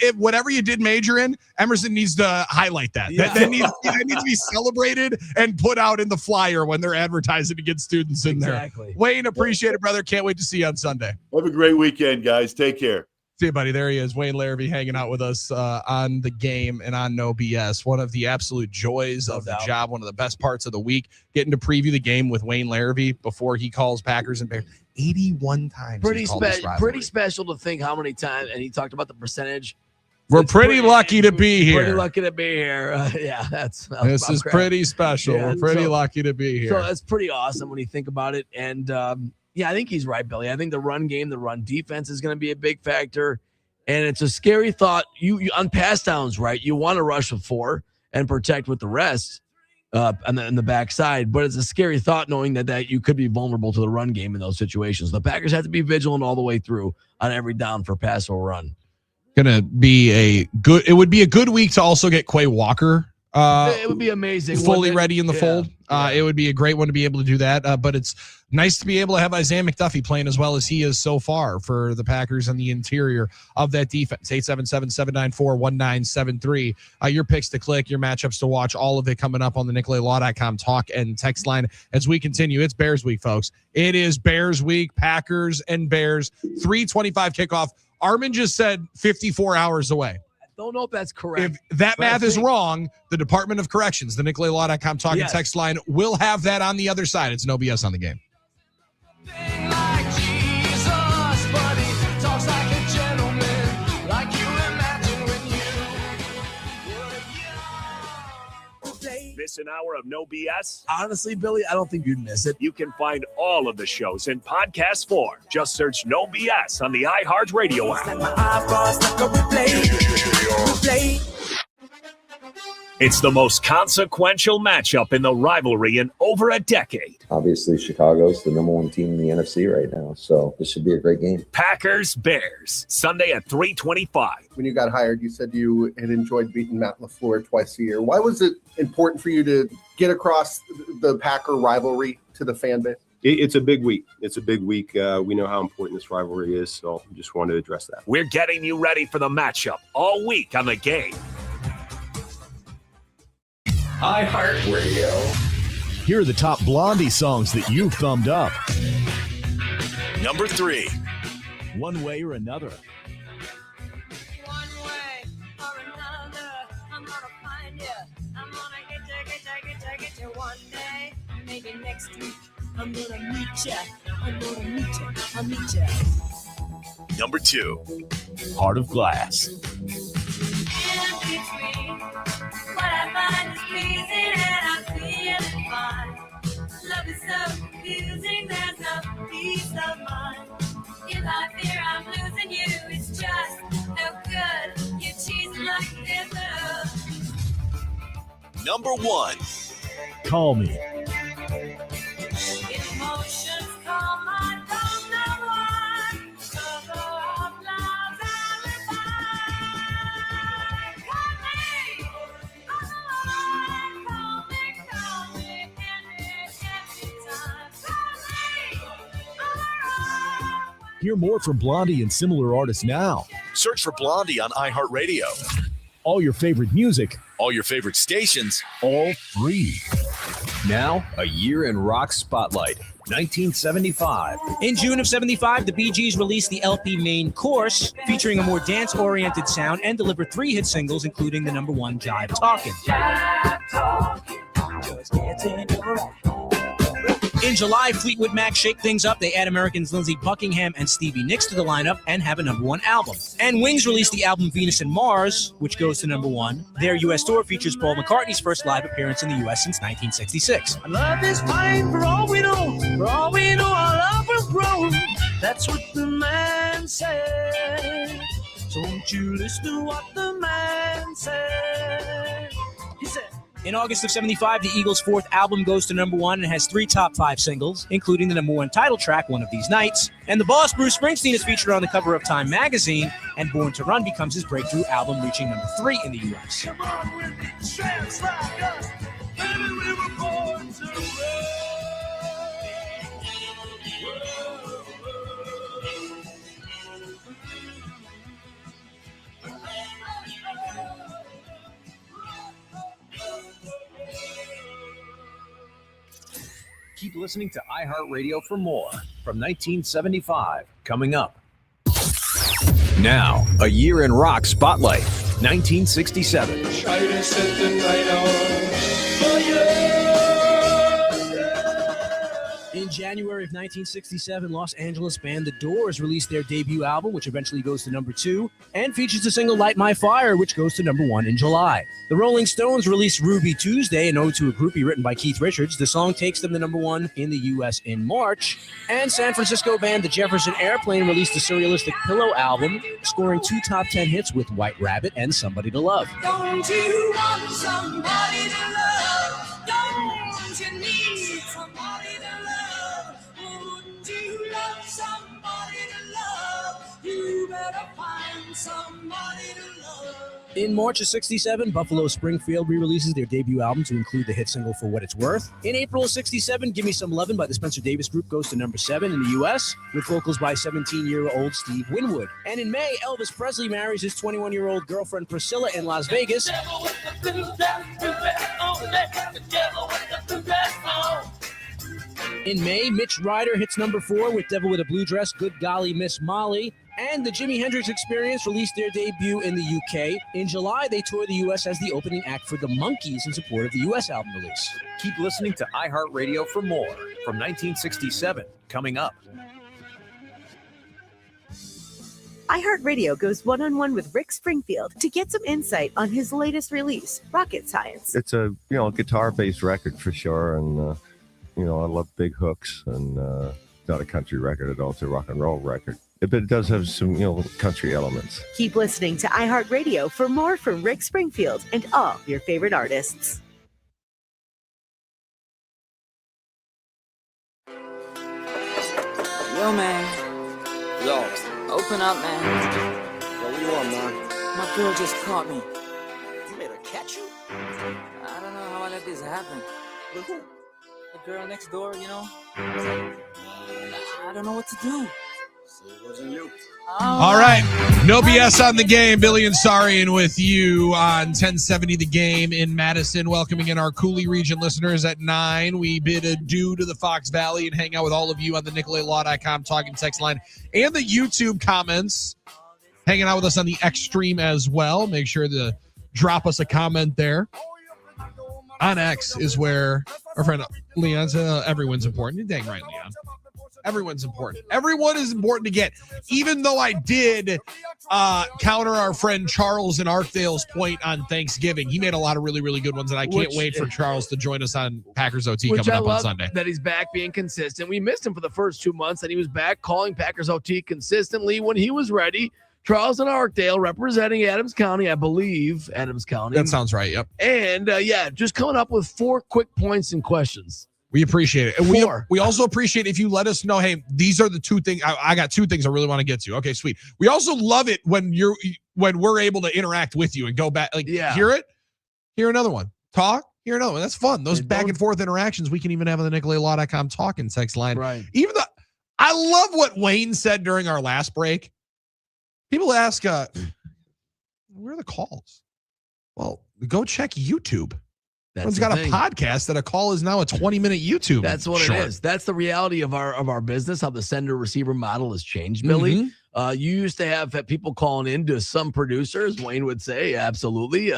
if whatever you did major in, Emerson needs to highlight that. Yeah. That needs to be celebrated and put out in the flyer when they're advertising to get students in there. Wayne, appreciate it, brother. Can't wait to see you on Sunday. Have a great weekend, guys. Take care. See you, buddy. There he is, Wayne Larrivee, hanging out with us on the game and on No BS. One of the absolute joys of the job, one of the best parts of the week, getting to preview the game with Wayne Larrivee before he calls Packers and Bears. 81 times. Pretty special to think how many times, and he talked about the percentage. We're pretty lucky to be here. Pretty lucky to be here. This is pretty special. We're pretty lucky to be here. So that's pretty awesome when you think about it. And I think he's right, Billy. I think the run game, the run defense is going to be a big factor. And it's a scary thought. You on pass downs, right? You want to rush with 4. and protect with the rest and the backside. But it's a scary thought knowing that you could be vulnerable to the run game in those situations. The Packers have to be vigilant all the way through on every down for pass or run. It would be a good week to also get Quay Walker. It would be amazing. Fully ready in the fold. It would be a great one to be able to do that. But it's nice to be able to have Isaiah McDuffie playing as well as he is so far for the Packers on the interior of that defense. 877-794-1973. Your picks to click, your matchups to watch, all of it coming up on the NicoletLaw.com talk and text line as we continue. It's Bears week, folks. It is Bears week. Packers and Bears. 3:25 kickoff. Armen just said 54 hours away. Don't know if that's correct. If that math is wrong, the Department of Corrections, the NicoletLaw.com talk and text line, will have that on the other side. It's no BS on the game. Miss an hour of No BS? Honestly, Billy, I don't think you'd miss it. You can find all of the shows in podcast form. Just search No BS on the iHeartRadio app. It's the most consequential matchup in the rivalry in over a decade. Obviously, Chicago's the number one team in the NFC right now, so this should be a great game. Packers-Bears, Sunday at 3:25. When you got hired, you said you had enjoyed beating Matt LaFleur twice a year. Why was it important for you to get across the Packer rivalry to the fan base? It's a big week. It's a big week. We know how important this rivalry is, so just wanted to address that. We're getting you ready for the matchup all week on the game. iHeartRadio. Here are the top Blondie songs that you've thumbed up. Number 3. One Way or Another. One day, maybe next week, I'm gonna meet ya. I'll meet ya. Number 2. Heart of Glass. In between, what I find is pleasing and I'm feeling fine. Love is so confusing, there's no peace of mind. If I fear I'm losing you, it's just no good. You're cheesing like this. Number 1. Call Me. Emotions come, I don't know why. Cover up love's alibi. Call me, call me, every time. Hear more from Blondie and similar artists now. Search for Blondie on iHeartRadio. All your favorite music, all your favorite stations, all free. Now, a year in rock spotlight. 1975. In June of 75, the Bee Gees released the LP Main Course, featuring a more dance-oriented sound, and delivered 3 hit singles, including the number 1 Jive Talkin'. In July, Fleetwood Mac shake things up. They add Americans Lindsey Buckingham and Stevie Nicks to the lineup and have a number 1 album. And Wings released the album Venus and Mars, which goes to number 1. Their U.S. tour features Paul McCartney's first live appearance in the U.S. since 1966. Love is fine for all we know. For all we know, our love will grow. That's what the man said. So won't you listen to what the man said? He said. In August of 75, the Eagles' 4th album goes to number 1 and has 3 top 5 singles, including the number 1 title track, One of These Nights. And the boss, Bruce Springsteen, is featured on the cover of Time magazine, and Born to Run becomes his breakthrough album, reaching number 3 in the U.S. Come on with me, chance like us. Baby, we were born to run. Keep listening to iHeartRadio for more from 1975. Coming up. Now, a year in rock spotlight. 1967. Try to set the night on fire. In January January of 1967, Los Angeles band The Doors released their debut album, which eventually goes to number 2, and features the single Light My Fire, which goes to number 1 in July. The Rolling Stones released Ruby Tuesday, an ode to a groupie written by Keith Richards. The song takes them to number 1 in the U.S. in March. And San Francisco band The Jefferson Airplane released the surrealistic Pillow album, scoring 2 top 10 hits with White Rabbit and Somebody to Love. Don't you want somebody to love? Don't you need somebody to love? Wouldn't you love somebody to love? You better find somebody to love. In March of 67, Buffalo Springfield re-releases their debut album to include the hit single For What It's Worth. In April of 67, Give Me Some Lovin' by the Spencer Davis Group goes to number 7 in the U.S., with vocals by 17-year-old Steve Winwood. And in May, Elvis Presley marries his 21-year-old girlfriend Priscilla in Las Vegas. In May, Mitch Ryder hits number 4 with Devil with a Blue Dress, Good Golly Miss Molly. And the Jimi Hendrix Experience released their debut in the UK. In July, they toured the U.S. as the opening act for the Monkees in support of the U.S. album release. Keep listening to iHeartRadio for more from 1967, coming up. iHeartRadio goes one-on-one with Rick Springfield to get some insight on his latest release, Rocket Science. It's a guitar-based record for sure, and I love big hooks, and it's not a country record at all. It's a rock and roll record. But it does have some, country elements. Keep listening to iHeartRadio for more from Rick Springfield and all your favorite artists. Yo, man. Yo. Open up, man. Yo, what you want, man? My girl just caught me. You made her catch you? I don't know how I let this happen. With who? The girl next door, I don't know what to do. It wasn't you. All right. No BS on the game. Billy and Sarian with you on 1070 The Game in Madison. Welcoming in our Cooley region listeners at 9. We bid adieu to the Fox Valley and hang out with all of you on the NicolaLaw.com talking text line and the YouTube comments. Hanging out with us on the X stream as well. Make sure to drop us a comment there. On X is where our friend Leon's everyone's important. Dang right, Leon. Everyone's important. Everyone is important to get. Even though I did counter our friend Charles in Arkdale's point on Thanksgiving. He made a lot of really, really good ones, and I can't wait for Charles to join us on Packers OT coming up on Sunday. That he's back being consistent. We missed him for the first 2 months, and he was back calling Packers OT consistently when he was ready. Charles in Arkdale representing Adams County, I believe. Adams County. That sounds right, yep. And, just coming up with 4 quick points and questions. We appreciate it. And we also appreciate if you let us know, hey, these are the 2 things. I got 2 things I really want to get to. Okay, sweet. We also love it when we're able to interact with you and go back. Hear it, hear another one. Talk, hear another one. That's fun. Those back and forth interactions we can even have on the NicolaLaw.com talking text line. Right. I love what Wayne said during our last break. People ask, where are the calls? Well, go check YouTube. Everyone's got a podcast that a call is now a 20-minute YouTube. That's what it is. That's the reality of our business, how the sender-receiver model has changed, Billy. You used to have people calling in to some producers, Wayne would say, absolutely,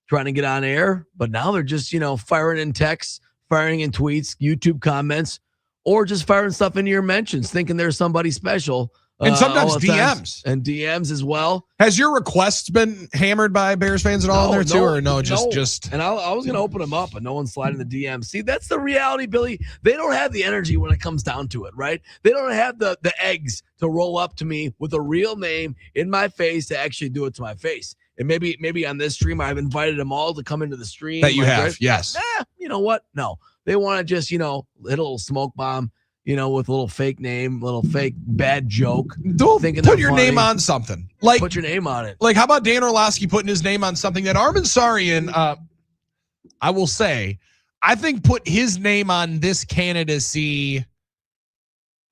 trying to get on air. But now they're just, firing in texts, firing in tweets, YouTube comments, or just firing stuff into your mentions, thinking there's somebody special. And sometimes DMs. And DMs as well. Has your requests been hammered by Bears fans at all in there too? Or no, just. And I was going to open them up, but no one's sliding the DMs. See, that's the reality, Billy. They don't have the energy when it comes down to it, right? They don't have the eggs to roll up to me with a real name in my face to actually do it to my face. And maybe on this stream, I've invited them all to come into the stream. That you have, yes. You know what? No. They want to just, hit a little smoke bomb. With a little fake name, little fake bad joke. Put your name on something. Put your name on it. Like, how about Dan Orlovsky putting his name on something that Armen Sarian, I will say, I think put his name on this candidacy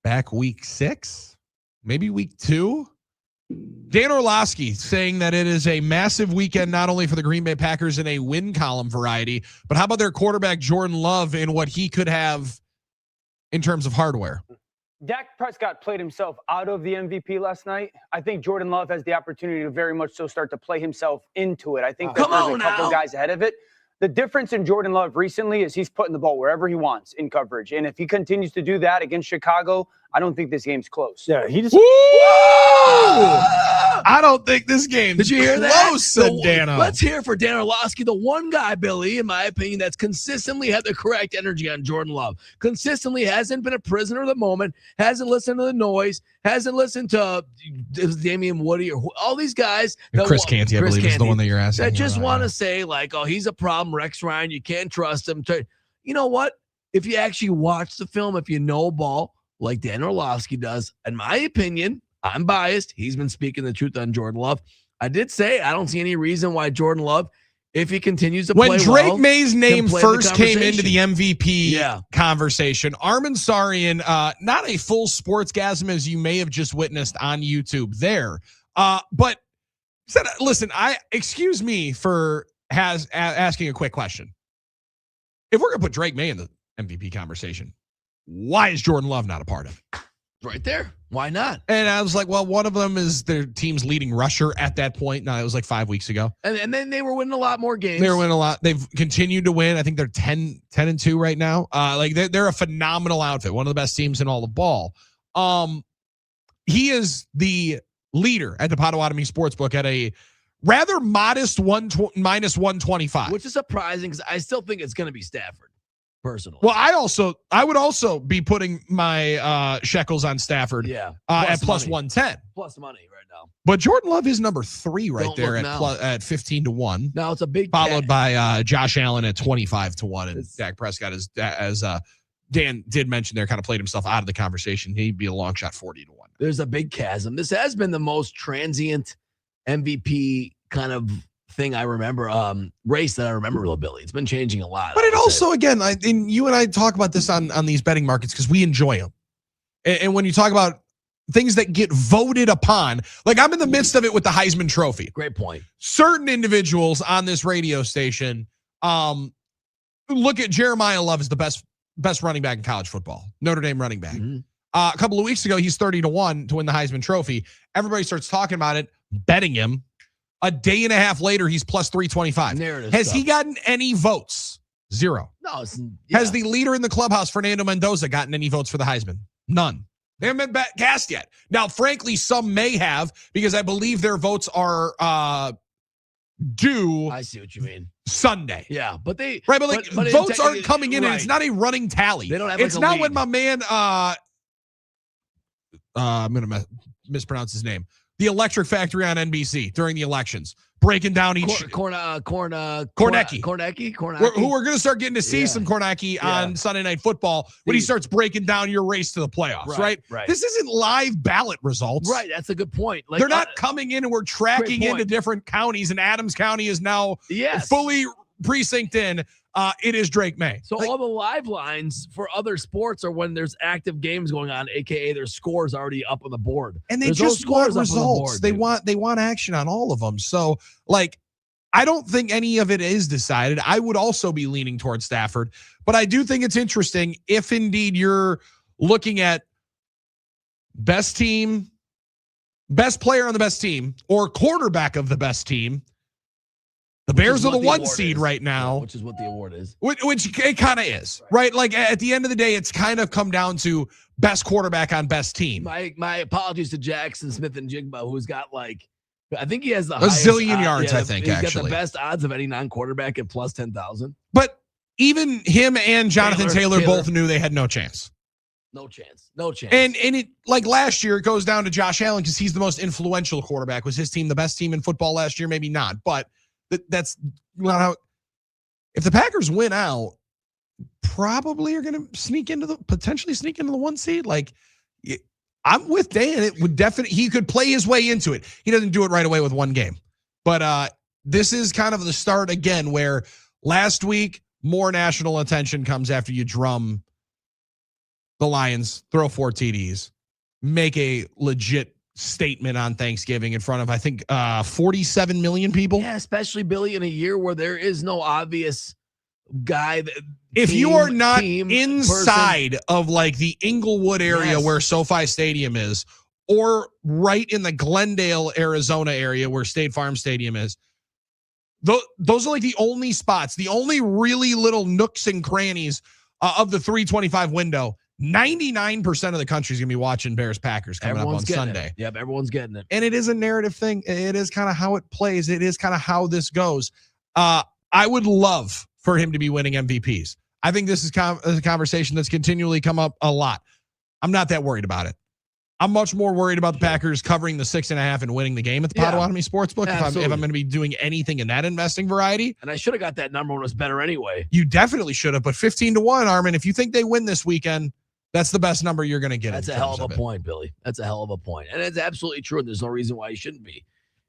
back week 6, maybe week 2. Dan Orlovsky saying that it is a massive weekend, not only for the Green Bay Packers in a win column variety, but how about their quarterback Jordan Love and what he could have in terms of hardware. Dak Prescott played himself out of the MVP last night. I think Jordan Love has the opportunity to very much so start to play himself into it. I think that there's a couple guys ahead of it. The difference in Jordan Love recently is he's putting the ball wherever he wants in coverage. And if he continues to do that against Chicago, I don't think this game's close. Yeah, he just. I don't think this game. Did you hear close, that? said Dano. Let's hear for Dan Orlovsky, the one guy, Billy, in my opinion, that's consistently had the correct energy on Jordan Love. Consistently hasn't been a prisoner of the moment, hasn't listened to the noise, hasn't listened to Damian Woody or all these guys. Chris Canty, I believe, is the one that you're asking. That just want to say, like, oh, he's a problem, Rex Ryan. You can't trust him. You know what? If you actually watch the film, if you know ball, like Dan Orlovsky does, in my opinion, I'm biased. He's been speaking the truth on Jordan Love. I did say I don't see any reason why Jordan Love, if he continues to play when well, Drake May's name first came into the MVP Yeah. conversation, Armen Sarian, not a full sportsgasm as you may have just witnessed on YouTube there, but said, listen, excuse me for asking a quick question. If we're gonna put Drake May in the MVP conversation, why is Jordan Love not a part of it? Right there. Why not? And I was like, well, one of them is their team's leading rusher at that point. No, it was like 5 weeks ago. And then they were winning a lot more games. They were winning a lot. They've continued to win. I think they're 10-2 right now. Like they're a phenomenal outfit. One of the best teams in all the ball. He is the leader at the Potawatomi Sportsbook at a rather modest minus 125. Which is surprising because I still think it's going to be Stafford. Personally. Well, I would also be putting my shekels on Stafford at plus 110. Plus money right now. But Jordan Love is number 3 right Don't there look at 15-1. Now it's a big followed by Josh Allen at 25-1. And Dak Prescott is, as Dan did mention there, kind of played himself out of the conversation. He'd be a long shot 40-1. There's a big chasm. This has been the most transient MVP kind of thing I remember, race that I remember, Real Billy. It's been changing a lot. But it also, again, and you and I talk about this on these betting markets because we enjoy them. And when you talk about things that get voted upon, like I'm in the midst of it with the Heisman Trophy. Great point. Certain individuals on this radio station look at Jeremiah Love as the best running back in college football, Notre Dame running back. Mm-hmm. A couple of weeks ago, he's 30-1 to win the Heisman Trophy. Everybody starts talking about it, betting him. A day and a half later, he's plus 325. Has he gotten any votes? Zero. No. Has the leader in the clubhouse, Fernando Mendoza, gotten any votes for the Heisman? None. They haven't been cast yet. Now, frankly, some may have because I believe their votes are due. I see what you mean. Sunday. Yeah, but votes aren't coming in, and it's not a running tally. They don't have. It's like a not lead. when my man. I'm gonna mispronounce his name. The Electric Factory on NBC during the elections, breaking down each Kornacki. Who we're going to start getting to see some Kornacki on Sunday Night Football when he starts breaking down your race to the playoffs, right? This isn't live ballot results. Right, that's a good point. Like, they're not coming in and we're tracking into different counties, and Adams County is now fully precincted in. It is Drake May. So all the live lines for other sports are when there's active games going on, aka there's scores already up on the board. And they just want results. They want action on all of them. So, like, I don't think any of it is decided. I would also be leaning towards Stafford, but I do think it's interesting if indeed you're looking at best team, best player on the best team, or quarterback of the best team. The Bears are the 1 seed right now. Which is what the award is. Which it kind of is, right? Like at the end of the day, it's kind of come down to best quarterback on best team. My apologies to Jackson Smith and Jigba, who's got like, I think he has the zillion yards, I think, he's actually. got the best odds of any non-quarterback at plus 10,000. But even him and Jonathan Taylor both knew they had no chance. No chance. And it, like last year, it goes down to Josh Allen because he's the most influential quarterback. Was his team the best team in football last year? Maybe not, but that's not how. If the Packers win out, probably are going to potentially sneak into the 1 seed. Like, I'm with Dan. It would definitely, he could play his way into it. He doesn't do it right away with 1 game, but this is kind of the start again, where last week more national attention comes after you drum the Lions, throw 4 TDs, make a legit statement on Thanksgiving in front of, I think, 47 million people. Yeah, especially, Billy, in a year where there is no obvious guy. If you are not inside of like the Inglewood area where SoFi Stadium is, or right in the Glendale, Arizona area where State Farm Stadium is, Those are like the only spots, the only really little nooks and crannies of the 325 window. 99% of the country is going to be watching Bears-Packers coming up on Sunday. Yep, everyone's getting it. And it is a narrative thing. It is kind of how it plays. It is kind of how this goes. I would love for him to be winning MVPs. I think this is a conversation that's continually come up a lot. I'm not that worried about it. I'm much more worried about the Packers covering the 6.5 and winning the game at the Potawatomi Sportsbook if I'm going to be doing anything in that investing variety. And I should have got that number when it was better anyway. You definitely should have, but 15-1, Armin, if you think they win this weekend, that's the best number you're going to get. That's a hell of a point, Billy. That's a hell of a point. And it's absolutely true. There's no reason why you shouldn't be.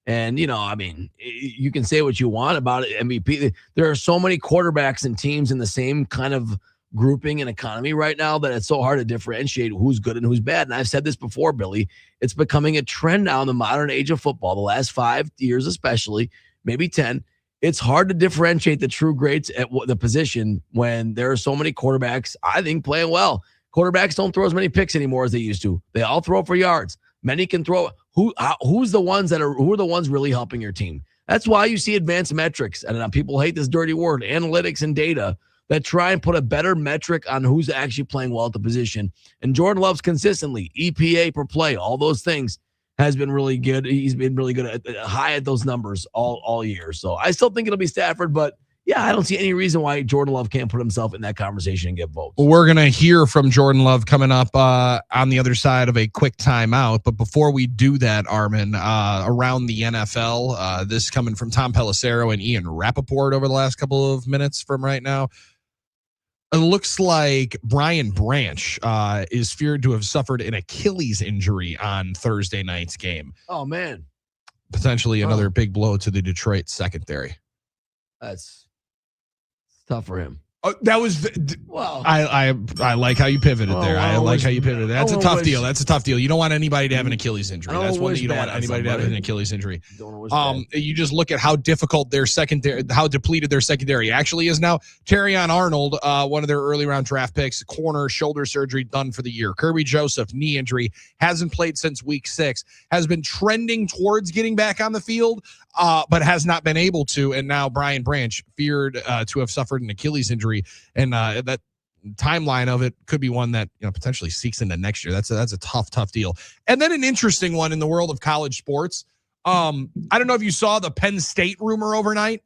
And, you can say what you want about it, MVP. There are so many quarterbacks and teams in the same kind of grouping and economy right now that it's so hard to differentiate who's good and who's bad. And I've said this before, Billy. It's becoming a trend now in the modern age of football, the last 5 years especially, maybe 10. It's hard to differentiate the true greats at the position when there are so many quarterbacks, I think, playing well. Quarterbacks don't throw as many picks anymore as they used to. They all throw for yards. Many can throw. Who are the ones really helping your team? That's why you see advanced metrics. And people hate this dirty word, analytics and data, that try and put a better metric on who's actually playing well at the position. And Jordan Love's consistently, EPA per play, all those things has been really good. He's been really good at high at those numbers all year. So I still think it'll be Stafford, but yeah, I don't see any reason why Jordan Love can't put himself in that conversation and get votes. Well, we're going to hear from Jordan Love coming up on the other side of a quick timeout. But before we do that, Armin, around the NFL, this coming from Tom Pelissero and Ian Rappaport over the last couple of minutes from right now. It looks like Brian Branch is feared to have suffered an Achilles injury on Thursday night's game. Oh, man. Potentially another big blow to the Detroit secondary. That's tough for him. That was well. I like how you pivoted there. I like how you pivoted. That's a tough deal. That's a tough deal. You don't want anybody to have an Achilles injury. That's one thing you don't want anybody to have an Achilles injury. You just look at how difficult their secondary, how depleted their secondary actually is now. Terrion Arnold, one of their early round draft picks, corner, shoulder surgery done for the year. Kirby Joseph, knee injury, hasn't played since week 6, has been trending towards getting back on the field, but has not been able to. And now Brian Branch feared to have suffered an Achilles injury. And that timeline of it could be one that potentially seeks into next year. That's a tough deal. And then an interesting one in the world of college sports. I don't know if you saw the Penn State rumor overnight.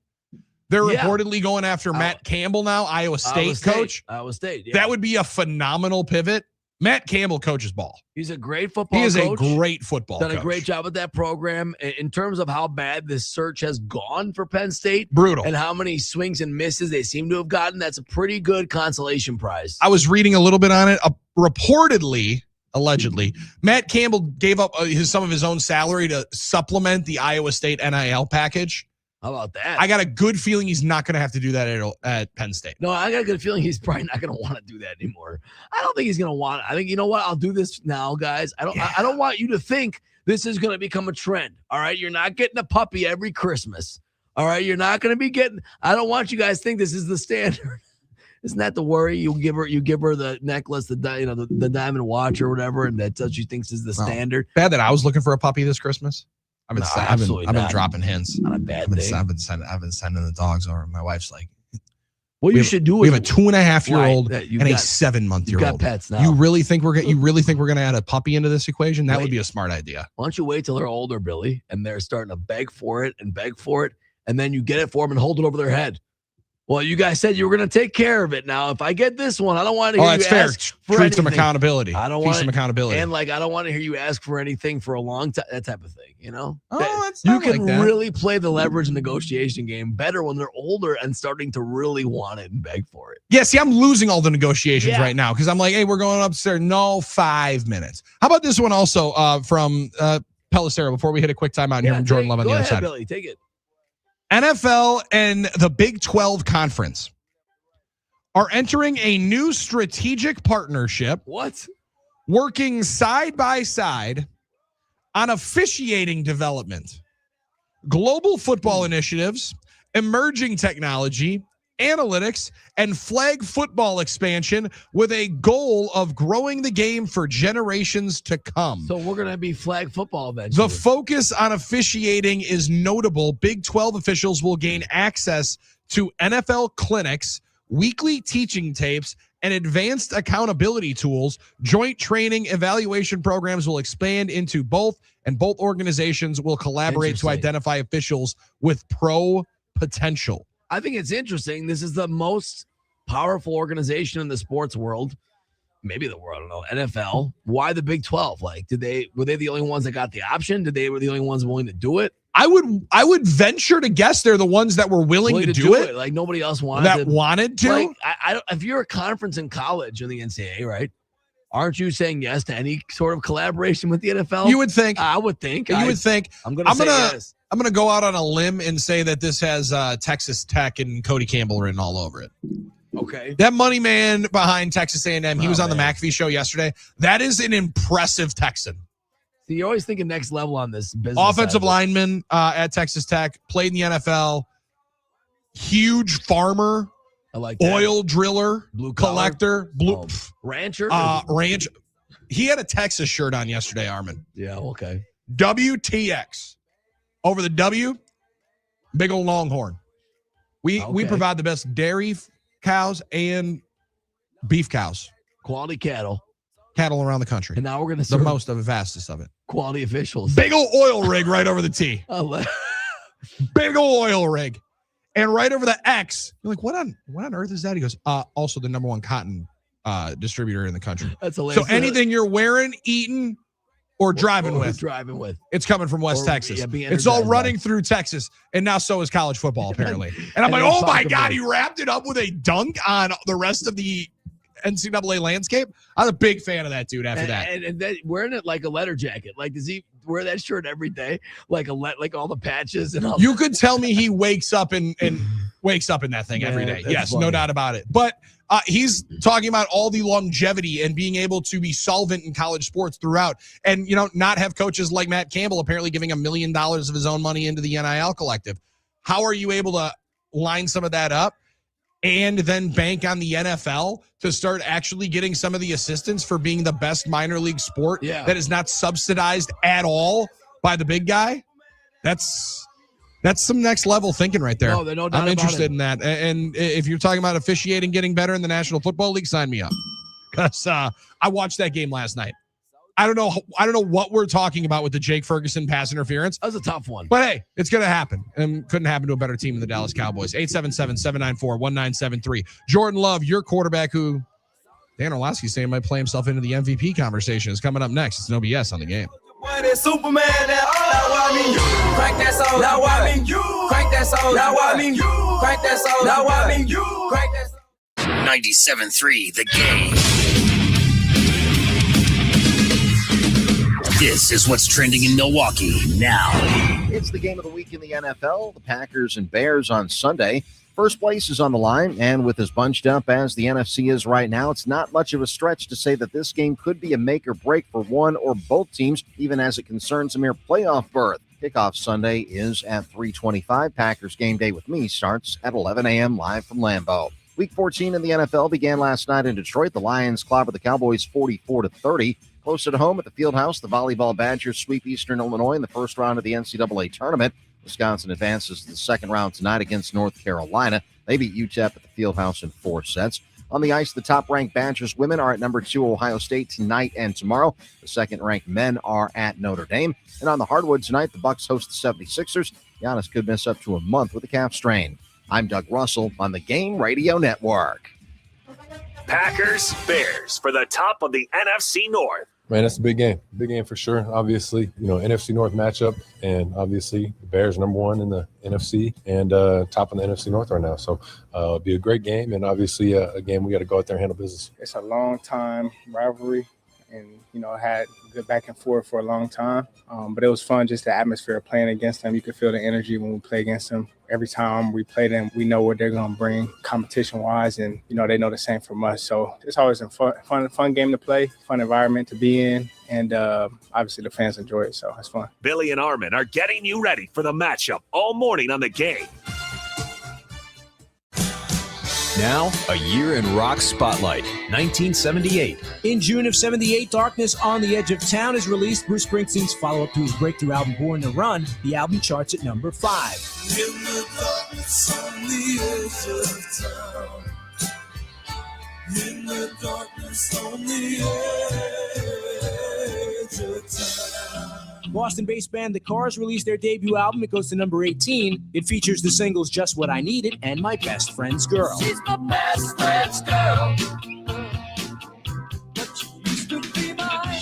They're reportedly going after Matt Campbell now, Iowa State coach. Iowa State. Yeah. That would be a phenomenal pivot. Matt Campbell coaches ball. He's a great football coach. He is a great football coach. Done a great job with that program. In terms of how bad this search has gone for Penn State. Brutal. And how many swings and misses they seem to have gotten, that's a pretty good consolation prize. I was reading a little bit on it. Reportedly, allegedly, Matt Campbell gave up some of his own salary to supplement the Iowa State NIL package. How about that? I got a good feeling he's not going to have to do that at Penn State. No, I got a good feeling he's probably not going to want to do that anymore. I don't think he's going to want it. I think, you know what? I'll do this now, guys. I don't want you to think this is going to become a trend. All right. You're not getting a puppy every Christmas. All right. You're not going to be getting, I don't want you guys to think this is the standard. Isn't that the worry? You give her the necklace, the diamond watch or whatever, and that's what she thinks is the standard. Bad that I was looking for a puppy this Christmas. I've been dropping hints. Not a bad thing. I've been sending the dogs over. My wife's like, what you should do we is have a 2.5-year-old and a 7-month-year-old. You've got pets now. You really think we're going to add a puppy into this equation? That would be a smart idea. Why don't you wait till they're older, Billy, and they're starting to beg for it, and then you get it for them and hold it over their head. Well, you guys said you were going to take care of it. Now, if I get this one, I don't want to hear you ask for Treat some anything. accountability. I don't want want some accountability. And I don't want to hear you ask for anything for a long time. That type of thing, it's you not can like that. really play the leverage negotiation game better when they're older and starting to really want it and beg for it. Yeah, see, I'm losing all the negotiations right now because I'm like, hey, we're going upstairs. No, 5 minutes. How about this one also from Pelissero before we hit a quick timeout here from Jordan Love on the other side? Billy, take it. NFL and the Big 12 Conference are entering a new strategic partnership. What? Working side by side on officiating development, global football initiatives, emerging technology, analytics, and flag football expansion with a goal of growing the game for generations to come. So we're going to be flag football eventually. The focus on officiating is notable. Big 12 officials will gain access to NFL clinics, weekly teaching tapes, and advanced accountability tools. Joint training evaluation programs will expand into both, and both organizations will collaborate to identify officials with pro potential. I think it's interesting. This is the most powerful organization in the sports world, maybe the world. I don't know. NFL. Why the Big 12? Like, were they the only ones that got the option? Were the only ones willing to do it? I would venture to guess they're the ones that were willing to do it. Like nobody else wanted to. Like, I if you're a conference in college in the NCAA, right? Aren't you saying yes to any sort of collaboration with the NFL? You would think. I would think. You would think. I'm gonna say yes. I'm gonna go out on a limb and say that this has Texas Tech and Cody Campbell written all over it. Okay. That money man behind Texas A&M, he was on the McAfee show yesterday. That is an impressive Texan. So you're always thinking next level on this business. Offensive lineman at Texas Tech, played in the NFL. Huge farmer. I like that. Oil driller, blue collector, rancher. Ranch. He had a Texas shirt on yesterday, Armen. Yeah, okay. WTX. Over the W, big old Longhorn. We provide the best dairy cows and beef cows. Quality cattle around the country. And now we're going to the most of the vastest of it. Quality officials. Big old oil rig right over the T. Big old oil rig. And right over the X, you're like, what on earth is that? He goes, also the number one cotton distributor in the country. That's hilarious. So anything you're wearing, eating, or driving with, it's coming from West Texas. It's all running through Texas, and now so is college football, apparently. And I'm like, oh my God, he wrapped it up with a dunk on the rest of the NCAA landscape. I'm a big fan of that dude after that. And then wearing it like a letter jacket. Like, does he wear that shirt every day? Like all the patches and all. You could tell me he wakes up and wakes up in that thing every day. Yes, funny. No doubt about it. But he's talking about all the longevity and being able to be solvent in college sports throughout, and not have coaches like Matt Campbell apparently giving $1 million of his own money into the NIL collective. How are you able to line some of that up and then bank on the NFL to start actually getting some of the assistance for being the best minor league sport that is not subsidized at all by the big guy? That's some next level thinking right there. No doubt I'm interested about it. in that. And if you're talking about officiating getting better in the National Football League, sign me up. Because I watched that game last night. I don't know what we're talking about with the Jake Ferguson pass interference. That was a tough one. But hey, it's going to happen. And couldn't happen to a better team than the Dallas Cowboys. 877-794-1973. Jordan Love, your quarterback, who Dan Orlovsky's saying might play himself into the MVP conversation, is coming up next. It's no BS on the game. Superman, now I mean you. Crank that soul, now I mean you. Crank that soul, now I mean you. Crank that soul, now I mean you. Crank that soul. 97.3 The Game. This is what's trending in Milwaukee now. It's the game of the week in the NFL. The Packers and Bears on Sunday. First place is on the line, and with as bunched up as the NFC is right now, it's not much of a stretch to say that this game could be a make or break for one or both teams, even as it concerns a mere playoff berth. Kickoff Sunday is at 3:25. Packers game day with me starts at 11 a.m. live from Lambeau. Week 14 in the NFL began last night in Detroit. The Lions clobbered the Cowboys 44-30. Close at home at the Fieldhouse, the Volleyball Badgers sweep Eastern Illinois in the first round of the NCAA tournament. Wisconsin advances to the second round tonight against North Carolina. They beat UTEP at the Fieldhouse in 4 sets. On the ice, the top-ranked Badgers women are at number 2 Ohio State tonight and tomorrow. The second-ranked men are at Notre Dame. And on the hardwood tonight, the Bucks host the 76ers. Giannis could miss up to a month with a calf strain. I'm Doug Russell on the Game Radio Network. Packers, Bears for the top of the NFC North. Man, that's a big game. Big game for sure. Obviously, NFC North matchup, and obviously the Bears number 1 in the NFC and top in the NFC North right now. So it'll be a great game, and obviously a game we got to go out there and handle business. It's a long time rivalry, and had good back and forth for a long time. But it was fun, just the atmosphere of playing against them. You could feel the energy when we play against them. Every time we play them, we know what they're going to bring competition-wise, and, they know the same from us. So it's always a fun game to play, fun environment to be in, and obviously the fans enjoy it, so it's fun. Billy and Armen are getting you ready for the matchup all morning on the game. Now, a year in rock spotlight, 1978. In June of 78, Darkness on the Edge of Town is released, Bruce Springsteen's follow-up to his breakthrough album Born to Run. The album charts at number 5. In the darkness on the edge of town. In the darkness on the edge of town. Boston-based band The Cars released their debut album. It goes to number 18. It features the singles Just What I Needed and My Best Friend's Girl. She's my best friend's girl. But she used to be mine.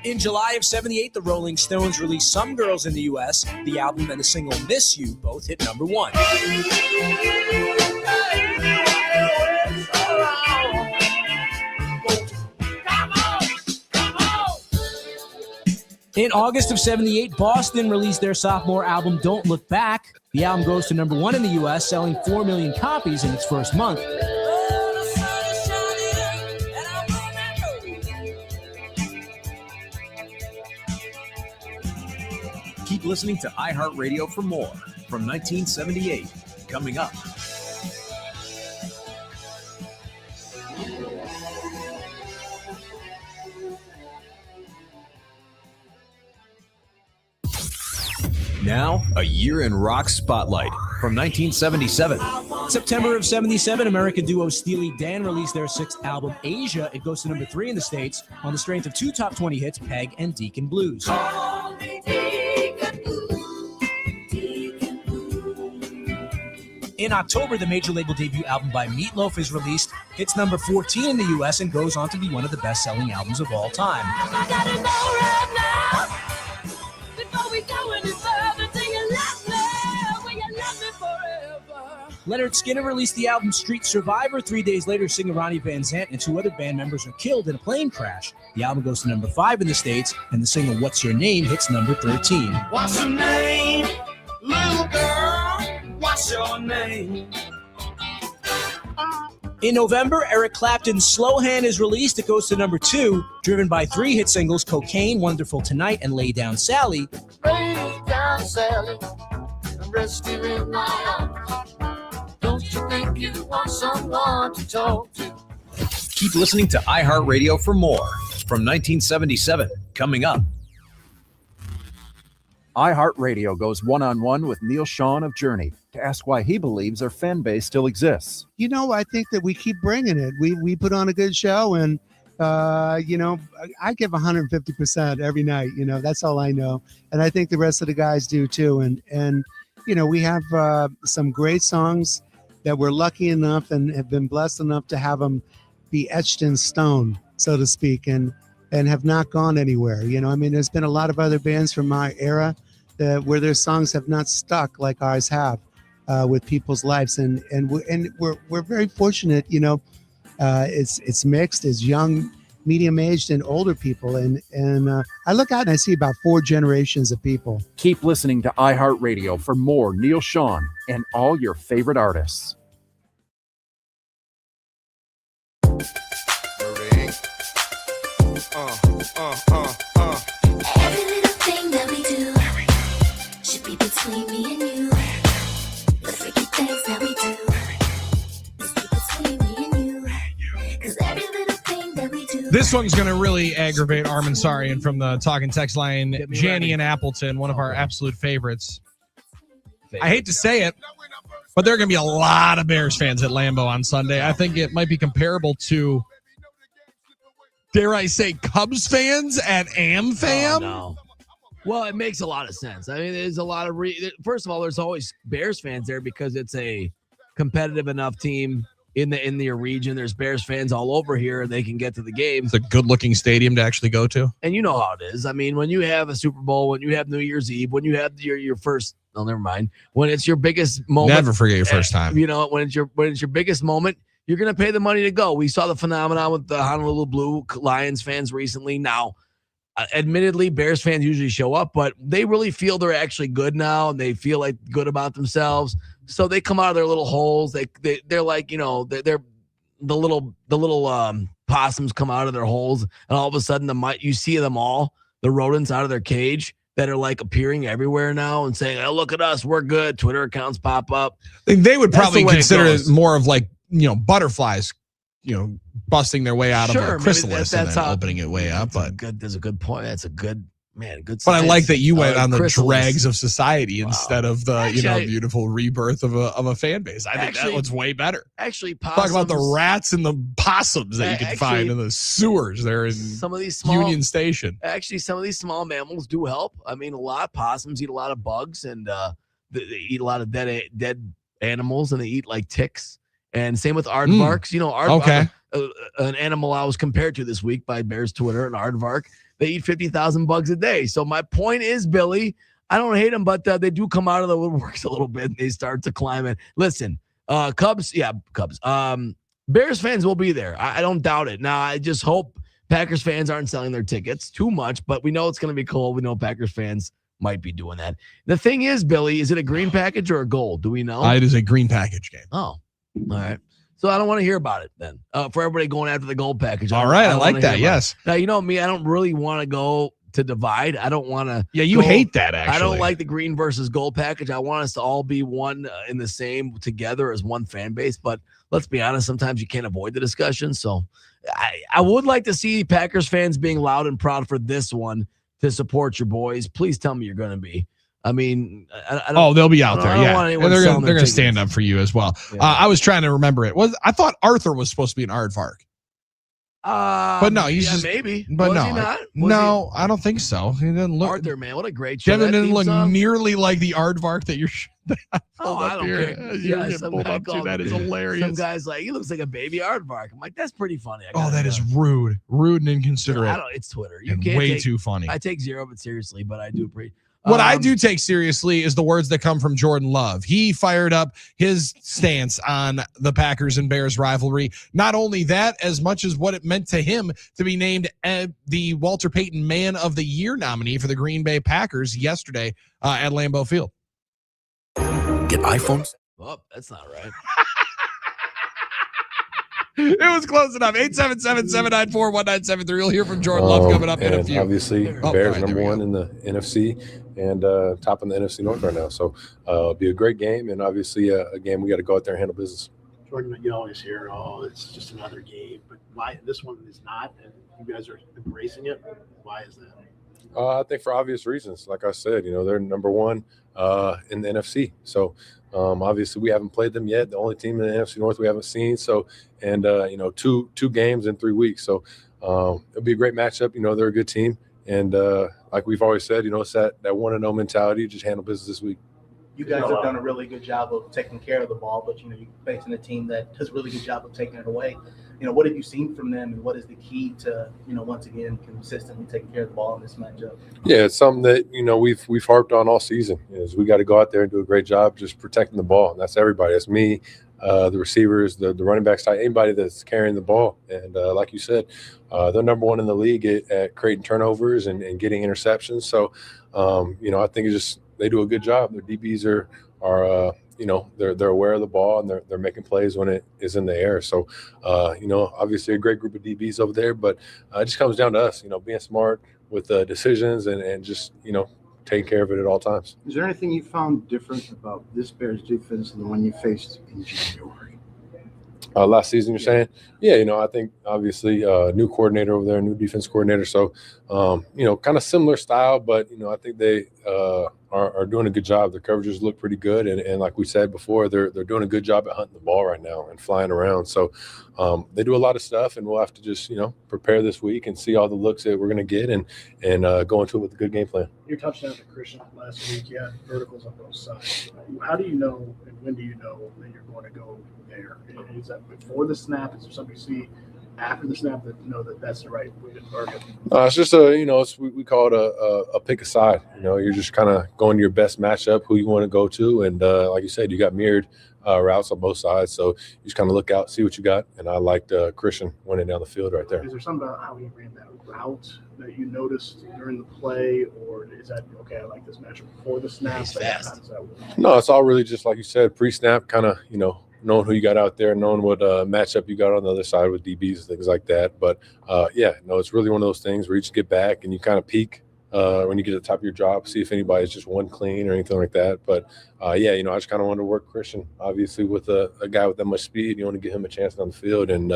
In July of 78, the Rolling Stones released Some Girls in the U.S. The album and the single Miss You both hit number 1. In August of 78, Boston released their sophomore album, Don't Look Back. The album goes to number 1 in the U.S., selling 4 million copies in its first month. Keep listening to iHeartRadio for more from 1978. Coming up. Now, a year in rock spotlight from 1977. September of 77, American duo Steely Dan released their 6th album, Asia. It goes to number 3 in the States on the strength of 2 top 20 hits, Peg and Deacon Blues. In October, the major label debut album by Meatloaf is released. Hits number 14 in the U.S. and goes on to be one of the best-selling albums of all time. I gotta know right now. Before we go any further, do you love me? Will you love me forever? Leonard Skinner released the album Street Survivor. 3 days later, singer Ronnie Van Zant and 2 other band members are killed in a plane crash. The album goes to number 5 in the States, and the single What's Your Name hits number 13. What's your name, little girl? What's your name? In November, Eric Clapton's Slow Hand is released. It goes to number 2, driven by 3 hit singles, Cocaine, Wonderful Tonight, and Lay Down Sally. Lay down, Sally, and rest you in my arms. Don't you think you want someone to talk to? Keep listening to iHeartRadio for more from 1977. Coming up. iHeartRadio goes one-on-one with Neil Sean of Journey to ask why he believes their fan base still exists. You know, I think that we keep bringing it. We put on a good show, and you know, I give 150% every night. You know, that's all I know, and I think the rest of the guys do too. And you know, we have some great songs that we're lucky enough and have been blessed enough to have them be etched in stone, so to speak, and have not gone anywhere. You know, I mean, there's been a lot of other bands from my era where their songs have not stuck like ours have with people's lives, and we're very fortunate. You know, it's mixed, it's young, medium-aged, and older people, and I look out and I see about 4 generations of people. Keep listening to iHeartRadio for more Neil Sean and all your favorite artists. Every little thing that we do should be between me and you. The freaky things that we do is between me and you. 'Cause every little thing that we do. This one's going to really aggravate Armen Sarian from the Talking Text line. Janny and Appleton, one of our absolute favorites. I hate to say it, but there are going to be a lot of Bears fans at Lambeau on Sunday. I think it might be comparable to, dare I say, Cubs fans at AmFam? Oh, no. Well, it makes a lot of sense. I mean, there's a lot of first of all, there's always Bears fans there because it's a competitive enough team in the region. There's Bears fans all over here, and they can get to the games. It's a good-looking stadium to actually go to. And you know how it is. I mean, when you have a Super Bowl, when you have New Year's Eve, when you have your first, oh, never mind. When it's your biggest moment. Never forget your first time. You know, when it's your biggest moment, you're going to pay the money to go. We saw the phenomenon with the Honolulu Blue Lions fans recently. Now, admittedly, Bears fans usually show up, but they really feel they're actually good now, and they feel like good about themselves. So they come out of their little holes. They're like, you know, they're the little possums come out of their holes, and all of a sudden you see them all, the rodents out of their cage, that are like appearing everywhere now and saying, "Oh, look at us, we're good." Twitter accounts pop up. They would That's probably the way it consider it goes. more of like, butterflies, busting their way out of Sure, a maybe chrysalis and that's then how- opening it way up. But There's a good point. That's a good good. But I like that you went on the chrysalis. dregs of society instead of the Actually, beautiful rebirth of a fan base. I think that Actually- one's way better. Actually, Talk about the possums- rats and the possums that you can find Actually, in the sewers there in some of these small Union Station. Actually, some of these small mammals do help. I mean, a lot of possums eat a lot of bugs, and they eat a lot of dead animals, and they eat like ticks. And same with aardvarks. Okay. An animal I was compared to this week by Bears Twitter, an aardvark. They eat 50,000 bugs a day. So my point is, Billy, I don't hate them, but they do come out of the woodworks a little bit. And they start to climb in. Listen, Cubs. Bears fans will be there. I don't doubt it. Now, I just hope Packers fans aren't selling their tickets too much, but we know it's going to be cold. We know Packers fans might be doing that. The thing is, Billy, is it a green package or a gold? Do we know? It is a green package game. Oh, all right. So I don't want to hear about it then. For everybody going after the gold package. All right, I don't like wanna that, hear about yes. it. Now, you know me, I don't really want to go to divide. I don't want to. Yeah, you hate that, actually. I don't like the green versus gold package. I want us to all be one in the same together as one fan base. But let's be honest, sometimes you can't avoid the discussion. So I would like to see Packers fans being loud and proud for this one to support your boys. Please tell me you're going to be. I mean, I don't, they'll be out there. I don't Yeah, want anyone and they're selling going their to stand up for you as well. Yeah. I was trying to remember it. I thought Arthur was supposed to be an aardvark, but no, he's just maybe. But Was no, he not? Was no, I don't think so. He didn't look. Arthur, man, what a great show. Kevin That didn't theme look song? nearly like the aardvark that you're. Oh, I don't care. You're Yeah, getting some pulled guy up to. called- That is hilarious. Some guy's like, he looks like a baby aardvark. I'm like, that's pretty funny. I Oh, gotta that know. is rude and inconsiderate. I don't. It's Twitter. You And can't way take- too funny. I take zero of it seriously, but I do appreciate. What I do take seriously is the words that come from Jordan Love. He fired up his stance on the Packers and Bears rivalry. Not only that, as much as what it meant to him to be named the Walter Payton Man of the Year nominee for the Green Bay Packers yesterday at Lambeau Field. Get iPhones. Oh, that's not right. It was close enough. 877-794-1973. You'll hear from Jordan Love coming up in a and few. Obviously, Oh, Bears all right, number there we one go. in the NFC and top in the NFC North right now. So it'll be a great game, and obviously a game we got to go out there and handle business. Jordan, you always hear, "Oh, it's just another game," but why this one is not, and you guys are embracing it? Why is that? I think for obvious reasons. Like I said, they're number one in the NFC. So obviously we haven't played them yet. The only team in the NFC North we haven't seen. So, and two games in 3 weeks. So it'll be a great matchup. They're a good team. And like we've always said, it's that 1-0 mentality. Just handle business this week. You guys have done a really good job of taking care of the ball, but you're facing a team that does a really good job of taking it away. What have you seen from them, and what is the key to once again consistently taking care of the ball in this matchup? Yeah, it's something that we've harped on all season. Is we got to go out there and do a great job just protecting the ball. And that's everybody. That's me, the receivers, the running backs, anybody that's carrying the ball. And like you said, they're number one in the league at creating turnovers and getting interceptions. So I think it's just they do a good job. Their DBs are they're aware of the ball and they're making plays when it is in the air. So obviously a great group of DBs over there, but it just comes down to us, being smart with decisions and just taking care of it at all times. Is there anything you found different about this Bears defense than the one you faced in January? Last season, you're saying? Yeah, I think obviously new coordinator over there, new defense coordinator. So, kind of similar style, but, I think they are doing a good job. Their coverages look pretty good. And like we said before, they're doing a good job at hunting the ball right now and flying around. So they do a lot of stuff, and we'll have to just, prepare this week and see all the looks that we're going to get and go into it with a good game plan. Your touchdown to Christian last week, you had verticals on both sides. How do you know, and when do you know that you're going to go there? Is that before the snap? Is there something you see after the snap that that's the right way to target? It's just we call it a pick a side. You're just kind of going to your best matchup, who you want to go to, and like you said, you got mirrored routes on both sides, so you just kind of look out, see what you got. And I liked Christian winning down the field right there. Is there something about how he ran that route that you noticed during the play, or is that okay? I like this matchup before the snap. He's fast. How does that work? No, it's all really just like you said, pre-snap, kind of knowing who you got out there, knowing what matchup you got on the other side with DBs, things like that. But it's really one of those things where you just get back and you kind of peek when you get to the top of your drop, see if anybody's just one clean or anything like that. But I just kind of wanted to work Christian, obviously, with a guy with that much speed. You want to give him a chance on the field, and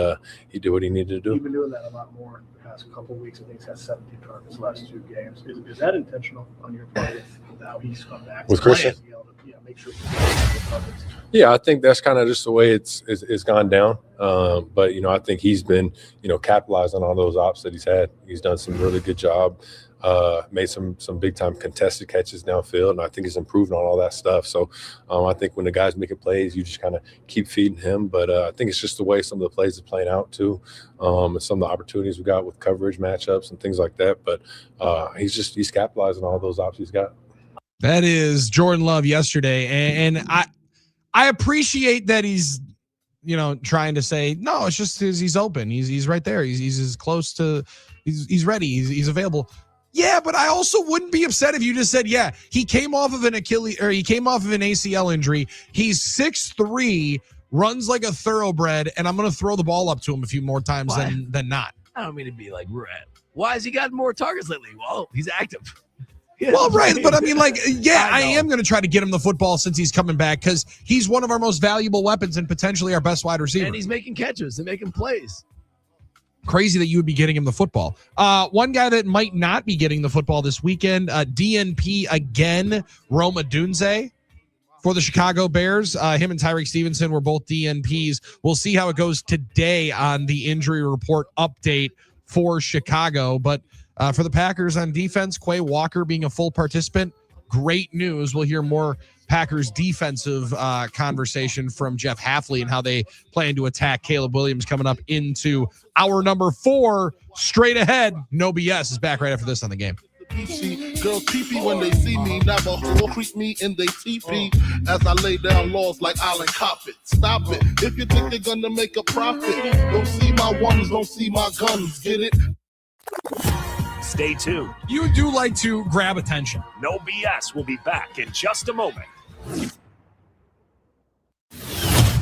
he did what he needed to do. You've been doing that a lot more the past couple of weeks. I think he's had 17 targets the last 2 games. Is that intentional on your part with how he's come back? With Christian? Make sure he's targets. Yeah, I think that's kind of just the way it's gone down. But, I think he's been, capitalizing on all those ops that he's had. He's done some really good job, made some big-time contested catches downfield, and I think he's improved on all that stuff. So I think when the guy's making plays, you just kind of keep feeding him. But I think it's just the way some of the plays are playing out too, and some of the opportunities we got with coverage matchups and things like that. But he's capitalizing on all those ops he's got. That is Jordan Love yesterday, and I appreciate that he's trying to say no. It's just he's open. He's right there. He's as close to he's ready. He's available. Yeah, but I also wouldn't be upset if you just said, yeah, he came off of an Achilles or he came off of an ACL injury. He's 6'3", runs like a thoroughbred, and I'm going to throw the ball up to him a few more times than not. I don't mean to be like, why has he gotten more targets lately? Well, he's active. Well, right, but I mean, I am going to try to get him the football since he's coming back because he's one of our most valuable weapons and potentially our best wide receiver. And he's making catches and making plays. Crazy that you would be getting him the football. One guy that might not be getting the football this weekend, DNP again, Rome Odunze for the Chicago Bears. Him and Tyreek Stevenson were both DNPs. We'll see how it goes today on the injury report update for Chicago, but for the Packers on defense, Quay Walker being a full participant, great news. We'll hear more Packers defensive conversation from Jeff Hafley and how they plan to attack Caleb Williams coming up into hour number 4. Straight ahead, no BS is back right after this on the game. Girls creepy when they see me, Navajo creep me in they teepee as I lay down laws like Island Coppet. Stop it if you think you're gonna make a profit. Don't see my ones, don't see my guns. Get it? Stay tuned. You do like to grab attention. No BS will be back in just a moment.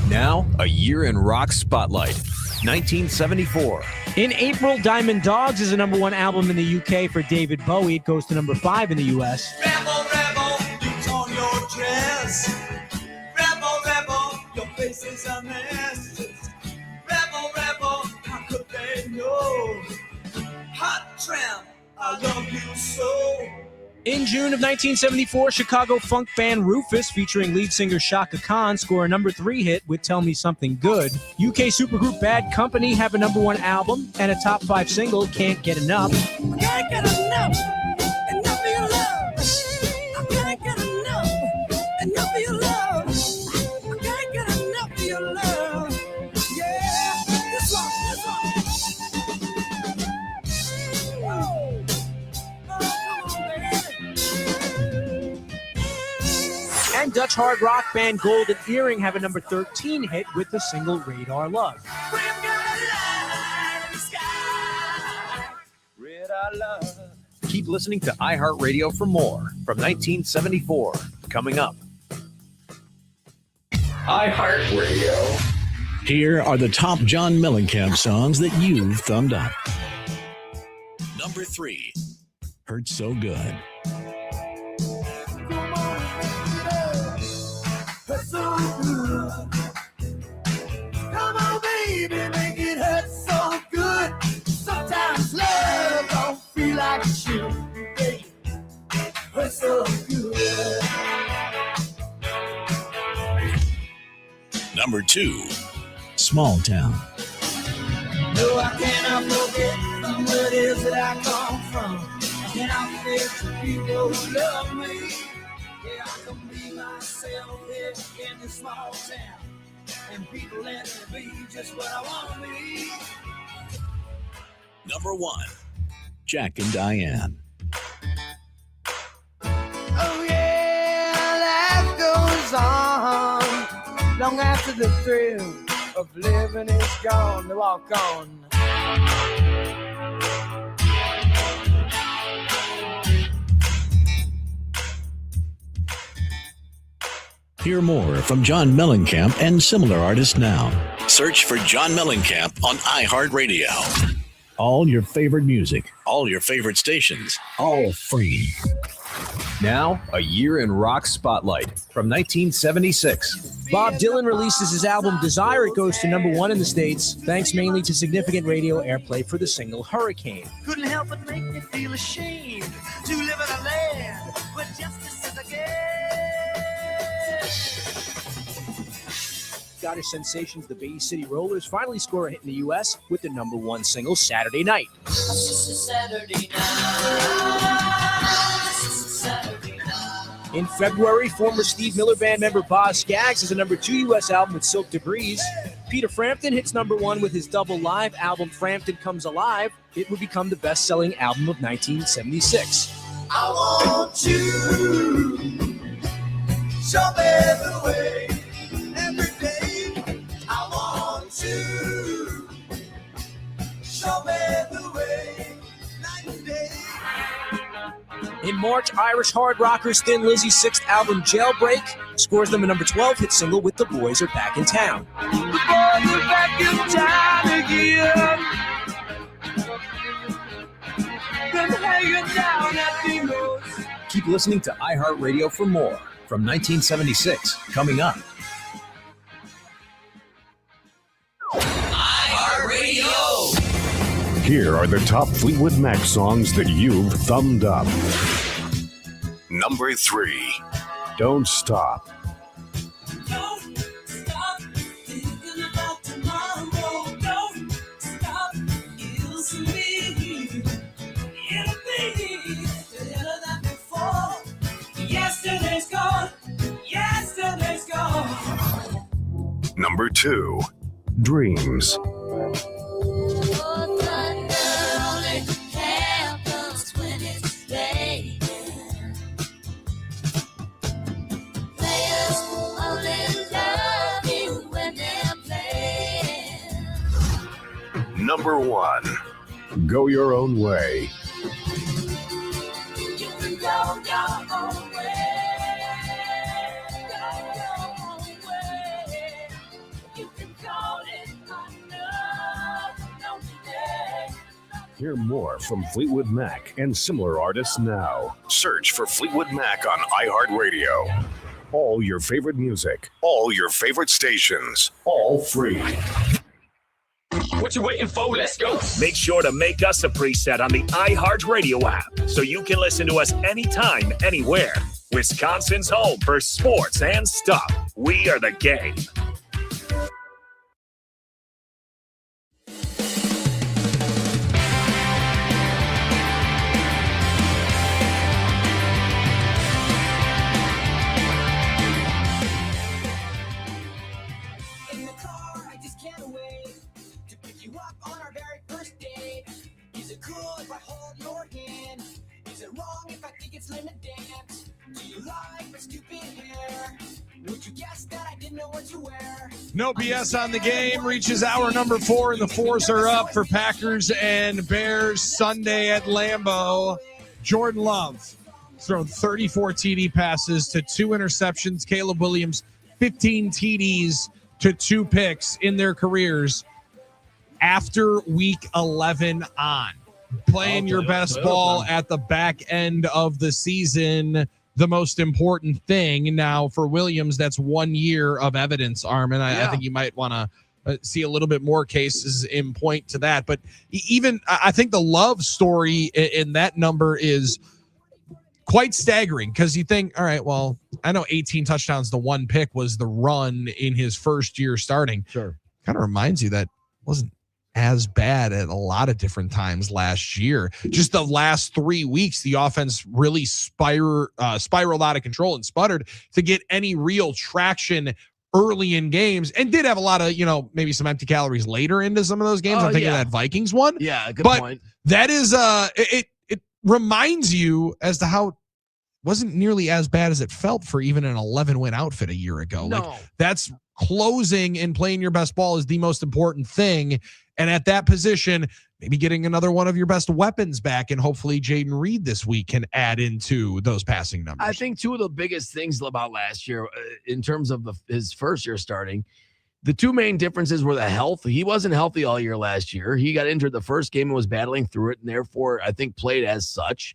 Now, a year in rock spotlight. 1974. In April, Diamond Dogs is a #1 album in the UK for David Bowie. It goes to #5 in the US. Rebel, rebel, you torn your dress. Rebel, rebel, your face is a mess. Rebel, rebel, how could they know? Hot tramp, I love you so. In June of 1974, Chicago funk band Rufus, featuring lead singer Shaka Khan, score a #3 hit with Tell Me Something Good. UK supergroup Bad Company have a #1 album and a top 5 single, Can't Get Enough. Can't get enough, enough of your love. I can't get enough, enough of your love. I can't get enough of your love. Yeah, this one, this one. And Dutch hard rock band Golden Earring have a #13 hit with the single Radar Love. Keep listening to iHeartRadio for more from 1974. Coming up. iHeartRadio. Here are the top John Mellencamp songs that you've thumbed up. Number 3. Hurt So Good. Hurt so good. Come on, baby, make it hurt so good. Sometimes love don't feel like it should, baby. Hurt so good. Number 2. Small Town. No, I cannot forget from where it is that I come from. I cannot forget the people who love me. Yeah, I can be myself here in this small town. And people let me be just what I want to be. Number 1. Jack and Diane. Oh yeah, life goes on long after the thrill of living is gone. To walk on. Hear more from John Mellencamp and similar artists now. Search for John Mellencamp on iHeartRadio. All your favorite music, All your favorite stations. all free. Now, a year in rock spotlight from 1976. Bob Dylan releases his album Desire. It goes to #1 in the States, thanks mainly to significant radio airplay for the single Hurricane. Couldn't help but make me feel ashamed to live in a land where justice is a game. Scottish sensations, the Bay City Rollers, finally score a hit in the U.S. with the #1 single Saturday Night. Saturday In February, former Steve Miller Band member Boz Scaggs has a #2 U.S. album with Silk Debris. Peter Frampton hits #1 with his double live album Frampton Comes Alive. It would become the best-selling album of 1976. I want you, show me the way every day. I want you, show me the way night and day. In March, Irish hard rockers Thin Lizzy's 6th album Jailbreak scores them a #12 hit single with The Boys Are Back in Town. The boys are back in town again. Been hanging down at the most. Keep listening to iHeartRadio for more from 1976. Coming up. iHeartRadio. Here are the top Fleetwood Mac songs that you've thumbed up. Number 3. Don't Stop. Don't stop thinking about tomorrow. Don't stop using me. It'll be better than before. Yesterday's gone. Yesterday's gone. Number 2. Dreams. Number 1. Go Your Own Way. You can go your own way. Go your own way. You can call it another day. Hear more from Fleetwood Mac and similar artists now. Search for Fleetwood Mac on iHeartRadio. All your favorite music, all your favorite stations, all free. What you waiting for? Let's go. Make sure to make us a preset on the iHeartRadio app so you can listen to us anytime, anywhere. Wisconsin's home for sports and stuff. We are the game. In the car, I just can't wait to pick you up on our very first date. Is it cool if I hold your hand? Is it wrong if I think it's lame to dance? Do you like my stupid hair? Would you guess that I didn't know what to wear? No BS on the game reaches hour number 4, and the 4s are up for Packers and Bears Sunday at Lambeau. Jordan Love thrown 34 TD passes to 2 interceptions. Caleb Williams, 15 TDs to 2 picks in their careers after week 11 on. Playing your best ball at the back end of the season, the most important thing. Now, for Williams, that's 1 year of evidence, Armen. I think you might want to see a little bit more cases in point to that. But even I think the Love story in that number is quite staggering, because you think, all right, well, I know 18 touchdowns to 1 pick was the run in his first year starting. Sure. Kind of reminds you that wasn't as bad at a lot of different times last year. Just the last 3 weeks, the offense really spiraled out of control and sputtered to get any real traction early in games, and did have a lot of, maybe some empty calories later into some of those games. I'm thinking of that Vikings one. Yeah, good but point. That is, it reminds you as to how it wasn't nearly as bad as it felt for even an 11-win outfit a year ago. No. Like, that's closing and playing your best ball is the most important thing. And at that position, maybe getting another one of your best weapons back, and hopefully Jaden Reed this week can add into those passing numbers. I think two of the biggest things about last year in terms of his first year starting, The two main differences were the health. He wasn't healthy all year last year. He got injured the first game and was battling through it, and therefore I think played as such.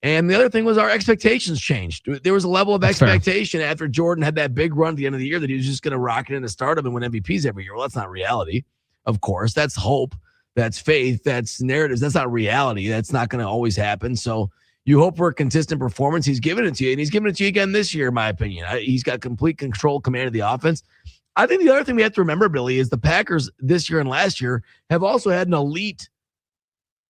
And the other thing was our expectations changed. There was a level of expectation after Jordan had that big run at the end of the year that he was just going to rock it into stardom and win MVPs every year. Well, that's not reality, of course. That's hope. That's faith. That's narratives. That's not reality. That's not going to always happen. So you hope for a consistent performance. He's giving it to you, and he's giving it to you again this year, in my opinion. He's got complete control, command of the offense. I think the other thing we have to remember, Billy, is the Packers this year and last year have also had an elite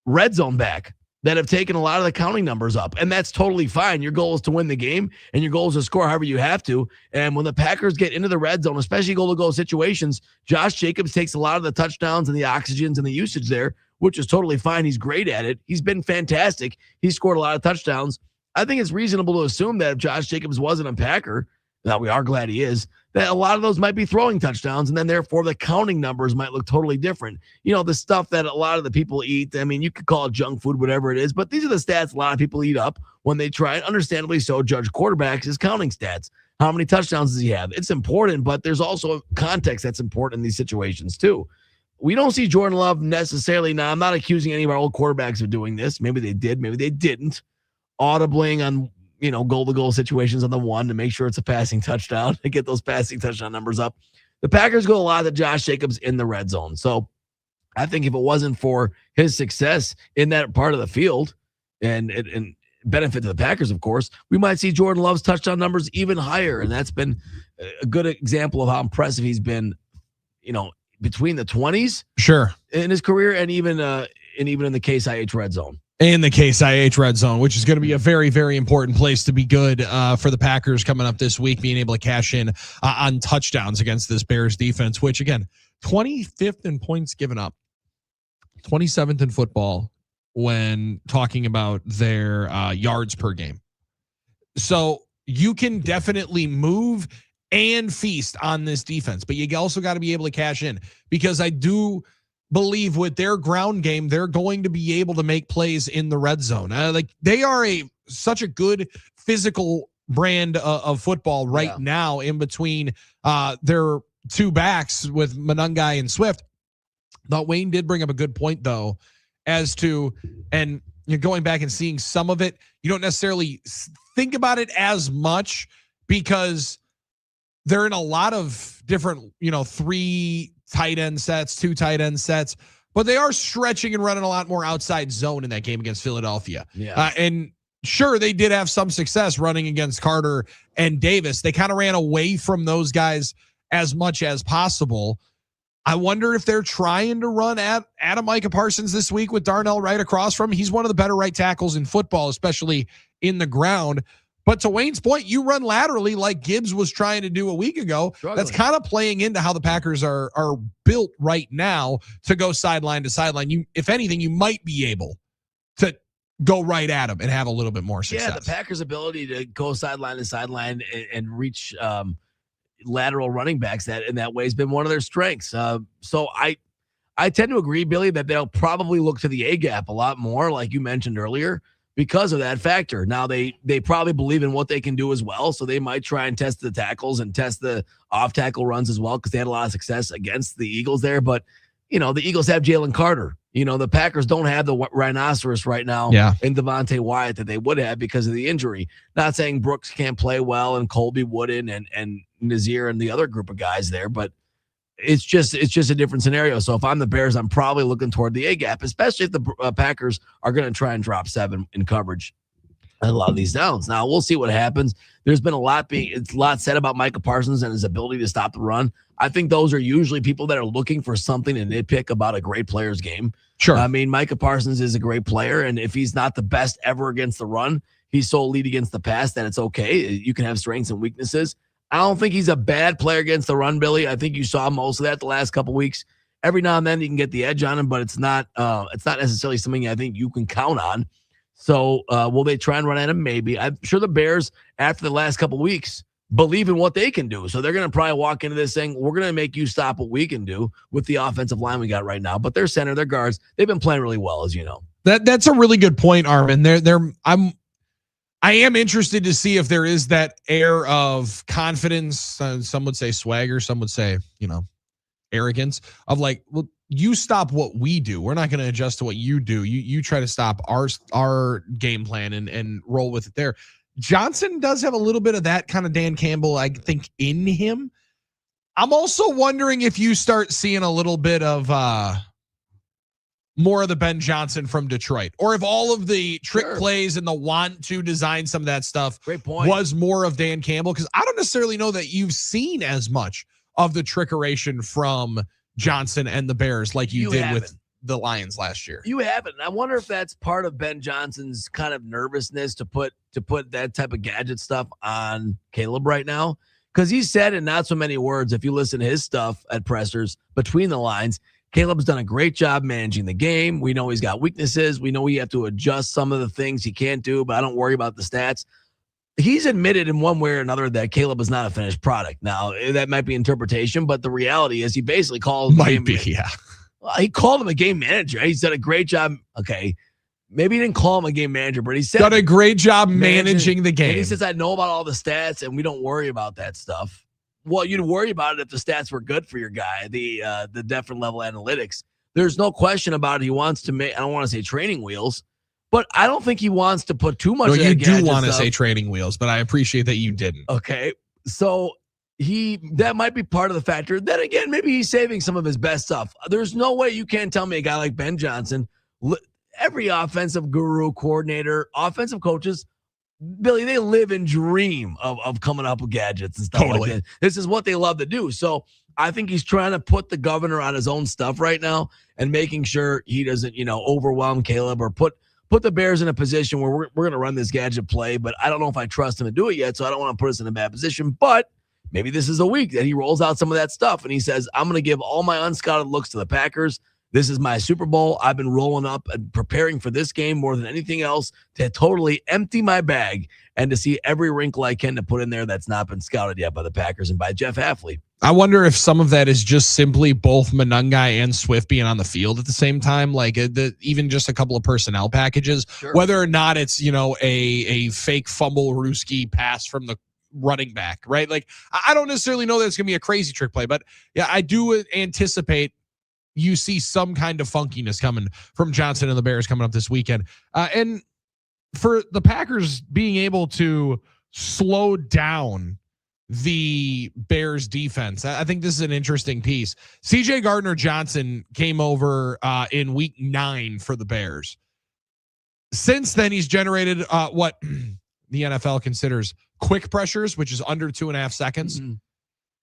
red zone back that have taken a lot of the counting numbers up, and that's totally fine. Your goal is to win the game, and your goal is to score however you have to. And when the Packers get into the red zone, especially goal-to-goal situations, Josh Jacobs takes a lot of the touchdowns and the oxygens and the usage there, which is totally fine. He's great at it. He's been fantastic. He scored a lot of touchdowns. I think it's reasonable to assume that if Josh Jacobs wasn't a Packer, now we are glad he is, that a lot of those might be throwing touchdowns, and then therefore the counting numbers might look totally different. You know, the stuff that a lot of the people eat, I mean, you could call it junk food, whatever it is, but these are the stats a lot of people eat up when they try, and understandably so, judge quarterbacks as counting stats. How many touchdowns does he have? It's important, but there's also context that's important in these situations too. We don't see Jordan Love necessarily. Now, I'm not accusing any of our old quarterbacks of doing this. Maybe they did, maybe they didn't. Audibling on, you know, goal-to-goal situations on the one to make sure it's a passing touchdown to get those passing touchdown numbers up. The Packers go a lot to Josh Jacobs in the red zone. So I think if it wasn't for his success in that part of the field and benefit to the Packers, of course, we might see Jordan Love's touchdown numbers even higher. And that's been a good example of how impressive he's been, you know, between the 20s sure in his career and even in the Case IH red zone. In the Case IH red zone, which is going to be a very, very important place to be good for the Packers coming up this week, being able to cash in on touchdowns against this Bears defense, which again, 25th in points given up, 27th in football when talking about their yards per game. So you can definitely move and feast on this defense, but you also got to be able to cash in, because I do believe with their ground game, they're going to be able to make plays in the red zone. Like they are such a good physical brand of football right now in between their two backs with Monangai and Swift. Thought Wayne did bring up a good point though, as to, and you're going back and seeing some of it. You don't necessarily think about it as much because they're in a lot of different, you know, 3 tight end sets, 2 tight end sets, but they are stretching and running a lot more outside zone in that game against Philadelphia. Yeah. And sure, they did have some success running against Carter and Davis. They kind of ran away from those guys as much as possible. I wonder if they're trying to run at Adam Micah Parsons this week with Darnell Wright across from him. He's one of the better right tackles in football, especially in the ground. But to Wayne's point, you run laterally like Gibbs was trying to do a week ago. That's kind of playing into how the Packers are built right now to go sideline to sideline. You, if anything, you might be able to go right at them and have a little bit more success. Yeah, the Packers' ability to go sideline to sideline and reach lateral running backs in that way has been one of their strengths. So I tend to agree, Billy, that they'll probably look to the A gap a lot more, like you mentioned earlier, because of that factor. Now they probably believe in what they can do as well, so they might try and test the tackles and test the off tackle runs as well, because they had a lot of success against the Eagles there. But you know, the Eagles have Jalen Carter. You know, the Packers don't have the rhinoceros right now in Devontae Wyatt that they would have because of the injury. Not saying Brooks can't play well and Colby wouldn't and Nazir and the other group of guys there, but it's just a different scenario. So if I'm the Bears, I'm probably looking toward the A gap, especially if the Packers are going to try and drop 7 in coverage at a lot of these downs. Now we'll see what happens. There's been a lot said about Micah Parsons and his ability to stop the run. I think those are usually people that are looking for something to nitpick about a great player's game. Sure. I mean, Micah Parsons is a great player, and if he's not the best ever against the run, he's so elite against the pass that it's okay. You can have strengths and weaknesses. I don't think he's a bad player against the run, Billy. I think you saw most of that the last couple weeks. Every now and then you can get the edge on him, but it's not necessarily something I think you can count on. So will they try and run at him? Maybe. I'm sure the Bears, after the last couple weeks, believe in what they can do. So they're going to probably walk into this saying, we're going to make you stop what we can do with the offensive line we got right now. But their center, their guards, they've been playing really well, as you know. That's a really good point, Armen. I am interested to see if there is that air of confidence. Some would say swagger. Some would say, you know, arrogance of like, well, you stop what we do. We're not going to adjust to what you do. You try to stop our game plan and roll with it there. Johnson does have a little bit of that kind of Dan Campbell, I think, in him. I'm also wondering if you start seeing a little bit of more of the Ben Johnson from Detroit, or if all of the trick plays and the want to design some of that stuff was more of Dan Campbell. Because I don't necessarily know that you've seen as much of the trickeration from Johnson and the Bears like you did with the Lions last year. You haven't. I wonder if that's part of Ben Johnson's kind of nervousness to put that type of gadget stuff on Caleb right now. Because he said in not so many words, if you listen to his stuff at pressers between the lines, Caleb's done a great job managing the game. We know he's got weaknesses. We know we have to adjust some of the things he can't do, but I don't worry about the stats. He's admitted in one way or another that Caleb is not a finished product. Now, that might be interpretation, but the reality is he basically called he called him a game manager. He's done a great job. Okay, maybe he didn't call him a game manager, but he said done a great job managing the game. And he says, I know about all the stats, and we don't worry about that stuff. Well, you'd worry about it if the stats were good for your guy, the different level analytics. There's no question about it. He wants to make, I don't want to say training wheels, but I don't think he wants to put too much. No, of you that do want to stuff. say training wheels, but I appreciate that you didn't. Okay. So that might be part of the factor. Then again, maybe he's saving some of his best stuff. There's no way you can't tell me a guy like Ben Johnson, every offensive guru, coordinator, offensive coaches, Billy, they live and dream of coming up with gadgets and stuff like that. This is what they love to do. So I think he's trying to put the governor on his own stuff right now and making sure he doesn't, overwhelm Caleb or put the Bears in a position where we're going to run this gadget play. But I don't know if I trust him to do it yet, so I don't want to put us in a bad position. But maybe this is a week that he rolls out some of that stuff and he says, I'm going to give all my unscouted looks to the Packers. This is my Super Bowl. I've been rolling up and preparing for this game more than anything else to totally empty my bag and to see every wrinkle I can to put in there that's not been scouted yet by the Packers and by Jeff Hafley. I wonder if some of that is just simply both Monungai and Swift being on the field at the same time, like even just a couple of personnel packages, whether or not it's, a fake fumble Ruski pass from the running back, right? Like, I don't necessarily know that it's going to be a crazy trick play, but yeah, I do anticipate you see some kind of funkiness coming from Johnson and the Bears coming up this weekend. And for the Packers being able to slow down the Bears defense, I think this is an interesting piece. CJ Gardner-Johnson came over in week 9 for the Bears. Since then, he's generated what the NFL considers quick pressures, which is under 2.5 seconds. Mm-hmm.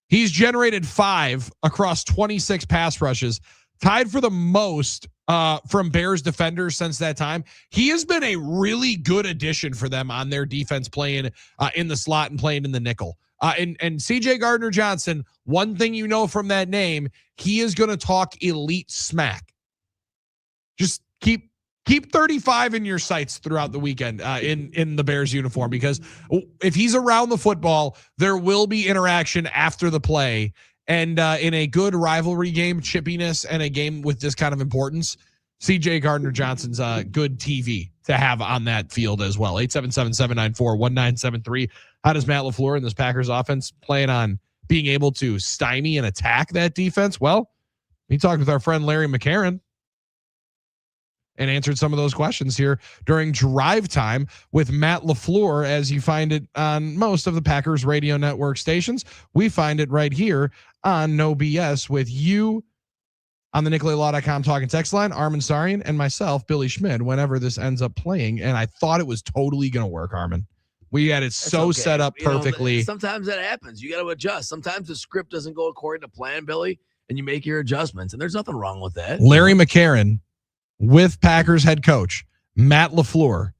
He's generated 5 across 26 pass rushes, tied for the most from Bears defenders since that time. He has been a really good addition for them on their defense, playing in the slot and playing in the nickel. And CJ Gardner-Johnson, one thing you know from that name, he is going to talk elite smack. Just keep 35 in your sights throughout the weekend in the Bears uniform, because if he's around the football, there will be interaction after the play. And in a good rivalry game, chippiness, and a game with this kind of importance, CJ Gardner-Johnson's good TV to have on that field as well. 877-794-1973. How does Matt LaFleur and this Packers offense plan on being able to stymie and attack that defense? Well, we talked with our friend Larry McCarron and answered some of those questions here during Drive Time with Matt LaFleur, as you find it on most of the Packers radio network stations. We find it right here on No BS with you on the NicolaLaw.com talk and text line, Armen Sarian, and myself, Billy Schmid, whenever this ends up playing. And I thought it was totally going to work, Armen. We had it set up perfectly. Sometimes that happens. You got to adjust. Sometimes the script doesn't go according to plan, Billy, and you make your adjustments. And there's nothing wrong with that. Larry McCarron with Packers head coach Matt LaFleur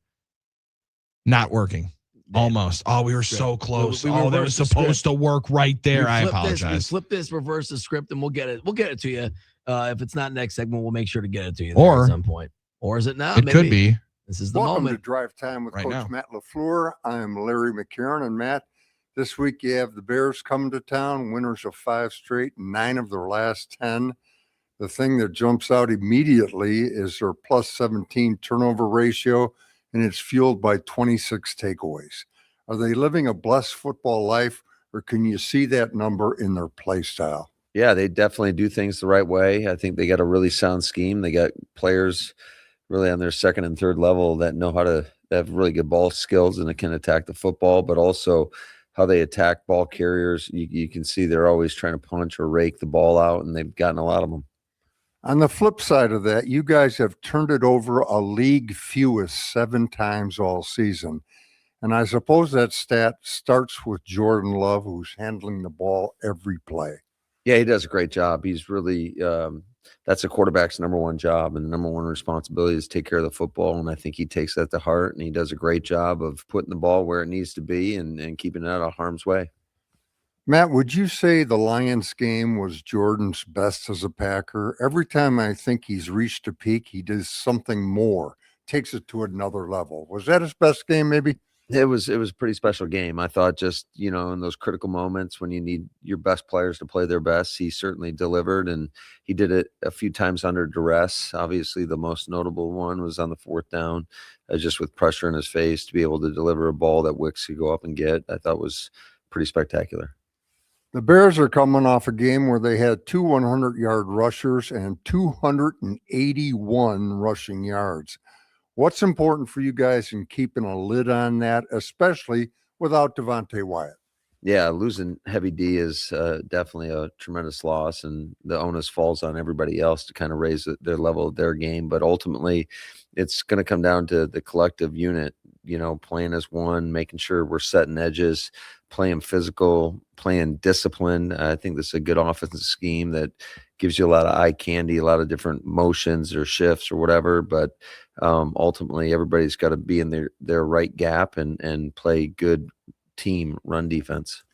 not working. Almost. Oh, we were so close. That was supposed to work right there. I apologize. Flip this, reverse the script, and we'll get it. We'll get it to you. If it's not next segment, we'll make sure to get it to you at some point. Or is it now? It could be. This is the Welcome moment. To Drive Time with right Coach now. Matt LaFleur. I'm Larry McCarron. And Matt, this week you have the Bears coming to town, winners of 5 straight, 9 of their last 10. The thing that jumps out immediately is their plus 17 turnover ratio, and it's fueled by 26 takeaways. Are they living a blessed football life, or can you see that number in their play style? Yeah, they definitely do things the right way. I think they got a really sound scheme. They got players really on their second and third level that know how to have really good ball skills and that can attack the football, but also how they attack ball carriers. You can see they're always trying to punch or rake the ball out, and they've gotten a lot of them. On the flip side of that, you guys have turned it over a league fewest 7 times all season. And I suppose that stat starts with Jordan Love, who's handling the ball every play. Yeah, he does a great job. He's really that's a quarterback's number one job, and the number one responsibility is take care of the football. And I think he takes that to heart, and he does a great job of putting the ball where it needs to be and keeping it out of harm's way. Matt, would you say the Lions game was Jordan's best as a Packer? Every time I think he's reached a peak, he does something more, takes it to another level. Was that his best game, maybe? It was a pretty special game. I thought just, in those critical moments when you need your best players to play their best, he certainly delivered, and he did it a few times under duress. Obviously, the most notable one was on the 4th down, just with pressure in his face to be able to deliver a ball that Wicks could go up and get. I thought was pretty spectacular. The Bears are coming off a game where they had 2 100-yard rushers and 281 rushing yards. What's important for you guys in keeping a lid on that, especially without Devontae Wyatt? Yeah, losing Heavy D is definitely a tremendous loss, and the onus falls on everybody else to kind of raise their level of their game. But ultimately, it's going to come down to the collective unit, playing as one, making sure we're setting edges, playing physical, playing discipline. I think this is a good offensive scheme that gives you a lot of eye candy, a lot of different motions or shifts or whatever. But ultimately, everybody's got to be in their right gap and play good team run defense.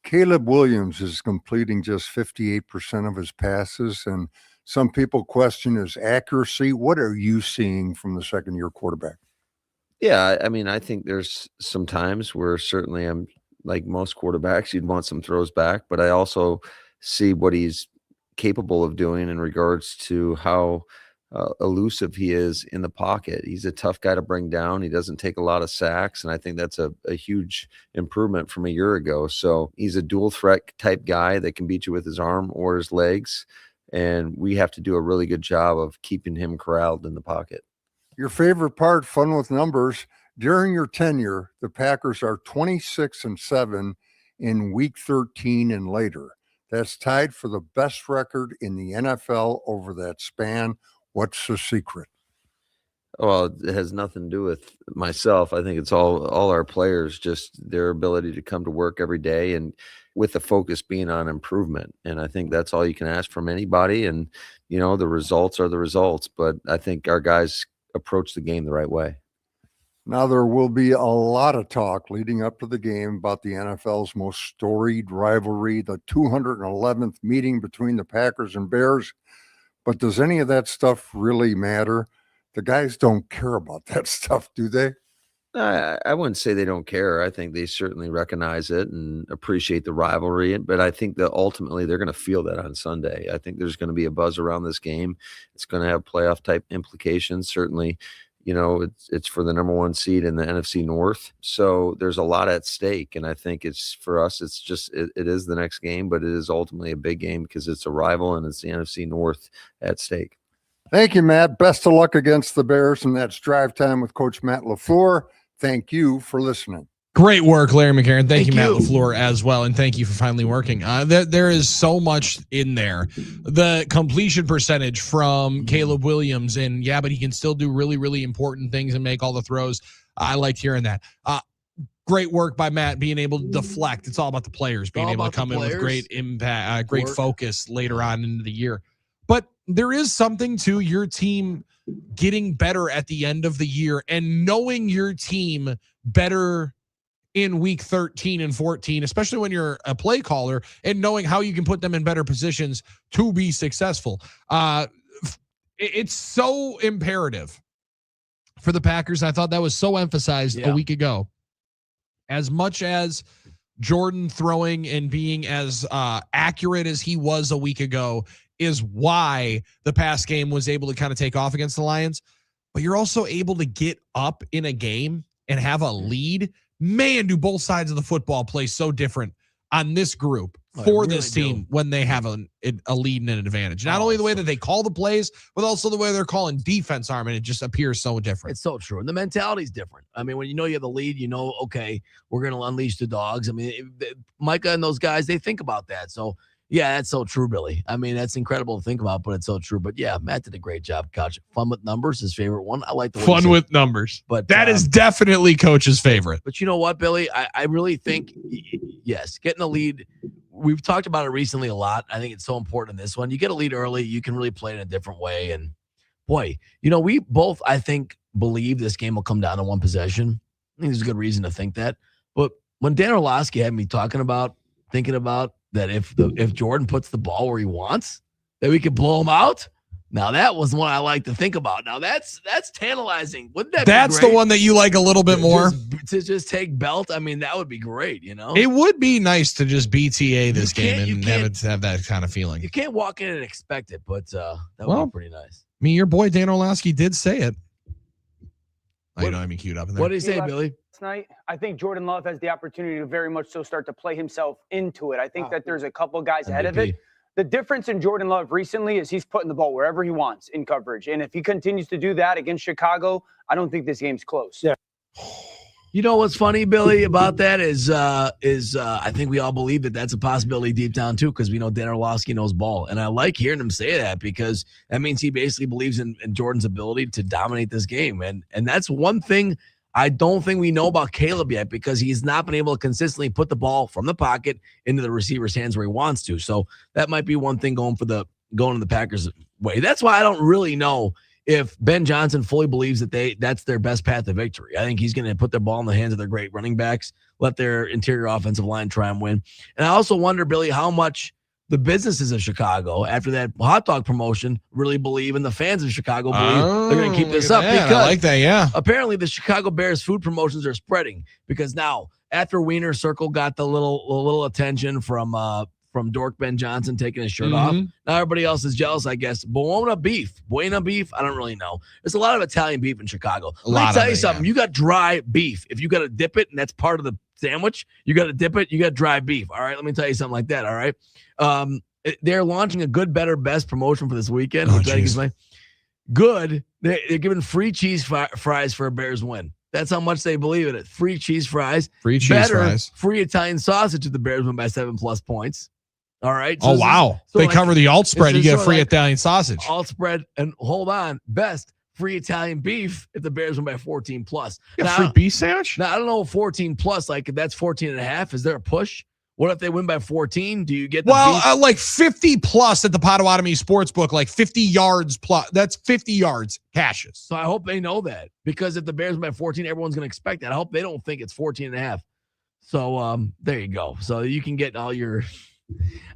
Caleb Williams is completing just 58% of his passes, and some people question his accuracy. What are you seeing from the second-year quarterback? Yeah, I mean, I think there's some times where certainly I'm like most quarterbacks, you'd want some throws back, but I also see what he's capable of doing in regards to how elusive he is in the pocket. He's a tough guy to bring down. He doesn't take a lot of sacks, and I think that's a huge improvement from a year ago. So he's a dual threat type guy that can beat you with his arm or his legs, and we have to do a really good job of keeping him corralled in the pocket. Your favorite part, fun with numbers. During your tenure, the Packers are 26-7 in week 13 and later. That's tied for the best record in the NFL over that span. What's the secret? Well, it has nothing to do with myself. I think it's all our players, just their ability to come to work every day and with the focus being on improvement. And I think that's all you can ask from anybody. And, the results are the results. But I think our guys approach the game the right way. Now, there will be a lot of talk leading up to the game about the NFL's most storied rivalry, the 211th meeting between the Packers and Bears. But does any of that stuff really matter? The guys don't care about that stuff, do they? I wouldn't say they don't care. I think they certainly recognize it and appreciate the rivalry. But I think that ultimately they're going to feel that on Sunday. I think there's going to be a buzz around this game. It's going to have playoff type implications. Certainly, it's for the number 1 seed in the NFC North. So there's a lot at stake. And I think it's for us, it's just, it is the next game, but it is ultimately a big game because it's a rival and it's the NFC North at stake. Thank you, Matt. Best of luck against the Bears. And that's Drive Time with Coach Matt LaFleur. Thank you for listening. Great work, Larry McCarron. Thank you, Matt LaFleur, as well. And thank you for finally working. There is so much in there. The completion percentage from Caleb Williams, and but he can still do really, really important things and make all the throws. I liked hearing that. Great work by Matt being able to deflect. It's all about the players being able to come in with great impact, great focus later on into the year. But there is something to your team getting better at the end of the year and knowing your team better in week 13 and 14, especially when you're a play caller and knowing how you can put them in better positions to be successful. It's so imperative for the Packers. I thought that was so emphasized a week ago. As much as Jordan throwing and being as accurate as he was a week ago is why the pass game was able to kind of take off against the Lions, but you're also able to get up in a game and have a lead. Man, do both sides of the football play so different on this group for this team when they have a lead and an advantage. Not only the way that they call the plays, but also the way they're calling defense, Armin. It just appears so different. It's so true. And the mentality is different. I mean, when you know you have the lead, you know, okay, we're going to unleash the dogs. I mean, Micah and those guys, they think about that. So, yeah, that's so true, Billy. I mean, that's incredible to think about, but it's so true. But, yeah, Matt did a great job, Coach. Fun with numbers, his favorite one. I like the way Fun with numbers. But that is definitely Coach's favorite. But you know what, Billy? I really think, yes, getting a lead – we've talked about it recently a lot. I think it's so important in this one. You get a lead early, you can really play in a different way. And boy, you know, we both, I think, believe this game will come down to one possession. I think there's a good reason to think that. But when Dan Orlovsky had me thinking about that if Jordan puts the ball where he wants, that we could blow him out. Now that was one I like to think about. Now that's tantalizing. Wouldn't that That's be great? the one that you like a little bit more? To just take belt. I mean, that would be great, you know? It would be nice to just BTA this game and have that kind of feeling. You can't walk in and expect it, but that would be pretty nice. I mean, your boy Dan Orlovsky did say it. Oh, you don't have me queued up in there. What did he say, Billy? Night, I think Jordan Love has the opportunity to very much so start to play himself into it. I think that there's a couple guys ahead of it. The difference in Jordan Love recently is he's putting the ball wherever he wants in coverage. And if he continues to do that against Chicago, I don't think this game's close. Yeah. You know what's funny, Billy, about that is I think we all believe that that's a possibility deep down too, because we know Dan Orlovsky knows ball, and I like hearing him say that because that means he basically believes in Jordan's ability to dominate this game, and that's one thing I don't think we know about Caleb yet because he's not been able to consistently put the ball from the pocket into the receiver's hands where he wants to. So that might be one thing going in the Packers' way. That's why I don't really know if Ben Johnson fully believes that that's their best path to victory. I think he's going to put their ball in the hands of their great running backs, let their interior offensive line try and win. And I also wonder, Billy, how much the businesses of Chicago, after that hot dog promotion, really believe, and the fans of Chicago believe they're going to keep this up. Because I like that, yeah. Apparently, the Chicago Bears food promotions are spreading because now, after Wiener Circle got the little attention from Dork Ben Johnson taking his shirt off, now everybody else is jealous, I guess. Buena beef, I don't really know. There's a lot of Italian beef in Chicago. Let me tell you something. You got dry beef. If you got to dip it, and that's part of the sandwich, you got to dip it, you got dry beef. All right, let me tell you something like that. All right. They're launching a good, better, best promotion for this weekend. Good. They're giving free cheese fries for a Bears win. That's how much they believe in it. Free cheese fries. Fries. Free Italian sausage if the Bears win by 7+ points. All right. So wow. They cover the alt spread. You get a free Italian sausage. Alt spread. And hold on. Best free Italian beef if the Bears win by 14+. You got free beef sandwich? Now, I don't know 14+. Like, if that's 14.5, is there a push? What if they win by 14? Do you get the like 50+ at the Potawatomi Sportsbook, like 50 yards plus. That's 50 yards cashes. So I hope they know that because if the Bears win by 14, everyone's going to expect that. I hope they don't think it's 14.5. So there you go. So you can get all your.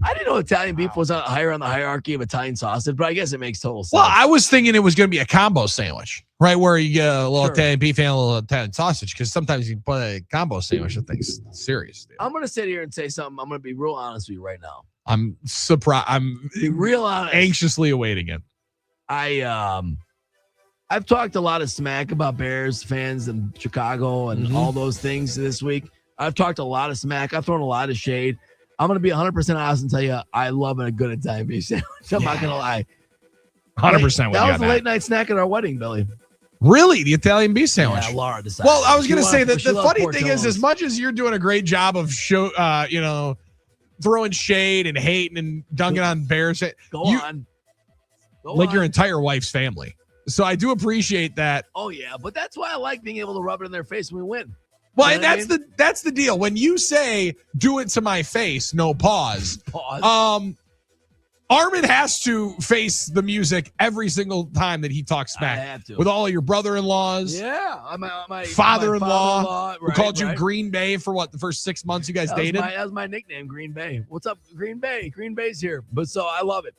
I didn't know Italian beef was higher on the hierarchy of Italian sausage, but I guess it makes total sense. Well, I was thinking it was going to be a combo sandwich, right? Where you get a little Italian beef and a little Italian sausage, because sometimes you put a combo sandwich and things serious. Dude. I'm going to sit here and say something. I'm going to be real honest with you right now. I'm surprised. I'm real honest. Anxiously awaiting it. I've talked a lot of smack about Bears fans and Chicago and all those things this week. I've talked a lot of smack. I've thrown a lot of shade. I'm going to be 100% honest and tell you I love a good Italian beef sandwich. I'm not going to lie. 100%. That was a late night snack at our wedding, Billy. Really? The Italian beef sandwich? Yeah, Laura decided. Well, I was going to say that the funny thing is, as much as you're doing a great job of throwing shade and hating and dunking on Bears, your entire wife's family. So I do appreciate that. Oh, yeah. But that's why I like being able to rub it in their face when we win. Well, and that's the deal. When you say "do it to my face," no pause. Armin has to face the music every single time that he talks smack. I have to. With all of your brother-in-laws. Yeah, my father-in-law who called you right. Green Bay for the first 6 months you guys dated. That was my nickname, Green Bay. What's up, Green Bay? Green Bay's here, but so I love it.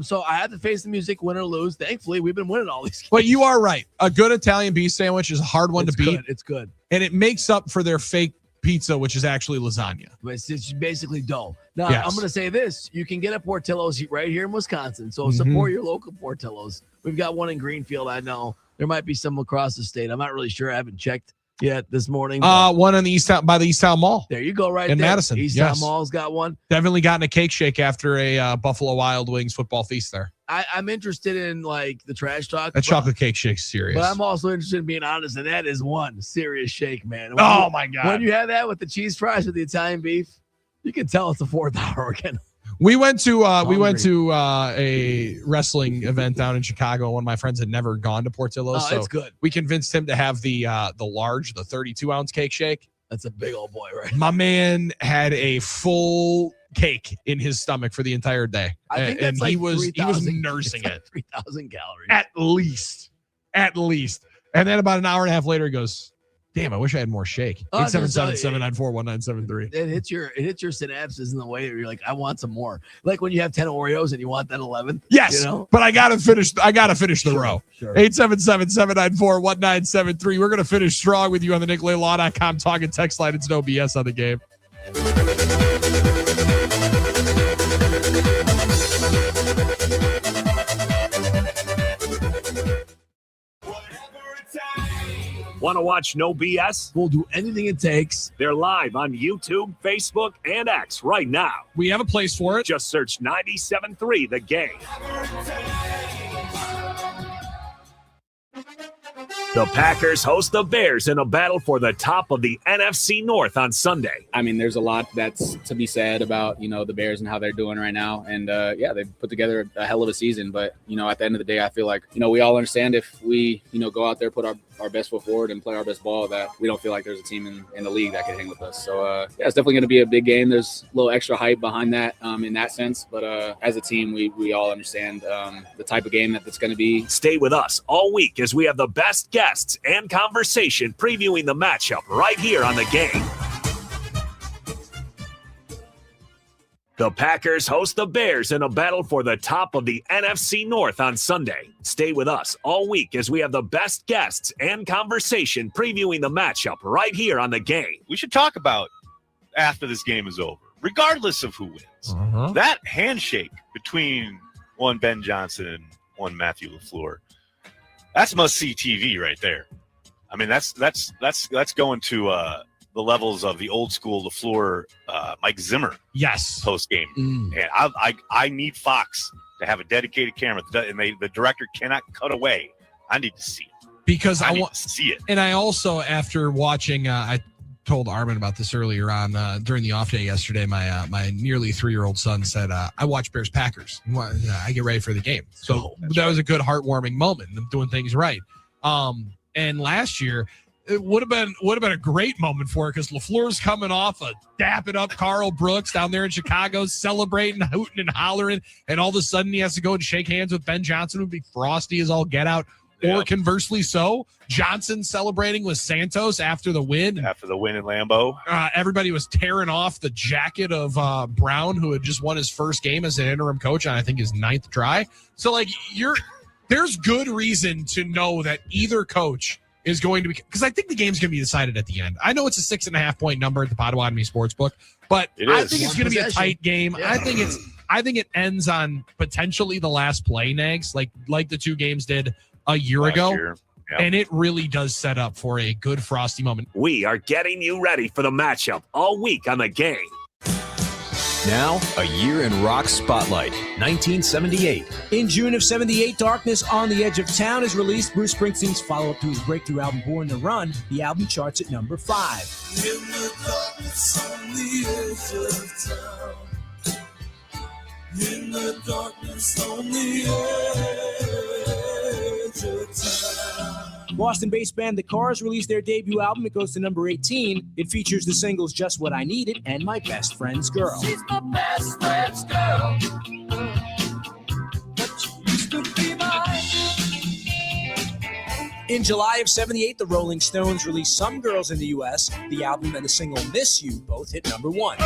So I have to face the music, win or lose. Thankfully, we've been winning all these games. But you are right. A good Italian beef sandwich is a hard one to beat. It's good. And it makes up for their fake pizza, which is actually lasagna. But it's basically dough. Now, yes. I'm going to say this. You can get a Portillo's right here in Wisconsin. So support your local Portillo's. We've got one in Greenfield, I know. There might be some across the state. I'm not really sure. I haven't checked yet this morning? One on the by the East Town Mall. There you go, right in there. Madison. East Yes. Town Mall's got one. Definitely gotten a cake shake after a Buffalo Wild Wings football feast there. I'm interested in like the trash talk. That chocolate cake shake's serious. But I'm also interested in being honest, and that is one serious shake, man. My God. When you have that with the cheese fries with the Italian beef, you can tell it's the fourth hour again. We went to a wrestling event down in Chicago. One of my friends had never gone to Portillo's, so it's good. we convinced him to have the large, the 32-ounce cake shake. That's a big old boy, right? My man had a full cake in his stomach for the entire day, I think and that's like he was 3,000 nursing it's like it 3,000 calories at least. And then about an hour and a half later, he goes, "Damn, I wish I had more shake." 877-794-1973. It hits your synapses in the way that you're like, I want some more. Like when you have 10 Oreos and you want that 11th. Yes, you know? but I gotta finish the row. Sure. 877-794-1973. We're gonna finish strong with you on the NickLayLaw.com talk and text line. It's no BS on the game. Want to watch No BS? We'll do anything it takes. They're live on YouTube, Facebook, and X right now. We have a place for it. Just search 97.3 The Game. The Packers host the Bears in a battle for the top of the NFC North on Sunday. I mean, there's a lot that's to be said about, the Bears and how they're doing right now. And, they've put together a hell of a season. But, at the end of the day, I feel like, we all understand if we, go out there, put our best foot forward and play our best ball, that we don't feel like there's a team in the league that can hang with us. So, it's definitely going to be a big game. There's a little extra hype behind that in that sense. But as a team, we all understand the type of game that's going to be. Stay with us all week as we have the best guests and conversation previewing the matchup right here on The Game. The Packers host the Bears in a battle for the top of the NFC North on Sunday. Stay with us all week as we have the best guests and conversation previewing the matchup right here on The Game. We should talk about after this game is over, regardless of who wins. That handshake between one Ben Johnson and one Matthew LaFleur, that's must-see TV right there. I mean, that's going to the levels of the old school LaFleur, Mike Zimmer. Yes. Post game, and I need Fox to have a dedicated camera, and the director cannot cut away. I need to see it because I want to see it. And I also, after watching, I told Armen about this earlier on during the off day yesterday. My nearly 3-year-old son said, "I watch Bears Packers. I get ready for the game." So that was a good heartwarming moment. Them doing things right. And last year, it would have been a great moment for it because LaFleur's coming off a dapping up Carl Brooks down there in Chicago, celebrating, hooting and hollering, and all of a sudden he has to go and shake hands with Ben Johnson, who'd be frosty as all get out. Or conversely so, Johnson celebrating with Santos after the win. After the win in Lambeau. Everybody was tearing off the jacket of Brown, who had just won his first game as an interim coach on, I think, his 9th try. So, there's good reason to know that either coach is going to be, because I think the game's going to be decided at the end. I know it's a 6.5-point number at the Potawatomi Sportsbook, but I think it's going to be a tight game. Yeah. I think it ends on potentially the last play, Nags, like the two games did a year ago. Yep. And it really does set up for a good frosty moment. We are getting you ready for the matchup all week on The Game. Now, a year in rock spotlight, 1978. In June of 78, Darkness on the Edge of Town is released. Bruce Springsteen's follow-up to his breakthrough album, Born to Run. The album charts at number 5. In the darkness on the edge of town. In the darkness on the edge of town. Boston-based band The Cars released their debut album. It goes to number 18. It features the singles Just What I Needed and My Best Friend's Girl. She's my best friend's girl. But she used to be mine. In July of 78, the Rolling Stones released Some Girls in the U.S. The album and the single Miss You both hit number 1.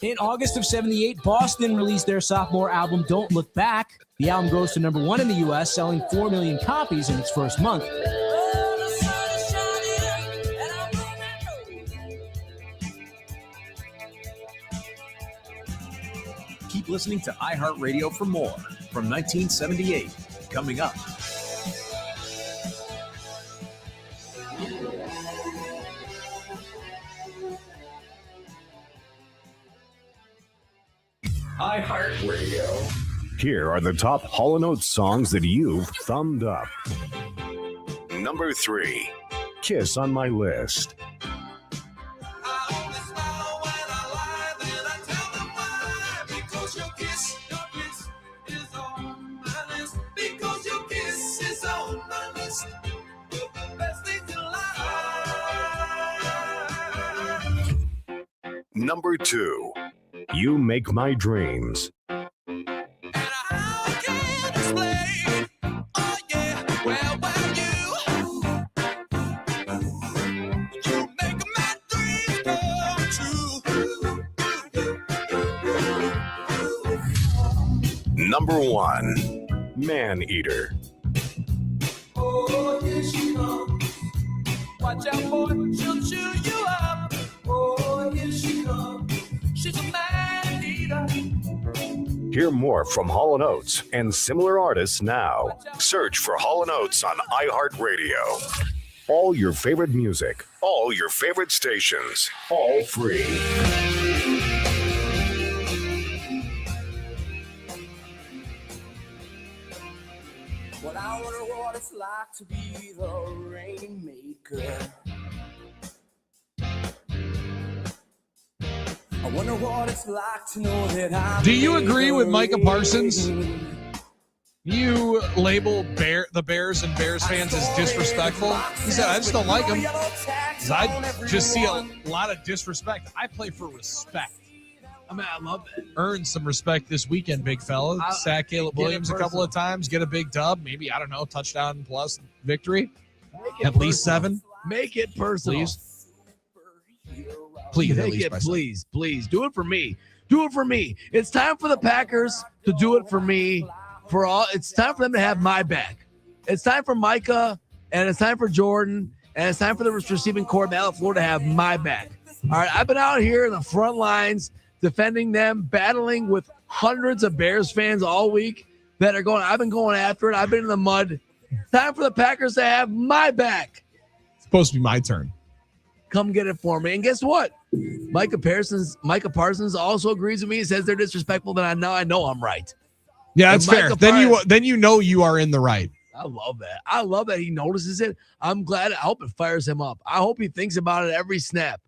In August of 78, Boston released their sophomore album, Don't Look Back. The album goes to number 1 in the U.S., selling 4 million copies in its first month. Keep listening to iHeartRadio for more from 1978. Coming up. iHeartRadio. Here are the top Hall & Oates songs that you've thumbed up. Number 3, Kiss on My List. Number 2, You Make My Dreams. Number 1, Man Eater. Oh, here she comes. Watch out, boy, she'll chew you up. Oh, here she comes. She's a man eater. Hear more from Hall & Oates and similar artists now. Search for Hall & Oates on iHeartRadio. All your favorite music, all your favorite stations, all free. Well, I wonder what it's like to be the rainmaker. I wonder what it's like to know that I'm. Do you agree with Micah Parsons? You label the Bears and Bears fans as disrespectful. He said, I just don't like them. I just see a lot of disrespect. I play for respect. I mean, I love that. Earn some respect this weekend, big fella. Sack Caleb Williams a couple of times. Get a big dub. Maybe, I don't know, touchdown plus victory. At least 7. Make it personal. Please. Please, Make it, please. Do it for me. Do it for me. It's time for the Packers to do it for me. It's time for them to have my back. It's time for Micah, and it's time for Jordan, and it's time for the receiving corps of Matt LaFleur to have my back. All right, I've been out here in the front lines defending them, battling with hundreds of Bears fans all week that are going, I've been going after it. I've been in the mud. Time for the Packers to have my back. It's supposed to be my turn. Come get it for me. And guess what? Micah Parsons also agrees with me. He says they're disrespectful. Then I know I'm right. Yeah, that's fair. Then you know you are in the right. I love that. I love that he notices it. I'm glad. I hope it fires him up. I hope he thinks about it every snap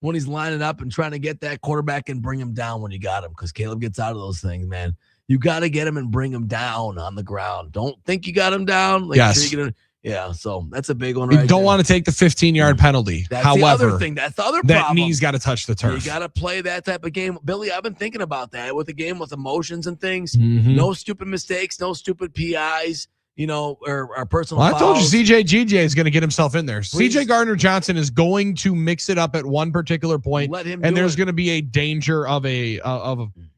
when he's lining up and trying to get that quarterback and bring him down when you got him, because Caleb gets out of those things, man. You got to get him and bring him down on the ground. Don't think you got him down. Yes. Yeah, so that's a big one. You don't want to take the 15-yard penalty. That's However, the other thing. That's the other problem. That knee's got to touch the turf. You got to play that type of game. Billy, I've been thinking about that with a game with emotions and things. Mhm. No stupid mistakes, no stupid PIs, or personal Well, I told you fouls. CJ is going to get himself in there. Please. CJ Gardner-Johnson is going to mix it up at one particular point, Let him and do there's it. going to be a danger of a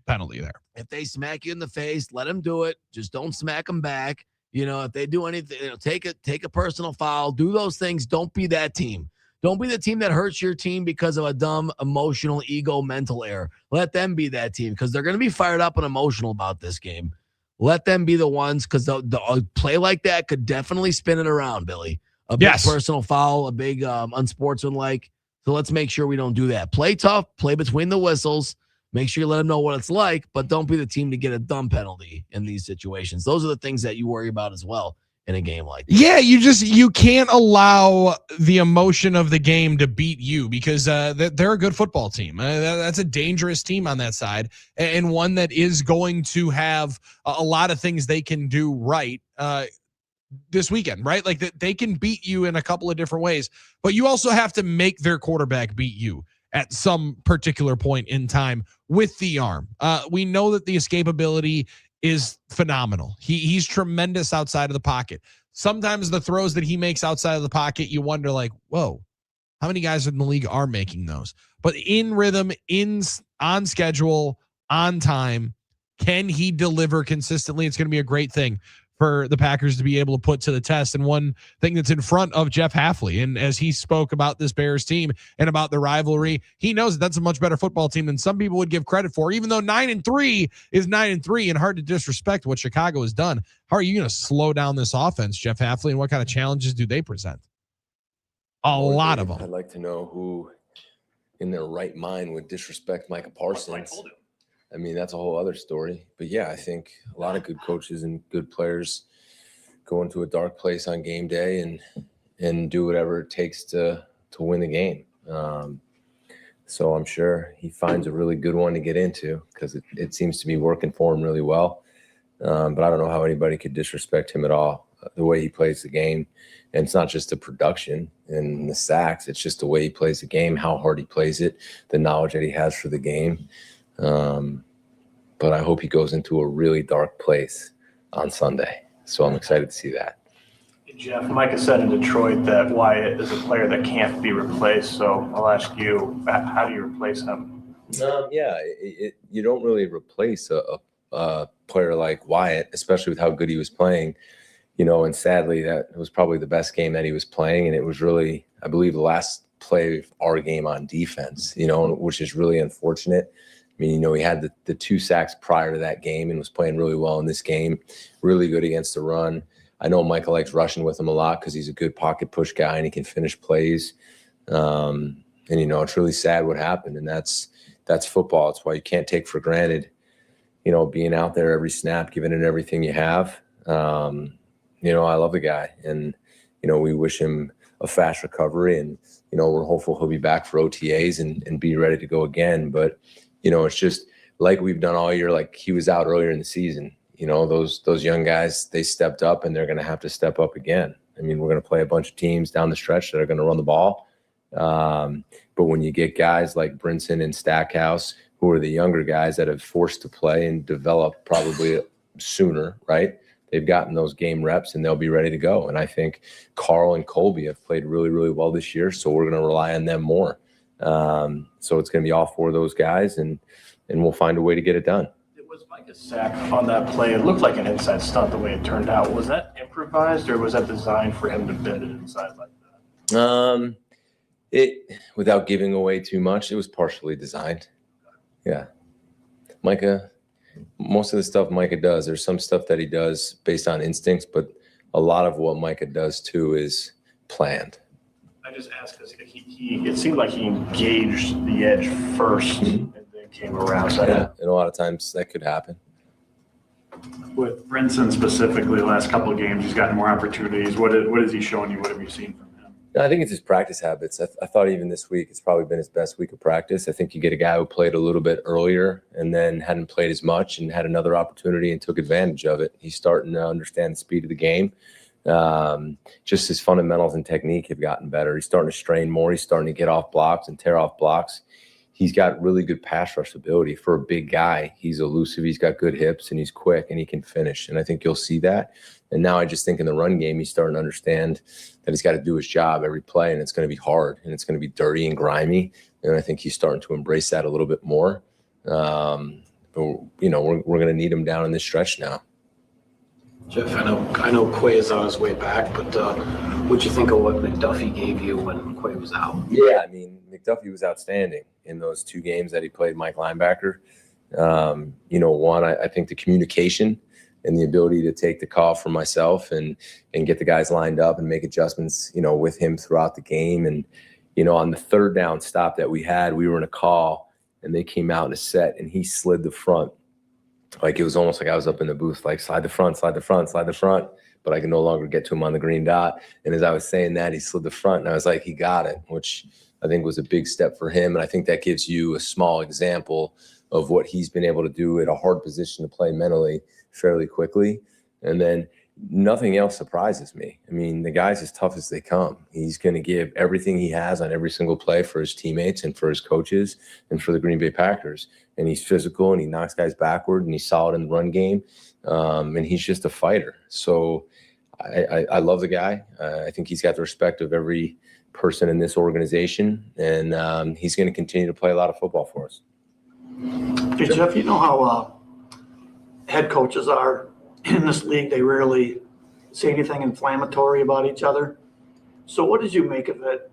penalty there. If they smack you in the face, let them do it. Just don't smack them back. If they do anything, take a personal foul. Do those things. Don't be that team. Don't be the team that hurts your team because of a dumb, emotional, mental error. Let them be that team, because they're going to be fired up and emotional about this game. Let them be the ones, because the play like that could definitely spin it around, Billy. A big personal foul, a big unsportsmanlike. So let's make sure we don't do that. Play tough. Play between the whistles. Make sure you let them know what it's like, but don't be the team to get a dumb penalty in these situations. Those are the things that you worry about as well in a game like this. Yeah, you can't allow the emotion of the game to beat you, because they're a good football team. That's a dangerous team on that side, and one that is going to have a lot of things they can do right this weekend, right? Like that they can beat you in a couple of different ways, but you also have to make their quarterback beat you at some particular point in time with the arm. We know that the escapability is phenomenal. He's tremendous outside of the pocket. Sometimes the throws that he makes outside of the pocket, you wonder, like, whoa, how many guys in the league are making those? But in rhythm, on schedule, on time, can he deliver consistently? It's going to be a great thing for the Packers to be able to put to the test, and one thing that's in front of Jeff Hafley. And as he spoke about this Bears team and about the rivalry, he knows that's a much better football team than some people would give credit for, even though 9-3 is 9-3 and hard to disrespect what Chicago has done. How are you going to slow down this offense, Jeff Hafley, and what kind of challenges do they present? A lot of them. I'd like to know who in their right mind would disrespect Micah Parsons. I mean, that's a whole other story. But yeah, I think a lot of good coaches and good players go into a dark place on game day and do whatever it takes to win the game. So I'm sure he finds a really good one to get into because it seems to be working for him really well. But I don't know how anybody could disrespect him at all, the way he plays the game. And it's not just the production and the sacks. It's just the way he plays the game, how hard he plays it, the knowledge that he has for the game. But I hope he goes into a really dark place on Sunday. So I'm excited to see that. Jeff, Micah said in Detroit that Wyatt is a player that can't be replaced. So I'll ask you, how do you replace him? You don't really replace a player like Wyatt, especially with how good he was playing. And sadly, that was probably the best game that he was playing. And it was really, I believe, the last play of our game on defense, which is really unfortunate. I mean, he had the 2 sacks prior to that game and was playing really well in this game, really good against the run. I know Michael likes rushing with him a lot because he's a good pocket push guy and he can finish plays. And it's really sad what happened. And that's football. It's why you can't take for granted, being out there every snap, giving it everything you have. I love the guy and, we wish him a fast recovery and, we're hopeful he'll be back for OTAs and be ready to go again. But, it's just like we've done all year, like he was out earlier in the season. Those young guys, they stepped up and they're going to have to step up again. I mean, we're going to play a bunch of teams down the stretch that are going to run the ball. But when you get guys like Brinson and Stackhouse, who are the younger guys that have forced to play and develop probably sooner, right? They've gotten those game reps and they'll be ready to go. And I think Carl and Colby have played really, really well this year. So we're going to rely on them more. So it's going to be all 4 of those guys and we'll find a way to get it done. It was Micah's sack on that play. It looked like an inside stunt the way it turned out. Was that improvised or was that designed for him to bend it inside like that? Without giving away too much, it was partially designed. Yeah. Micah, most of the stuff Micah does, there's some stuff that he does based on instincts, but a lot of what Micah does too is planned. I just asked because it seemed like he engaged the edge first and then came around. So and a lot of times that could happen. With Brinson specifically, the last couple of games, he's gotten more opportunities. What is he showing you? What have you seen from him? I think it's his practice habits. I thought even this week, it's probably been his best week of practice. I think you get a guy who played a little bit earlier and then hadn't played as much and had another opportunity and took advantage of it. He's starting to understand the speed of the game. Just his fundamentals and technique have gotten better. He's starting to strain more. He's starting to get off blocks and tear off blocks. He's got really good pass rush ability for a big guy. He's elusive. He's got good hips and he's quick and he can finish. And I think you'll see that. And now I just think in the run game, he's starting to understand that he's got to do his job every play and it's going to be hard and it's going to be dirty and grimy. And I think he's starting to embrace that a little bit more. But we're going to need him down in this stretch now. Jeff, I know Quay is on his way back, but what'd you think of what McDuffie gave you when Quay was out? Yeah, I mean, McDuffie was outstanding in those 2 games that he played Mike linebacker. I think the communication and the ability to take the call for myself and get the guys lined up and make adjustments, with him throughout the game. And, on the 3rd down stop that we had, we were in a call and they came out in a set and he slid the front. Like it was almost like I was up in the booth, like slide the front, slide the front, slide the front, but I could no longer get to him on the green dot. And as I was saying that, he slid the front and I was like, he got it, which I think was a big step for him. And I think that gives you a small example of what he's been able to do at a hard position to play mentally fairly quickly. And then nothing else surprises me. I mean, the guy's as tough as they come. He's going to give everything he has on every single play for his teammates and for his coaches and for the Green Bay Packers. And he's physical and he knocks guys backward and he's solid in the run game. And he's just a fighter. So I love the guy. I think he's got the respect of every person in this organization. And he's going to continue to play a lot of football for us. Hey, Jeff, you know how head coaches are in this league, they rarely say anything inflammatory about each other. So what did you make of it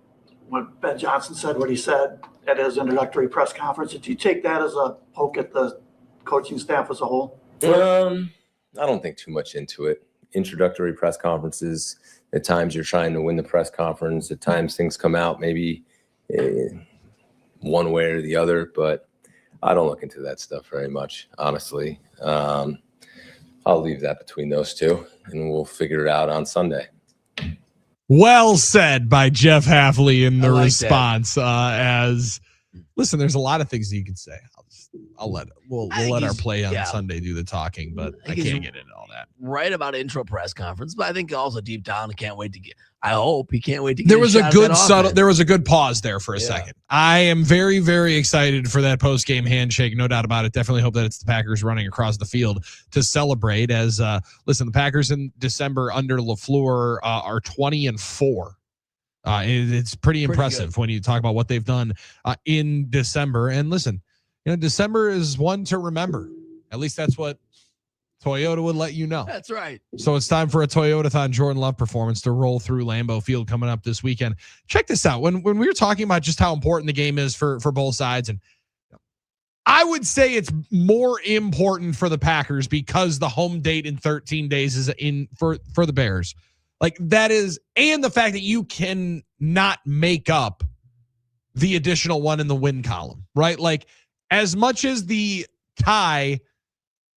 when Ben Johnson said what he said at his introductory press conference? Did you take that as a poke at the coaching staff as a whole? I don't think too much into it. Introductory press conferences, at times you're trying to win the press conference. At times things come out maybe one way or the other, but I don't look into that stuff very much, honestly. I'll leave that between those two, and we'll figure it out on Sunday. Well said by Jeff Hafley in the like response. As listen, there's a lot of things that you can say. We'll let our play on Sunday do the talking, but I can't get into all that. Right about intro press conference, but I think also deep down, I hope he can't wait to get. There was a good subtle. There was a good pause there for a second. I am very, very excited for that post game handshake. No doubt about it. Definitely hope that it's the Packers running across the field to celebrate. As listen, the Packers in December under LaFleur are 20-4. It's pretty impressive when you talk about what they've done in December. And listen, December is one to remember. At least that's what Toyota would let you know. That's right. So it's time for a Toyota-thon Jordan Love performance to roll through Lambeau Field coming up this weekend. Check this out. When we were talking about just how important the game is for both sides, and I would say it's more important for the Packers because the home date in 13 days is in for the Bears. Like that is, and the fact that you can not make up the additional one in the win column, right? Like as much as the tie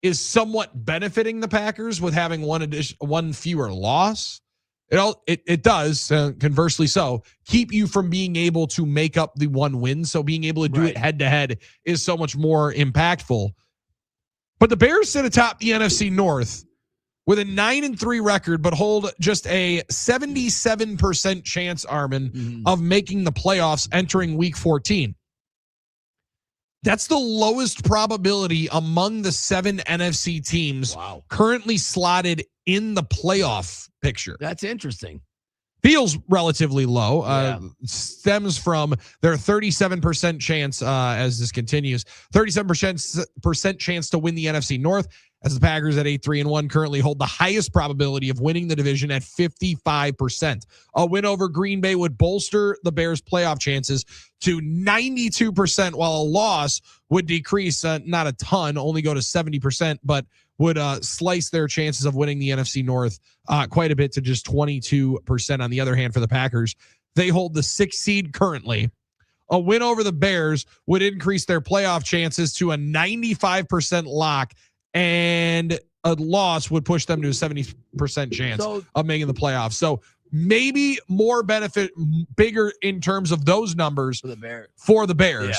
is somewhat benefiting the Packers with having one fewer loss, it does, conversely so, keep you from being able to make up the one win. So being able to do it head to head is so much more impactful. But the Bears sit atop the NFC North with a 9-3 record, but hold just a 77% chance, Armen, of making the playoffs entering Week 14. That's the lowest probability among the 7 NFC teams currently slotted in the playoff picture. That's interesting. Feels relatively low. Stems from their 37% chance as this continues. 37% chance to win the NFC North, as the Packers at 8-3-1 currently hold the highest probability of winning the division at 55%. A win over Green Bay would bolster the Bears' playoff chances to 92%, while a loss would decrease not a ton, only go to 70%, but would slice their chances of winning the NFC North quite a bit to just 22%. On the other hand, for the Packers, they hold the 6th seed currently. A win over the Bears would increase their playoff chances to a 95% lock, and a loss would push them to a 70% chance of making the playoffs. So maybe more benefit, bigger in terms of those numbers for the Bears. Yeah.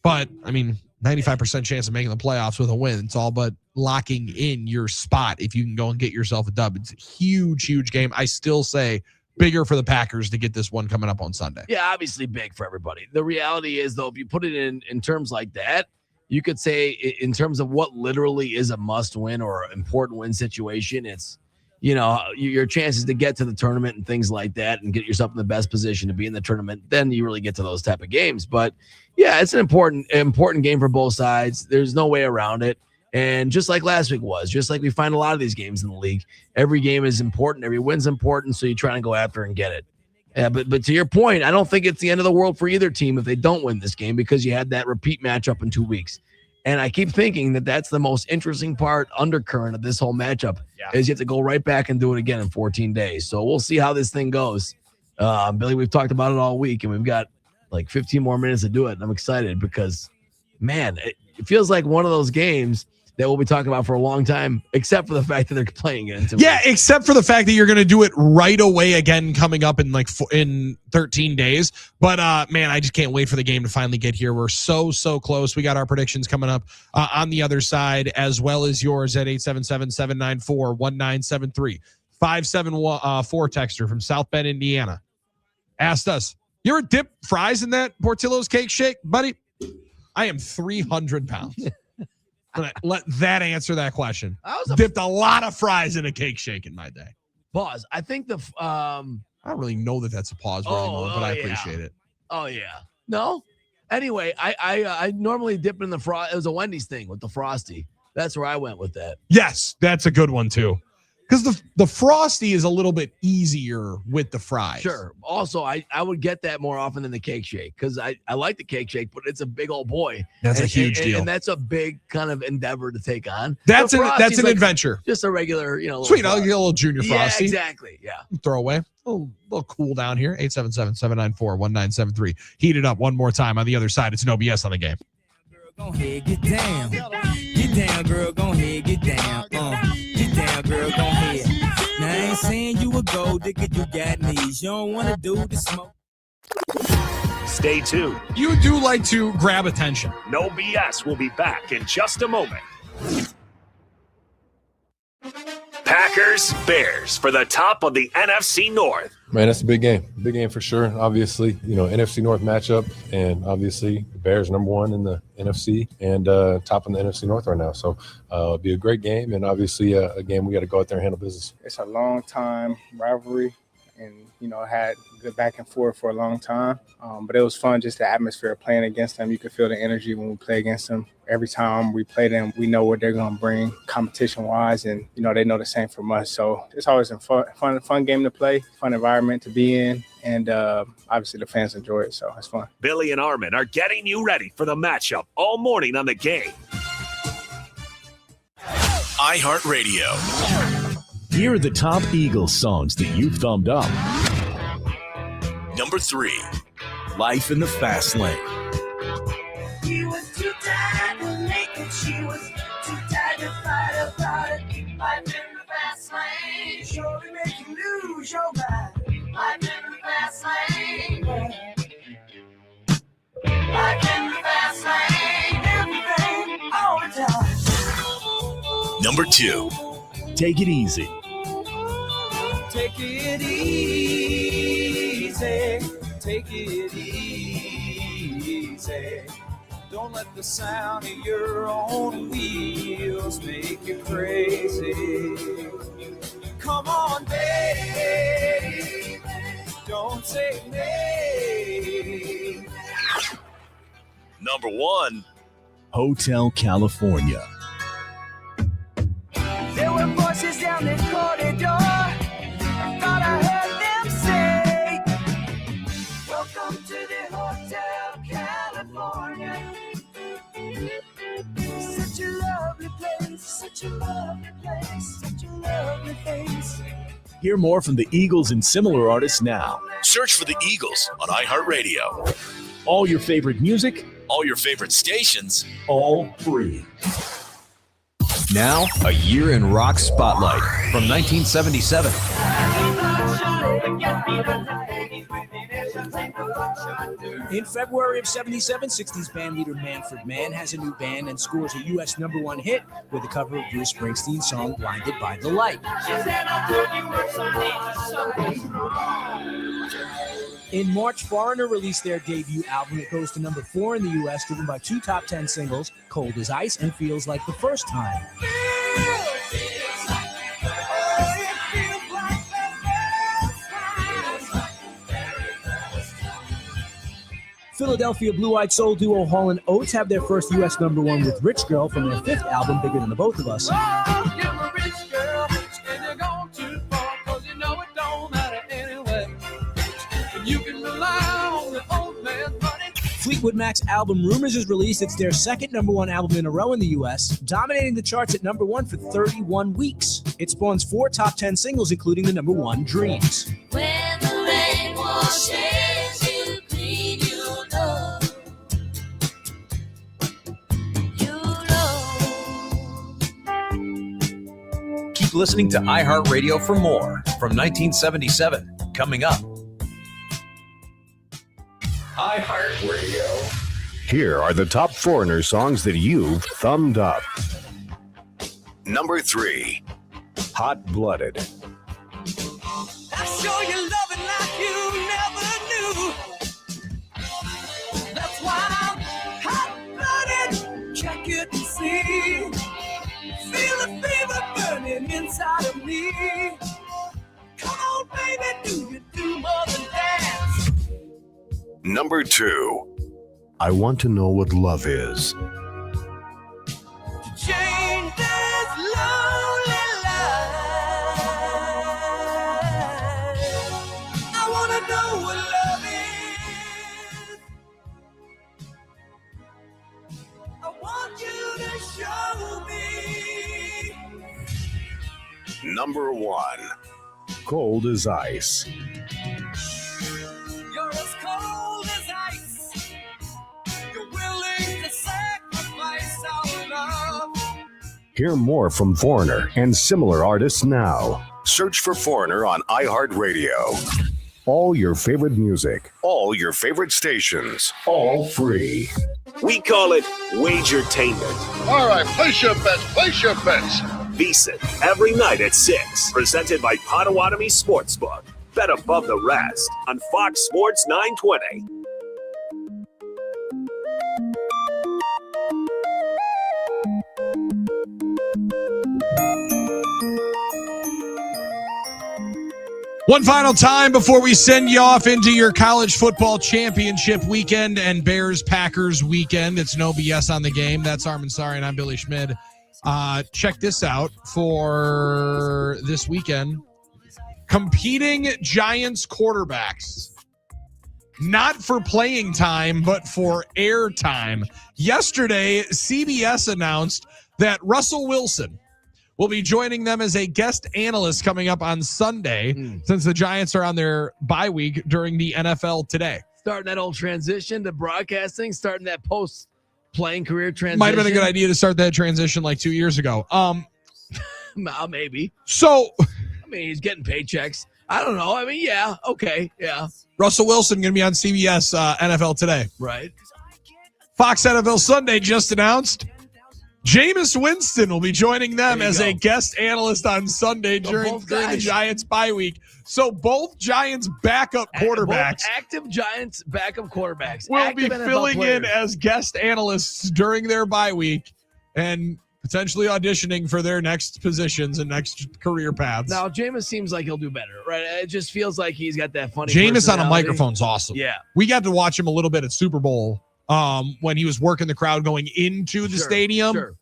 But, I mean, 95% chance of making the playoffs with a win. It's all but locking in your spot if you can go and get yourself a dub. It's a huge, huge game. I still say bigger for the Packers to get this one coming up on Sunday. Yeah, obviously big for everybody. The reality is, though, if you put it in terms like that, you could say in terms of what literally is a must win or important win situation, it's, your chances to get to the tournament and things like that and get yourself in the best position to be in the tournament, then you really get to those type of games. But yeah, it's an important game for both sides. There's no way around it. And just like last week was, just like we find a lot of these games in the league, every game is important. Every win's important. So you try to go after and get it. Yeah, but to your point, I don't think it's the end of the world for either team if they don't win this game, because you had that repeat matchup in 2 weeks. And I keep thinking that that's the most interesting part, undercurrent of this whole matchup, is you have to go right back and do it again in 14 days. So we'll see how this thing goes. Billy, we've talked about it all week, and we've got like 15 more minutes to do it. And I'm excited because, man, it feels like one of those games that we'll be talking about for a long time, except for the fact that they're playing it. Except for the fact that you're going to do it right away again coming up in in 13 days. But, man, I just can't wait for the game to finally get here. We're so close. We got our predictions coming up on the other side, as well as yours at 877-794-1973. 574 texter from South Bend, Indiana, asked us, you ever dip fries in that Portillo's cake shake, buddy? I am 300 pounds. Let that answer that question. Dipped a lot of fries in a cake shake in my day. Pause. I think I don't really know that that's a pause anymore, but I appreciate it. Oh yeah. No. Anyway, I normally dip in the It was a Wendy's thing with the Frosty. That's where I went with that. Yes, that's a good one too. Because the Frosty is a little bit easier with the fries. Sure. Also, I would get that more often than the cake shake because I like the cake shake, but it's a big old boy. That's a huge deal. And that's a big kind of endeavor to take on. That's The an Frosty's like adventure. Just a regular, Sweet, I'll get a little junior Frosty. Yeah, exactly. Yeah. Throw away. A little cool down here. 877-794-1973. Heat it up one more time on the other side. It's no BS on the game. Go ahead, get down. Get down, girl, go ahead, get down. Get down, girl, go ahead. Now, I ain't saying you a gold digger, you got knees. You don't want to do the smoke. Stay tuned. You do like to grab attention. No BS will be back in just a moment. Packers, Bears for the top of the NFC North. Man, that's a big game. Big game for sure. Obviously, NFC North matchup, and obviously the Bears #1 in the NFC and top in the NFC North right now. So it'll be a great game, and obviously a game we got to go out there and handle business. It's a long time rivalry, and had good back and forth for a long time. But it was fun, just the atmosphere of playing against them. You could feel the energy when we play against them. Every time we play them, we know what they're going to bring competition-wise, and they know the same from us. So it's always a fun game to play, fun environment to be in, and obviously the fans enjoy it, so it's fun. Billy and Armen are getting you ready for the matchup all morning on the game. iHeartRadio. Here are the top Eagles songs that you've thumbed up. Number 3. Life in the Fast Lane. He was too tired to make it. She was too tired to fight about it. Life in the fast lane surely make you lose your mind. Life in the fast lane. Life in the fast lane. Everything all the time. Number 2. Take It Easy. Take it easy. Take it easy. Don't let the sound of your own wheels make you crazy. Come on, baby. Don't say maybe. Number 1. Hotel California. There were voices down the corridor. I thought I heard them say, welcome to the Hotel California. Such a lovely place, such a lovely place, such a lovely place. Hear more from the Eagles and similar artists now. Search for the Eagles on iHeartRadio. All your favorite music, All your favorite stations. all free. Now, a year in rock spotlight from 1977. In February of 77, 60s band leader Manfred Mann has a new band and scores a U.S. #1 hit with a cover of Bruce Springsteen's song Blinded by the Light. In March, Foreigner released their debut album. It goes to #4 in the U.S., driven by 2 top 10 singles, Cold as Ice and Feels Like the First Time. Philadelphia blue-eyed soul duo Hall & Oates have their first U.S. #1 with Rich Girl from their 5th album, Bigger Than the Both of Us. Fleetwood Mac's album Rumors is released. It's their second #1 album in a row in the U.S., dominating the charts at #1 for 31 weeks. It spawns 4 top 10 singles, including the #1 Dreams. When the rain washes you clean, you know. Keep listening to iHeartRadio for more from 1977. Coming up. iHeartRadio. Here are the top Foreigner songs that you've thumbed up. Number 3. Hot Blooded. I show you loving like you never knew. That's why I'm hot-blooded. Check it and see. Feel the fever burning inside of me. Come on, baby, do you do more than dance? Number 2. I Want to Know What Love Is. Change to show me. Number 1. Cold as ice. You're as cold as ice. You're willing to sacrifice our love. Hear more from Foreigner and similar artists now. Search for Foreigner on iHeartRadio. All your favorite music, all your favorite stations, all free. We call it Wagertainment. All right, place your bets, place your bets. VSiN, every night at 6. Presented by Potawatomi Sportsbook. Bet above the rest on Fox Sports 920. One final time before we send you off into your college football championship weekend and Bears-Packers weekend. It's no BS on the game. That's Armen Sari, and I'm Billy Schmid. Check this out for this weekend. Competing Giants quarterbacks. Not for playing time, but for air time. Yesterday, CBS announced that Russell Wilson will be joining them as a guest analyst coming up on Sunday, since the Giants are on their bye week during the NFL Today. Starting that old transition to broadcasting, starting that post-playing career transition. Might have been a good idea to start that transition like 2 years ago. Maybe. So, I mean, he's getting paychecks. I don't know. I mean, yeah, okay, yeah. Russell Wilson going to be on CBS NFL Today. Right. Fox NFL Sunday just announced Jameis Winston will be joining them as a guest analyst on Sunday during the Giants bye week. So both Giants backup quarterbacks, active Giants backup quarterbacks, will be filling in as guest analysts during their bye week and potentially auditioning for their next positions and next career paths. Now, Jameis seems like he'll do better, right? It just feels like he's got that funny Jameis on a personality. microphone's awesome. Yeah. We got to watch him a little bit at Super Bowl when he was working the crowd going into the stadium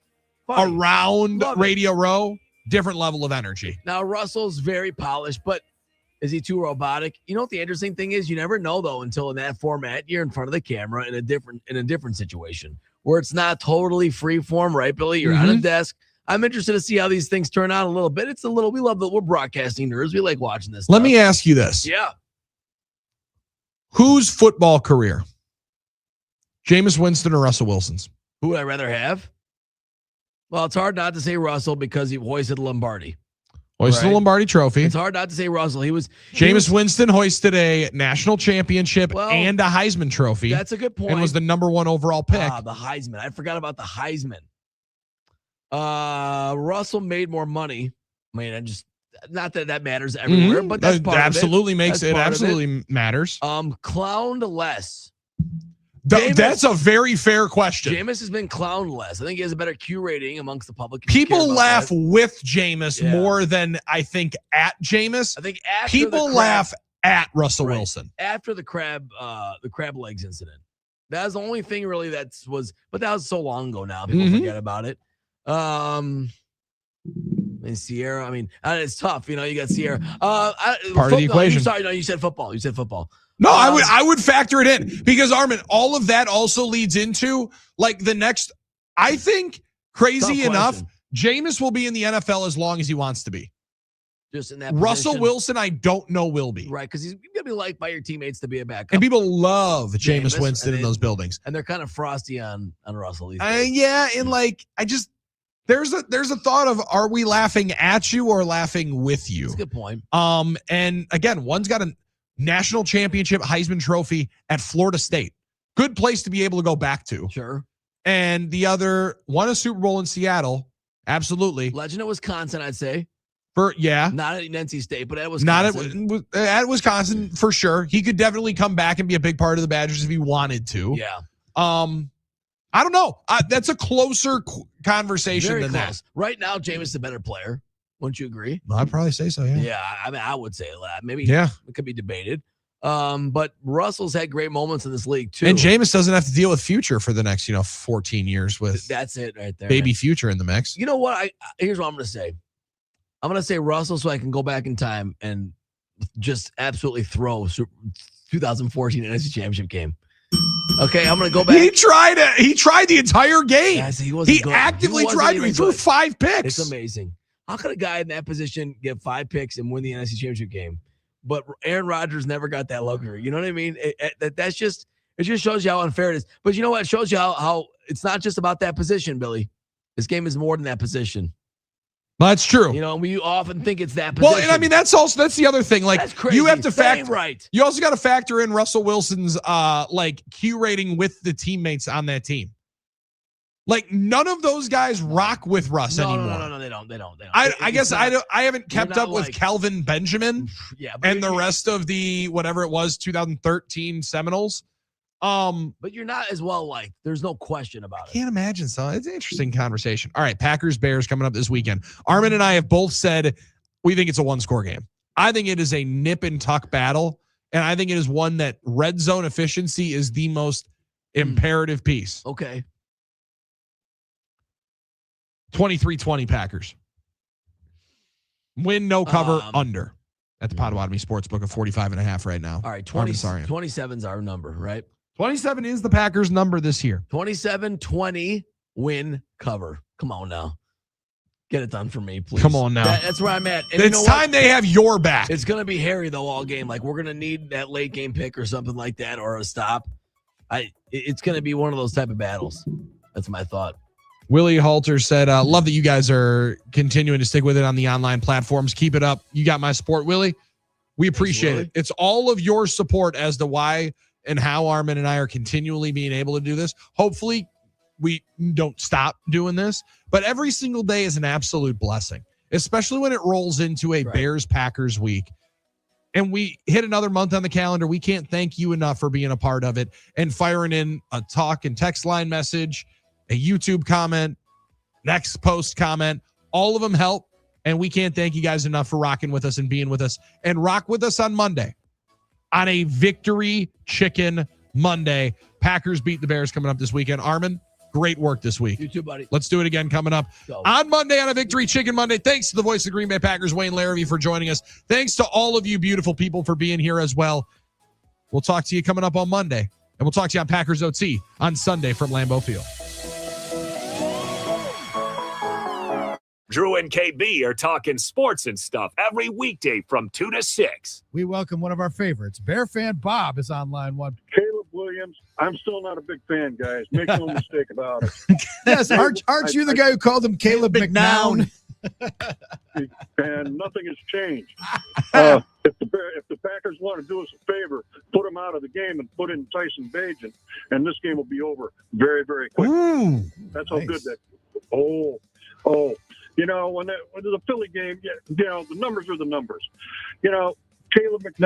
around Radio Row. Different level of energy. Now, Russell's very polished, but is he too robotic? You know what the interesting thing is? You never know, though, until in that format, you're in front of the camera in a different situation where it's not totally free form, right, Billy? You're on a desk. I'm interested to see how these things turn out a little bit. We love that we're broadcasting nerds. We like watching this stuff. Let me ask you this. Yeah. Whose football career? Jameis Winston or Russell Wilson's? Who would I rather have? Well, it's hard not to say Russell because he hoisted the Lombardi. Hoisted the Lombardi trophy. It's hard not to say Russell. Jameis Winston hoisted a national championship and a Heisman trophy. That's a good point. And was the number 1 overall pick. The Heisman. I forgot about the Heisman. Russell made more money. I mean, not that matters everywhere, but that's part absolutely of it. makes it absolutely matters. Clowned less. That's a very fair question. Jameis has been clowned less. I think he has a better Q rating amongst the public. People laugh with Jameis more than I think at Jameis. I think people laugh at Russell Wilson after the crab legs incident. That's the only thing really but that was so long ago now. People forget about it. And Sierra, I mean, it's tough. You know, you got Sierra. Part of the equation. You said football. You said football. No, I would factor it in because, Armen, all of that also leads into like the next. I think crazy enough, Jameis will be in the NFL as long as he wants to be. Just in that Russell position. Wilson, I don't know will be. Right, because he's going to be liked by your teammates to be a backup. And people love Jameis Winston in those buildings. And they're kind of frosty on Russell. Yeah, and like there's a thought of, are we laughing at you or laughing with you? That's a good point. And again, one's got a national championship Heisman Trophy at Florida State. Good place to be able to go back to. Sure. And the other won a Super Bowl in Seattle. Absolutely. Legend of Wisconsin, I'd say. Not at NC State, but at Wisconsin. Not at Wisconsin for sure. He could definitely come back and be a big part of the Badgers if he wanted to. Yeah. I don't know. That's a closer conversation Very than close. that. Right now, Jameis is a better player. Wouldn't you agree? I'd probably say so, yeah. Yeah, I mean, I would say that. Maybe it could be debated. But Russell's had great moments in this league, too. And Jameis doesn't have to deal with Future for the next, 14 years with that's it right there. baby Future in the mix. You know what? Here's what I'm going to say. I'm going to say Russell so I can go back in time and just absolutely throw 2014 NFC Championship game. Okay, I'm gonna go back. He tried it. He tried the entire game. Yeah, so he actively tried to. He threw 5 picks. It's amazing. How could a guy in that position get 5 picks and win the NFC Championship game? But Aaron Rodgers never got that luxury. You know what I mean? It just shows you how unfair it is. But you know what? It shows you how it's not just about that position, Billy. This game is more than that position. That's true. You know, we often think it's that position. Well, and I mean that's the other thing. Like That's crazy. you have to That ain't factor right. You also got to factor in Russell Wilson's like Q rating with the teammates on that team. Like none of those guys rock with Russ anymore. No, they don't. I guess I haven't kept up with Kelvin Benjamin but and the rest of the whatever it was 2013 Seminoles. But you're not as well liked. There's no question about it. Can't imagine. So it's an interesting conversation. All right, Packers Bears coming up this weekend. Armin and I have both said we think it's a 1-score game. I think it is a nip and tuck battle, and I think it is one that red zone efficiency is the most imperative piece. Okay. 23-20 Packers. Win, no cover, under at the Potawatomi Sportsbook of 45.5 right now. All right, 27's our number, right? 27 is the Packers' number this year. 27-20 win cover. Come on now. Get it done for me, please. Come on now. That's where I'm at. And it's time they have your back. It's going to be hairy, though, all game. Like, we're going to need that late game pick or something like that or a stop. It's going to be one of those type of battles. That's my thought. Willie Halter said, love that you guys are continuing to stick with it on the online platforms. Keep it up. You got my support, Willie. We appreciate it. It's all of your support as to why and how Armin and I are continually being able to do this. Hopefully, we don't stop doing this, but every single day is an absolute blessing, especially when it rolls into a Bears-Packers week. And we hit another month on the calendar. We can't thank you enough for being a part of it and firing in a talk and text line message, a YouTube comment, next post comment. All of them help. And we can't thank you guys enough for rocking with us and being with us. And rock with us on Monday on a Victory Chicken Monday. Packers beat the Bears coming up this weekend. Armin, great work this week. You too, buddy. Let's do it again coming up on Monday on a Victory Chicken Monday. Thanks to the voice of the Green Bay Packers, Wayne Larrivee, for joining us. Thanks to all of you beautiful people for being here as well. We'll talk to you coming up on Monday. And we'll talk to you on Packers OT on Sunday from Lambeau Field. Drew and KB are talking sports and stuff every weekday from 2 to 6. We welcome one of our favorites. Bear fan Bob is on line 1. Caleb Williams. I'm still not a big fan, guys. Make no mistake about it. Yes, aren't you the guy who called him Caleb McNown? And nothing has changed. If the Packers want to do us a favor, put them out of the game and put in Tyson Bagent, and this game will be over very, very quickly. Ooh, that's how good that. Oh. You know, when the Philly game, the numbers are the numbers. You know, Caleb McNabb.